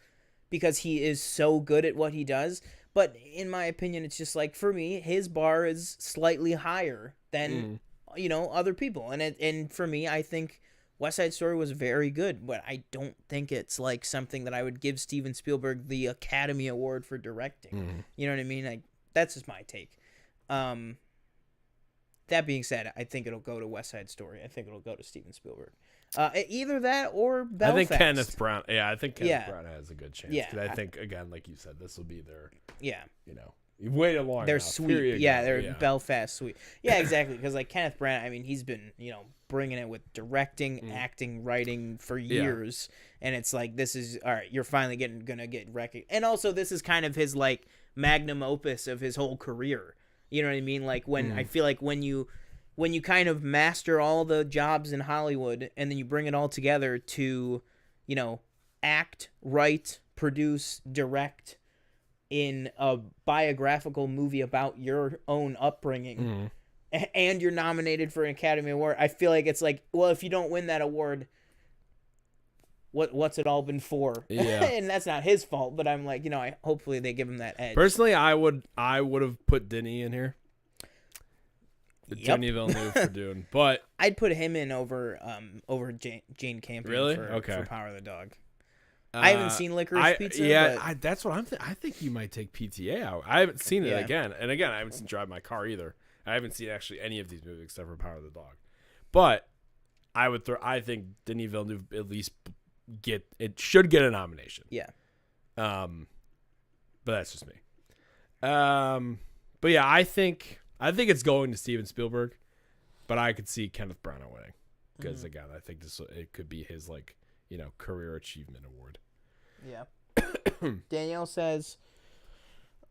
because he is so good at what he does. But in my opinion, it's just like for me, his bar is slightly higher than other people. And for me, I think West Side Story was very good, but I don't think it's like something that I would give Steven Spielberg the Academy Award for directing. You know what I mean? Like that's just my take. That being said, I think it'll go to West Side Story. I think it'll go to Steven Spielberg. Either that or Belfast. I think Kenneth Branagh. Yeah, I think Kenneth Branagh has a good chance. Yeah, because I think again, like you said, this will be their. Yeah. You've waited long. They're enough, sweet. They're Belfast sweet. Yeah, exactly. Because like Kenneth Branagh, I mean, he's been bringing it with directing, acting, writing for years, and it's like this is all right. You're finally gonna get recognized, and also this is kind of his like magnum opus of his whole career. You know what I mean? Like when I feel like when you kind of master all the jobs in Hollywood and then you bring it all together to, act, write, produce, direct, in a biographical movie about your own upbringing, and you're nominated for an Academy Award, I feel like it's like, well, if you don't win that award, what's it all been for? Yeah. And that's not his fault, but I'm like, hopefully they give him that edge. Personally, I would have put Denny in here. Denis Villeneuve for Dune, but I'd put him in over Jane Campion really? for Power of the Dog. I haven't seen Licorice Pizza. Yeah, but... that's what I'm thinking. I think you might take PTA out. I haven't seen it again. And again, I haven't seen Drive My Car either. I haven't seen actually any of these movies except for Power of the Dog. But I think Denis Villeneuve at least should get a nomination. Yeah. But that's just me. But yeah, I think it's going to Steven Spielberg, but I could see Kenneth Branagh winning because again, I think it could be his career achievement award. Yeah. Danielle says,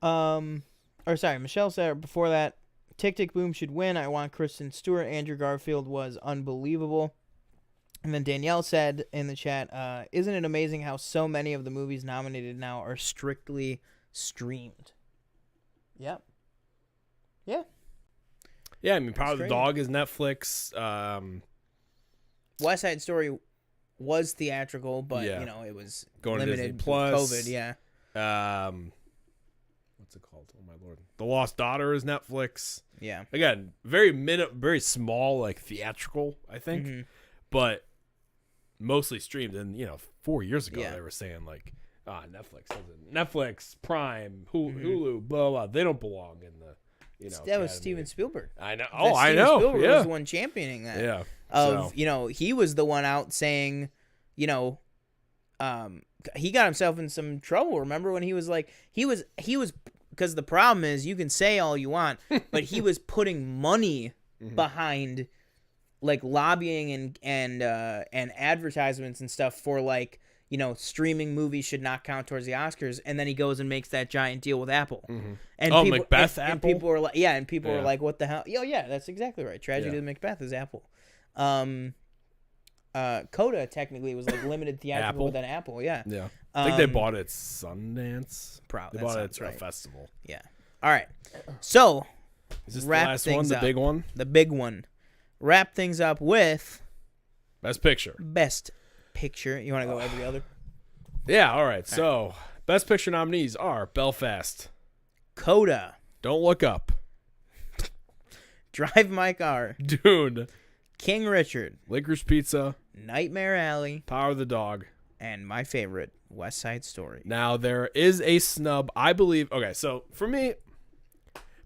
Michelle said before that, Tick Tick Boom should win. I want Kristen Stewart. Andrew Garfield was unbelievable. And then Danielle said in the chat, isn't it amazing how so many of the movies nominated now are strictly streamed? Yep. Yeah. Yeah, I mean, Power of the Dog is Netflix. West Side Story was theatrical, but it was going limited to Disney Plus. COVID. Yeah. What's it called? Oh my lord, The Lost Daughter is Netflix. Yeah. Again, very small theatrical, I think, but mostly streamed. And 4 years ago they were saying Netflix, Prime, Hulu, blah blah. They don't belong in the. That was Steven Spielberg. I know. Oh, I know. Spielberg was the one championing that. Yeah. He was the one out saying, he got himself in some trouble. Remember when he was because the problem is you can say all you want, but he was putting money behind lobbying and advertisements and stuff for streaming movies should not count towards the Oscars, and then he goes and makes that giant deal with Apple. And people, Macbeth and Apple? people are like, are like, what the hell? Yeah, that's exactly right. Tragedy of Macbeth is Apple. Coda technically was limited theatrical within Apple. Yeah. Yeah. I think they bought it at Sundance. Probably. They bought it at a festival. Yeah. All right. So, is this the last one, the big one? The big one. Wrap things up with Best Picture. Best Picture. You want to go every other? Yeah, all right. So, Best Picture nominees are Belfast, Coda, Don't Look Up, Drive My Car, Dune, King Richard, Licorice Pizza, Nightmare Alley, Power of the Dog, and my favorite, West Side Story. Now, there is a snub, I believe. Okay, so for me,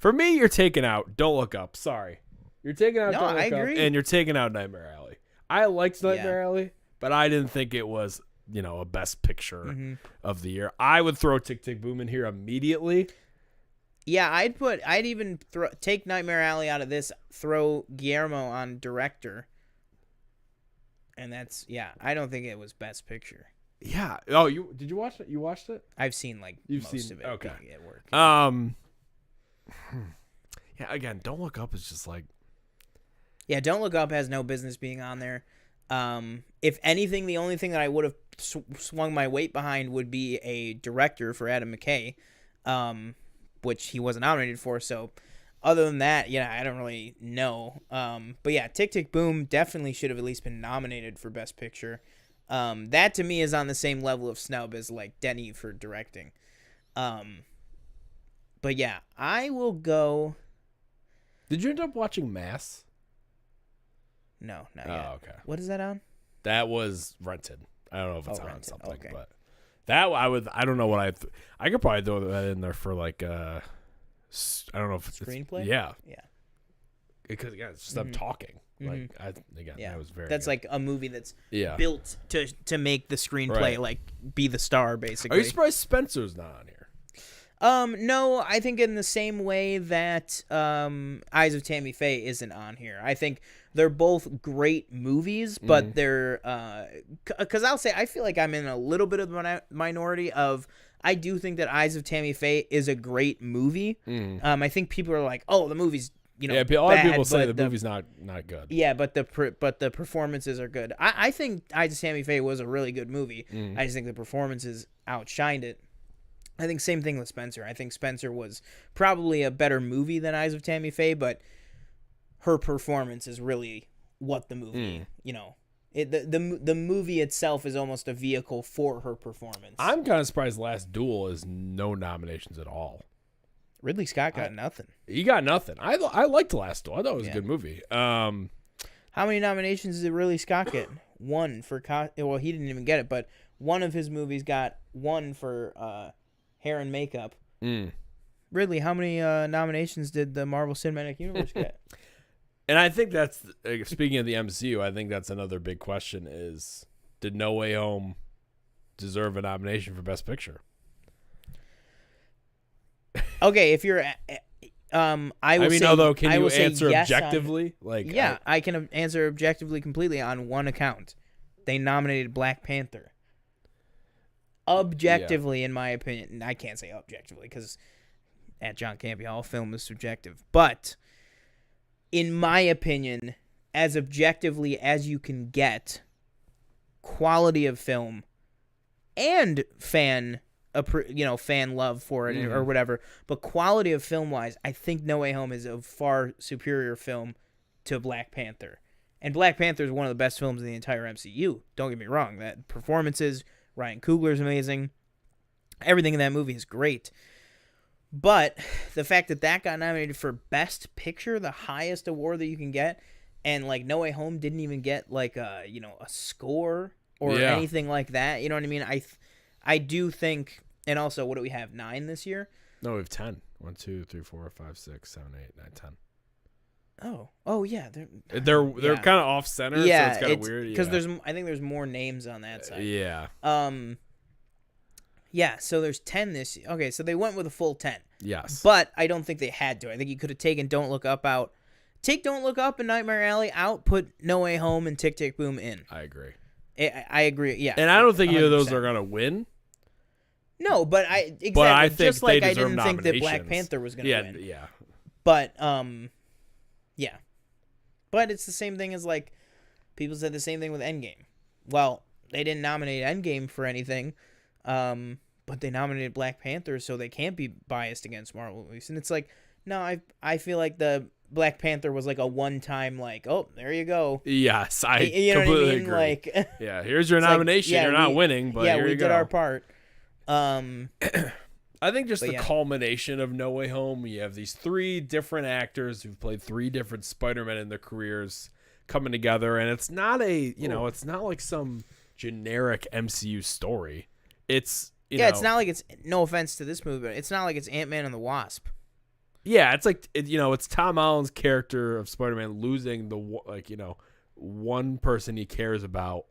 you're taking out Don't Look Up. Sorry. You're taking out Don't Look Up, and you're taking out Nightmare Alley. I liked Nightmare Alley, but I didn't think it was, a Best Picture of the year. I would throw Tick Tick Boom in here immediately. Yeah, I'd even take Nightmare Alley out of this, throw Guillermo on director. And that's, I don't think it was Best Picture. Yeah. Oh, did you watch it? You watched it? I've seen most of it. Okay. At work. Yeah, again, Don't Look Up is just Yeah, Don't Look Up has no business being on there. If anything, the only thing that I would have swung my weight behind would be a director for Adam McKay, which he wasn't nominated for. So other than that, I don't really know. But yeah, Tick Tick Boom definitely should have at least been nominated for Best Picture. That to me is on the same level of snub as Denny for directing. But yeah, I will go. Did you end up watching Mass? No, not yet. Oh, okay. What is that on? That was rented. I don't know if it's on rented. something, Okay. but that I don't know what I could probably throw that in there for I don't know if it's screenplay. Yeah. Yeah. Because it's just them talking. That was very. That's good. a movie that's built to make the screenplay be the star basically. Are you surprised Spencer's not on here? No, I think in the same way that Eyes of Tammy Faye isn't on here. I think they're both great movies, but they're because I'll say I feel like I'm in a little bit of the minority of I do think that Eyes of Tammy Faye is a great movie. I think people are like, oh, the movie's a lot of people say the movie's not good. Yeah, but the performances are good. I think Eyes of Tammy Faye was a really good movie. I just think the performances outshined it. I think same thing with Spencer. I think Spencer was probably a better movie than Eyes of Tammy Faye, but her performance is really what the movie, the movie itself is almost a vehicle for her performance. I'm kind of surprised Last Duel is no nominations at all. Ridley Scott got nothing. He got nothing. I liked Last Duel. I thought it was a good movie. How many nominations did Ridley Scott get? One for well, he didn't even get it, but one of his movies got one for hair and makeup. Ridley, how many nominations did the Marvel Cinematic Universe get? And I think that's, speaking of the MCU, I think that's another big question is, did No Way Home deserve a nomination for Best Picture? Okay, if you're, although, can you answer yes objectively? I can answer objectively completely on one account. They nominated Black Panther. Objectively, in my opinion, I can't say objectively because at John Campy, all film is subjective. But in my opinion, as objectively as you can get, quality of film and fan love for it or whatever, but quality of film wise, I think No Way Home is a far superior film to Black Panther. And Black Panther is one of the best films in the entire MCU. Don't get me wrong. That performances, Ryan Coogler's amazing. Everything in that movie is great. But the fact that got nominated for Best Picture, the highest award that you can get, and like No Way Home didn't even get like a score or anything like that. You know what I mean? I do think, and also, what do we have? 9 this year? No, we have 10. 1, 2, 3, 4, 5, 6, 7, 8, 9, 10. Oh yeah. They're kind of off center. Yeah, so it's kind of weird. Because I think there's more names on that side. Yeah. Yeah. So there's 10 this year. Okay, so they went with a full 10. Yes. But I don't think they had to. I think you could have taken Don't Look Up out. Take Don't Look Up and Nightmare Alley out. Put No Way Home and Tick Tick Boom in. I agree. I agree. Yeah. And I don't think 100%. either of those are gonna win. No, but I think just like they I didn't deserve think that Black nominations. Panther was gonna win. Yeah. But yeah. But it's the same thing as like people said the same thing with Endgame. Well, they didn't nominate Endgame for anything, but they nominated Black Panther, so they can't be biased against Marvel movies. And it's like, no, I feel like the Black Panther was like a one-time, like, oh, there you go. Yes, I you know completely what I mean? agree. Like, yeah, here's your nomination. Like, You're not winning, but here we you go. did our part. I think just the culmination of No Way Home, you have these 3 different actors who've played 3 different Spider-Men in their careers coming together, and it's not it's not like some generic MCU story. It's it's not like it's, no offense to this movie, but it's not like it's Ant-Man and the Wasp. Yeah, it's like it's Tom Holland's character of Spider-Man losing one person he cares about,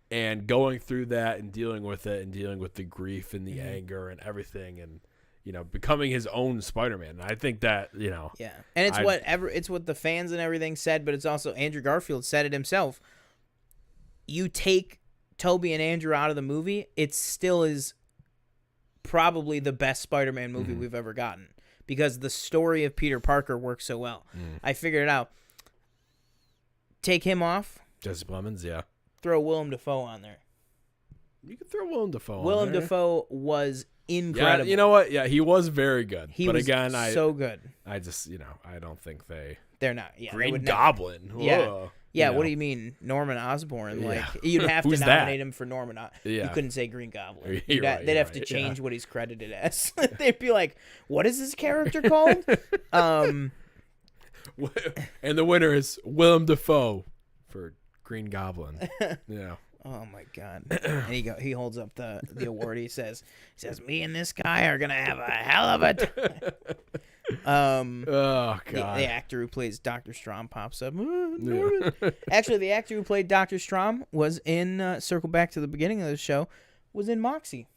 and going through that and dealing with it and dealing with the grief and the anger and everything, and becoming his own Spider-Man. And I think that yeah, and it's what the fans and everything said, but it's also Andrew Garfield said it himself. You take Toby and Andrew out of the movie, it still is probably the best Spider-Man movie we've ever gotten, because the story of Peter Parker works so well. I figured it out. Take him off. Jesse Plemons, yeah. Throw Willem Dafoe on there. You could throw Willem Dafoe Willem on there. Dafoe was incredible. Yeah, you know what? Yeah, he was very good. He was so good. I just, I don't think they're not. Yeah, Green Goblin. Yeah, what do you mean, Norman Osborn? Like, you'd have to Who's nominate that? him for Norman. Yeah. You couldn't say Green Goblin. You're right, they'd have to change what he's credited as. They'd be like, "What is this character called?" And the winner is Willem Dafoe for Green Goblin. Yeah. Oh my God! And he holds up the award. He says, "Me and this guy are gonna have a hell of a time." Oh God! The actor who plays Dr. Strom pops up. Actually, the actor who played Dr. Strom was in circle back to the beginning of the show, was in Moxie.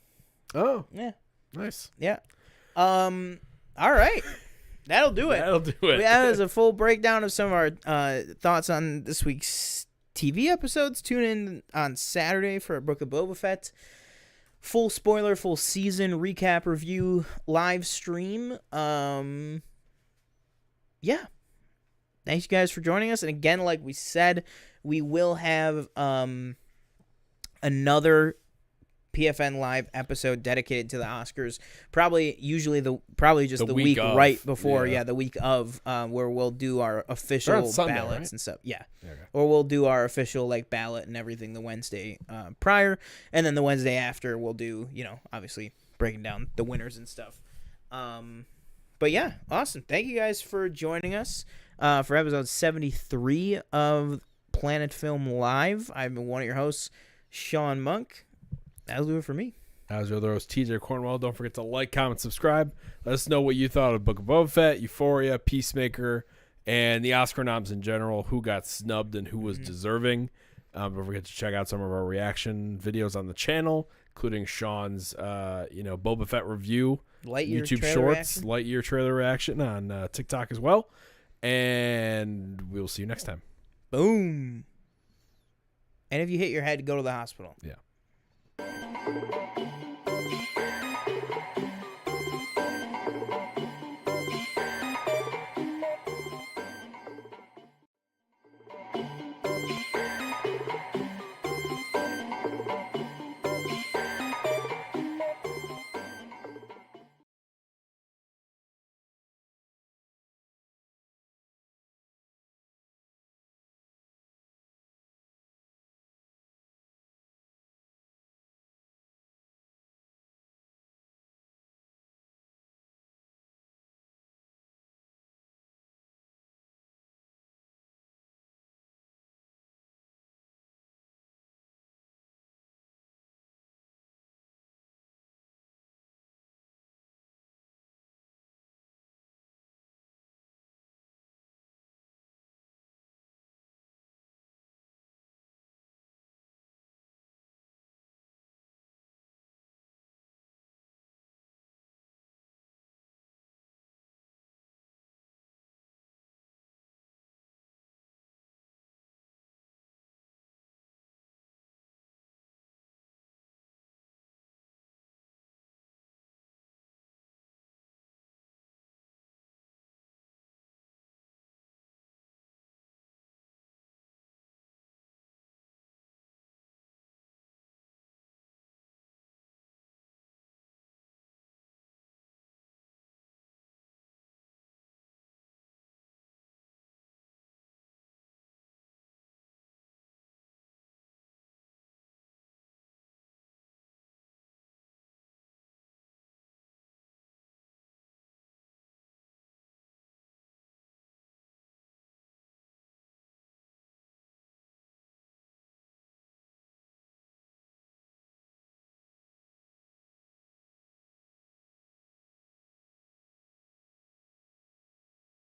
Oh yeah, nice. Yeah. All right. That'll do it. That was a full breakdown of some of our thoughts on this week's TV episodes. Tune in on Saturday for a Book of Boba Fett full spoiler, full season recap review live stream. Yeah. Thanks you guys for joining us. And again, like we said, we will have another PFN Live episode dedicated to the Oscars. Probably just the week of. right before, Yeah. the week of, where we'll do our official Sunday, ballots right? and stuff. Yeah. Okay. Or we'll do our official like ballot and everything the Wednesday prior, and then the Wednesday after we'll do, obviously breaking down the winners and stuff. But yeah, awesome. Thank you guys for joining us for episode 73 of Planet Film Live. I've been one of your hosts, Sean Monk. That'll do it for me. As your other host, TJ Cornwell. Don't forget to like, comment, subscribe. Let us know what you thought of Book of Boba Fett, Euphoria, Peacemaker, and the Oscar noms in general, who got snubbed and who was deserving. Don't forget to check out some of our reaction videos on the channel, including Sean's Boba Fett review, Lightyear YouTube trailer Shorts, reaction. Lightyear trailer reaction on TikTok as well. And we will see you next time. Boom. And if you hit your head, go to the hospital. Yeah.